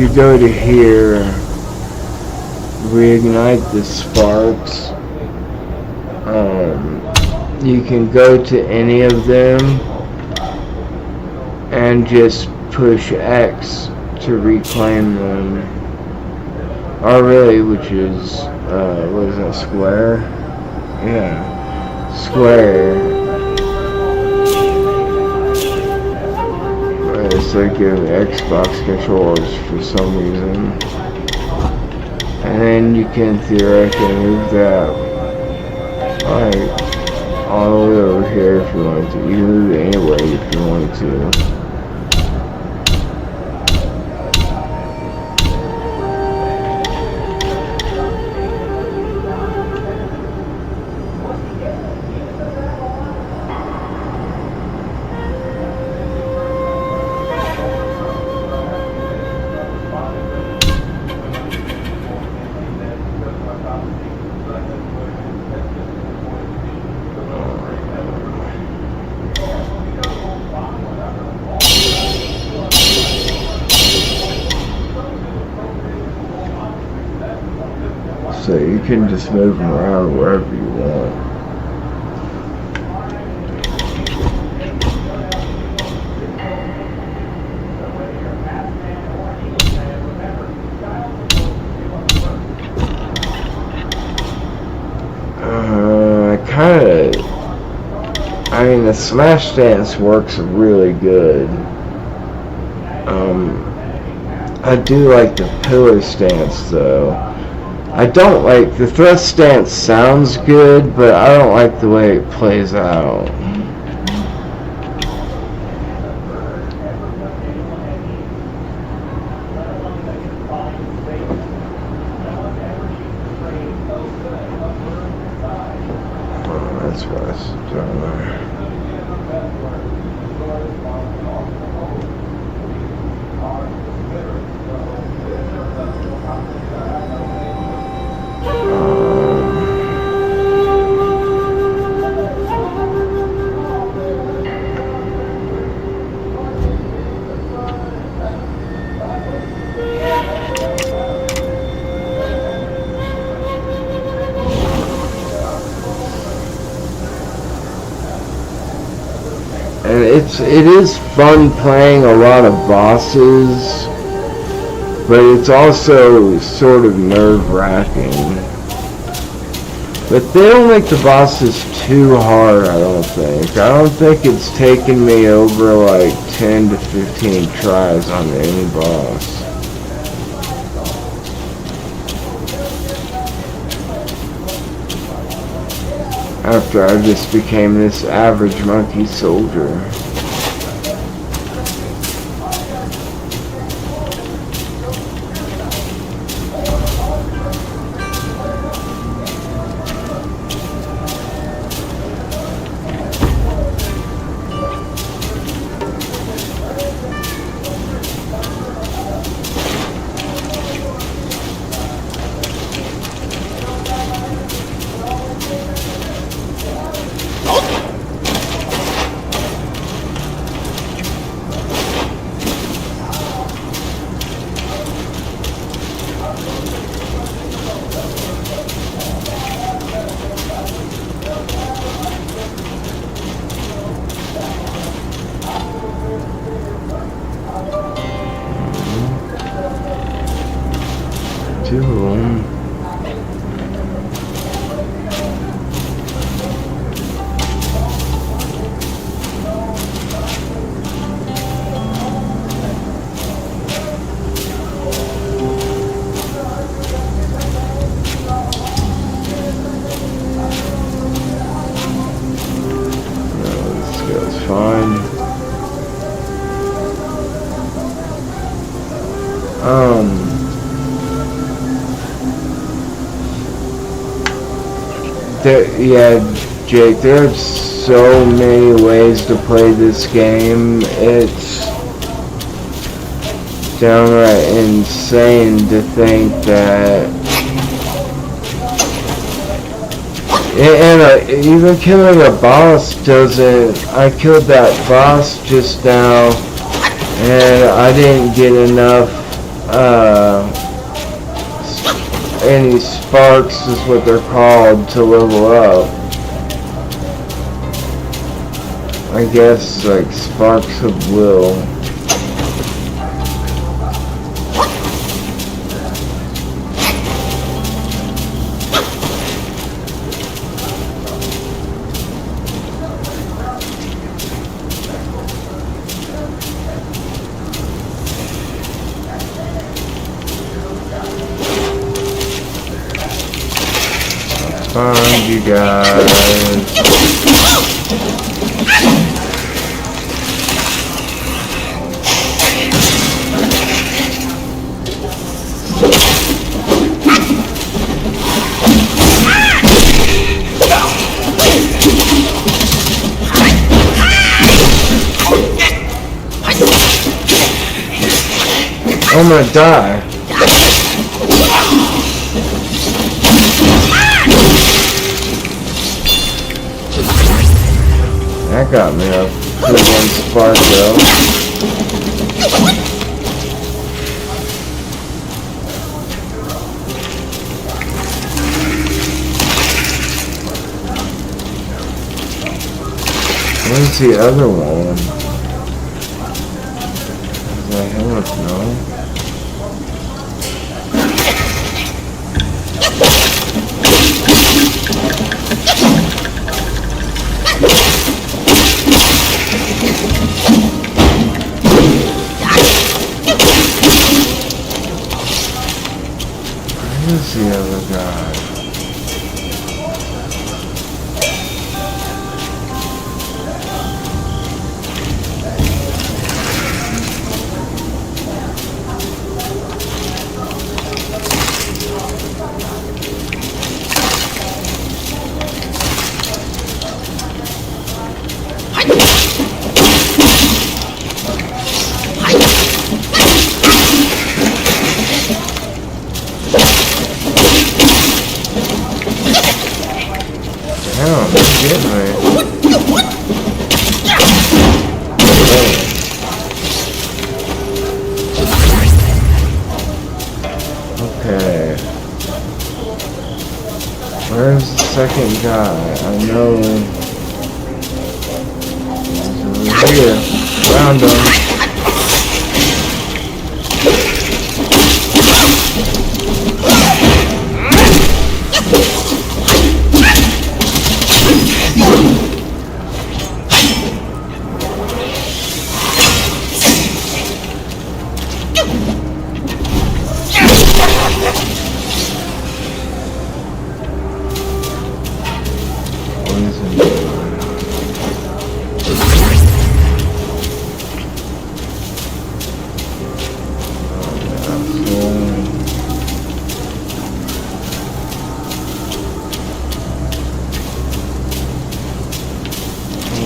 if you go to here, reignite the sparks, you can go to any of them and just push X to reclaim them. Oh really, which is, what is that, square? Yeah, square. It's like giving Xbox controllers for some reason. And then you can theoretically move that, like, all the way over here if you want to. You can move it anyway if you want to. So you can just move them around wherever you want. I mean, the smash dance works really good. I do like the pillar stance though. I don't like, the thrust stance sounds good, but I don't like the way it plays out. Oh, that's what I was doing there. And it is fun playing a lot of bosses, but it's also sort of nerve-wracking. But they don't make the bosses too hard, I don't think. I don't think it's taken me over like 10 to 15 tries on any boss. After I just became this average monkey soldier. Yeah, Jake, there's so many ways to play this game. It's downright insane to think that. And even killing a boss doesn't. I killed that boss just now, and I didn't get enough any sparks is what they're called to level up. I guess like sparks of will. Find you guys. I'm gonna die. That got me up to one spark though. Where's the other one? I don't know. Where's the other guy? Okay. Where's the second guy? I know he's over here. Found him.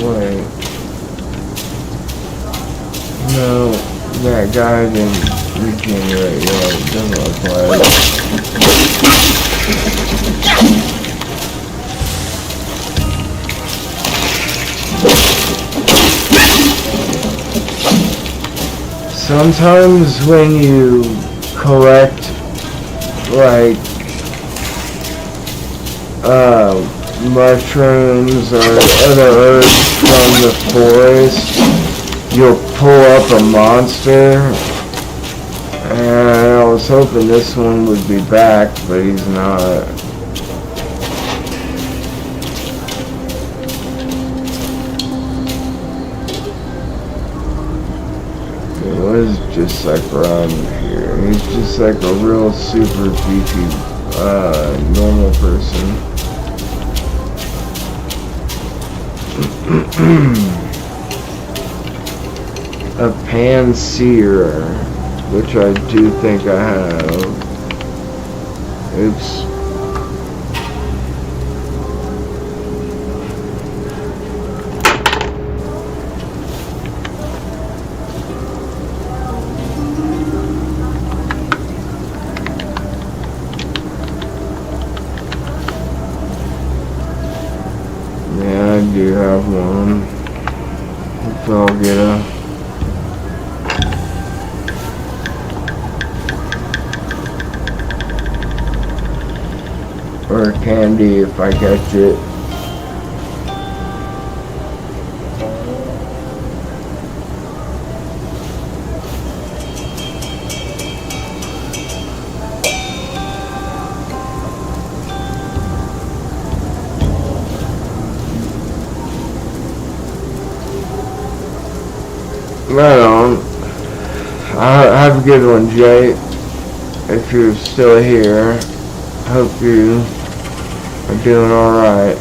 Wait. No, that guy didn't regenerate yet. It doesn't look like. Sometimes when you collect like mushrooms or other herbs from the forest, you'll pull up a monster, and I was hoping this one would be back, but he's not. It was just like around here. He's just like a real super beefy normal person. A pan-seer, which I do think I have. Oops. Yeah, I do have one. I'll get a or candy if I catch it. Right on. Have a good one, Jay. If you're still here, hope you are doing alright.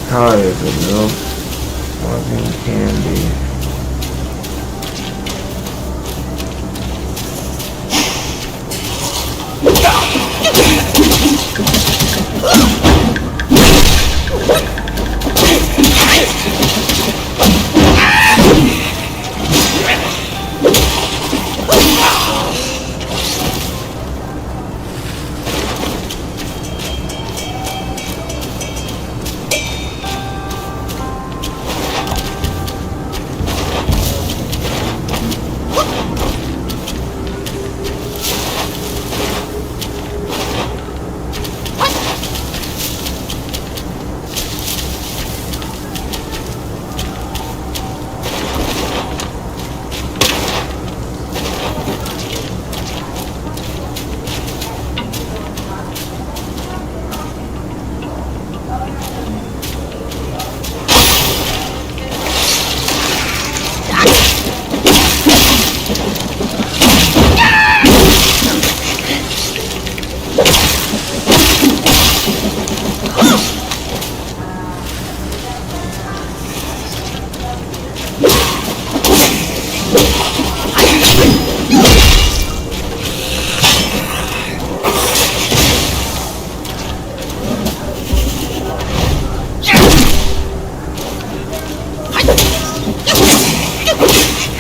How is it, milk? Loving candy.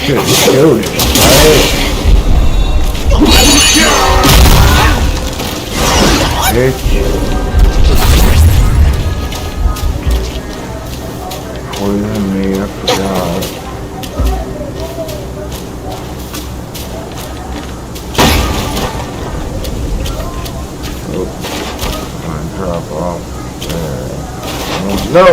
Should've killed it. Bitch. Poison me, I forgot. Oh, I drop off there. No!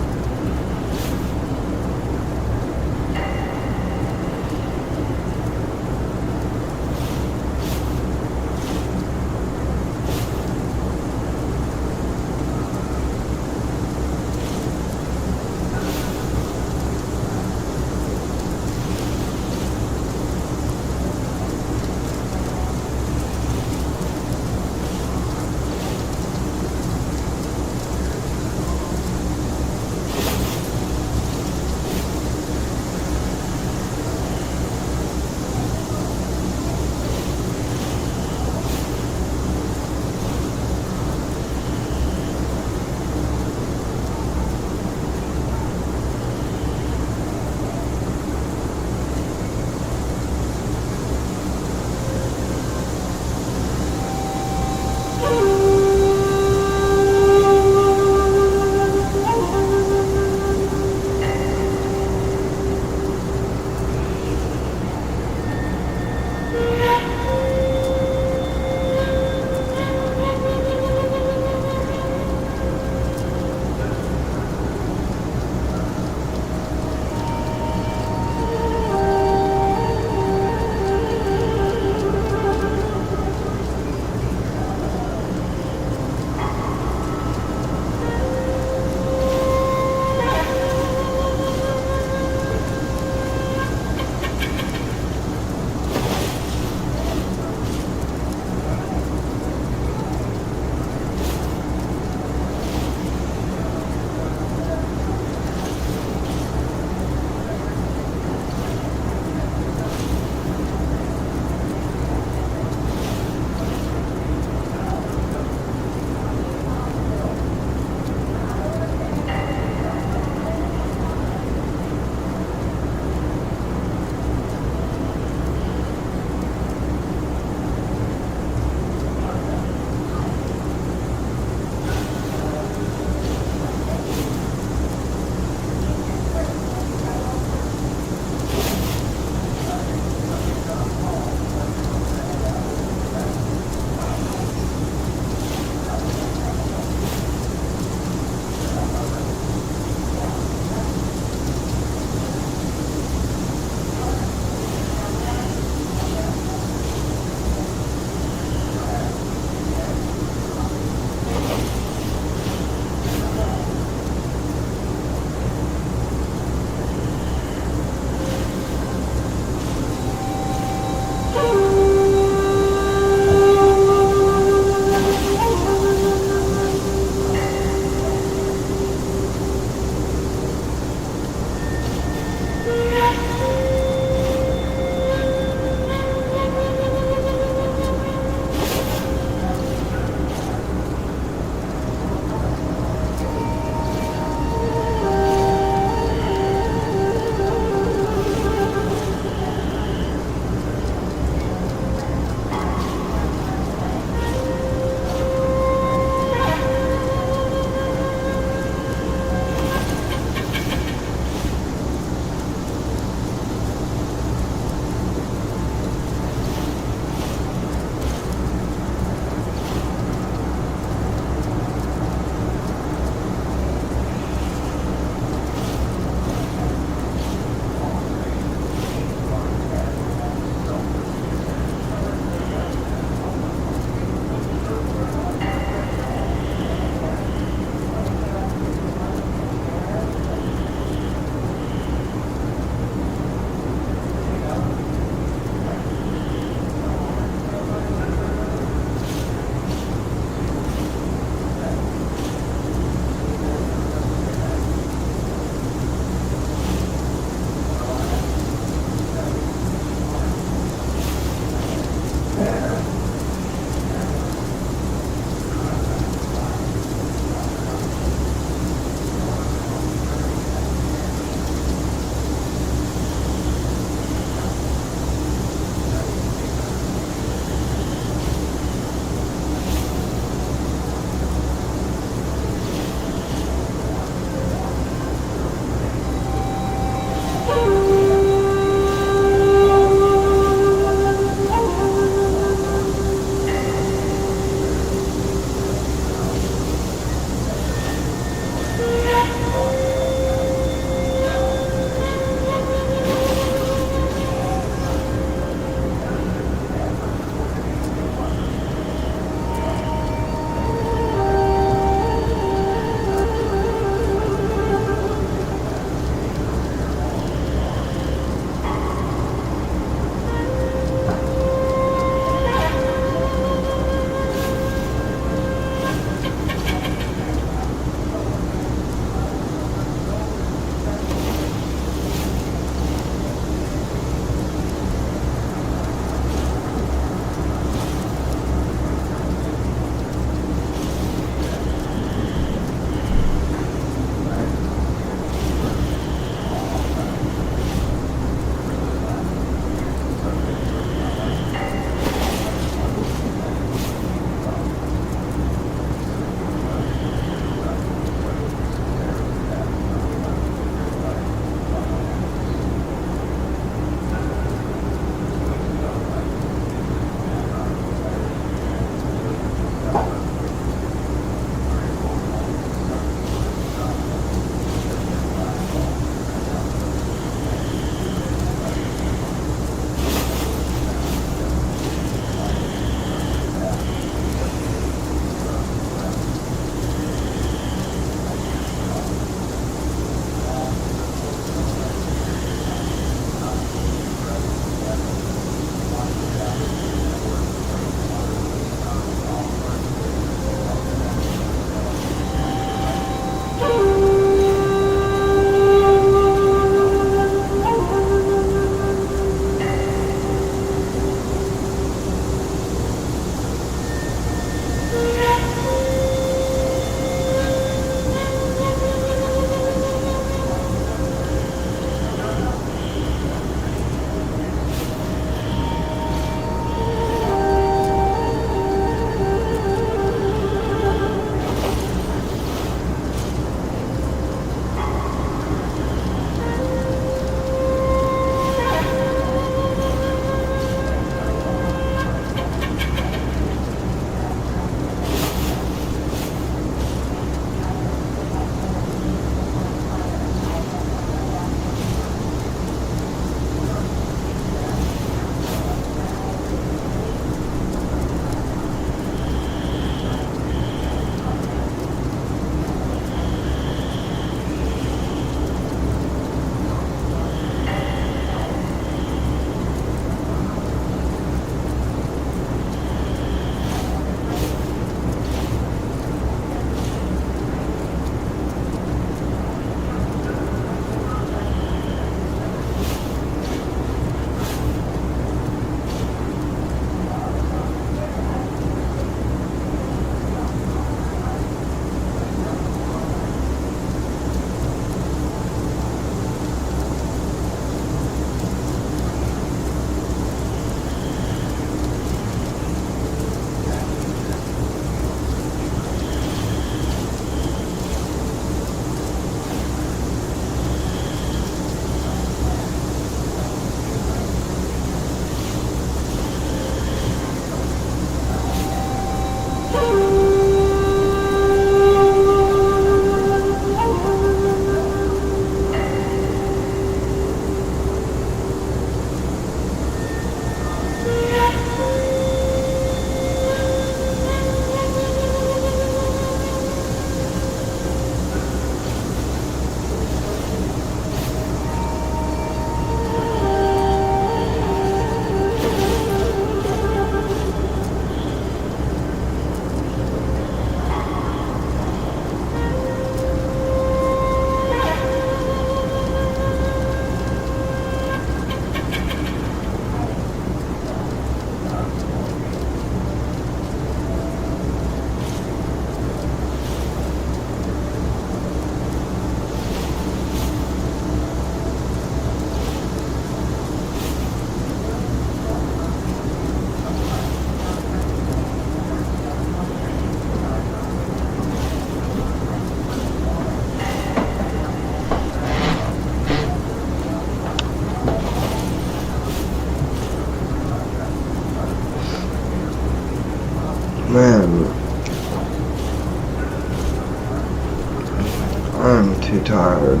I'm too tired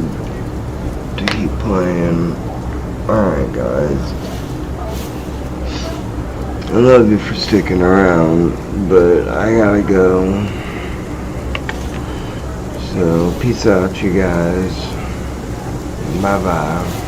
to keep playing. Alright, guys. I love you for sticking around, but I gotta go. So, peace out, you guys. Bye-bye.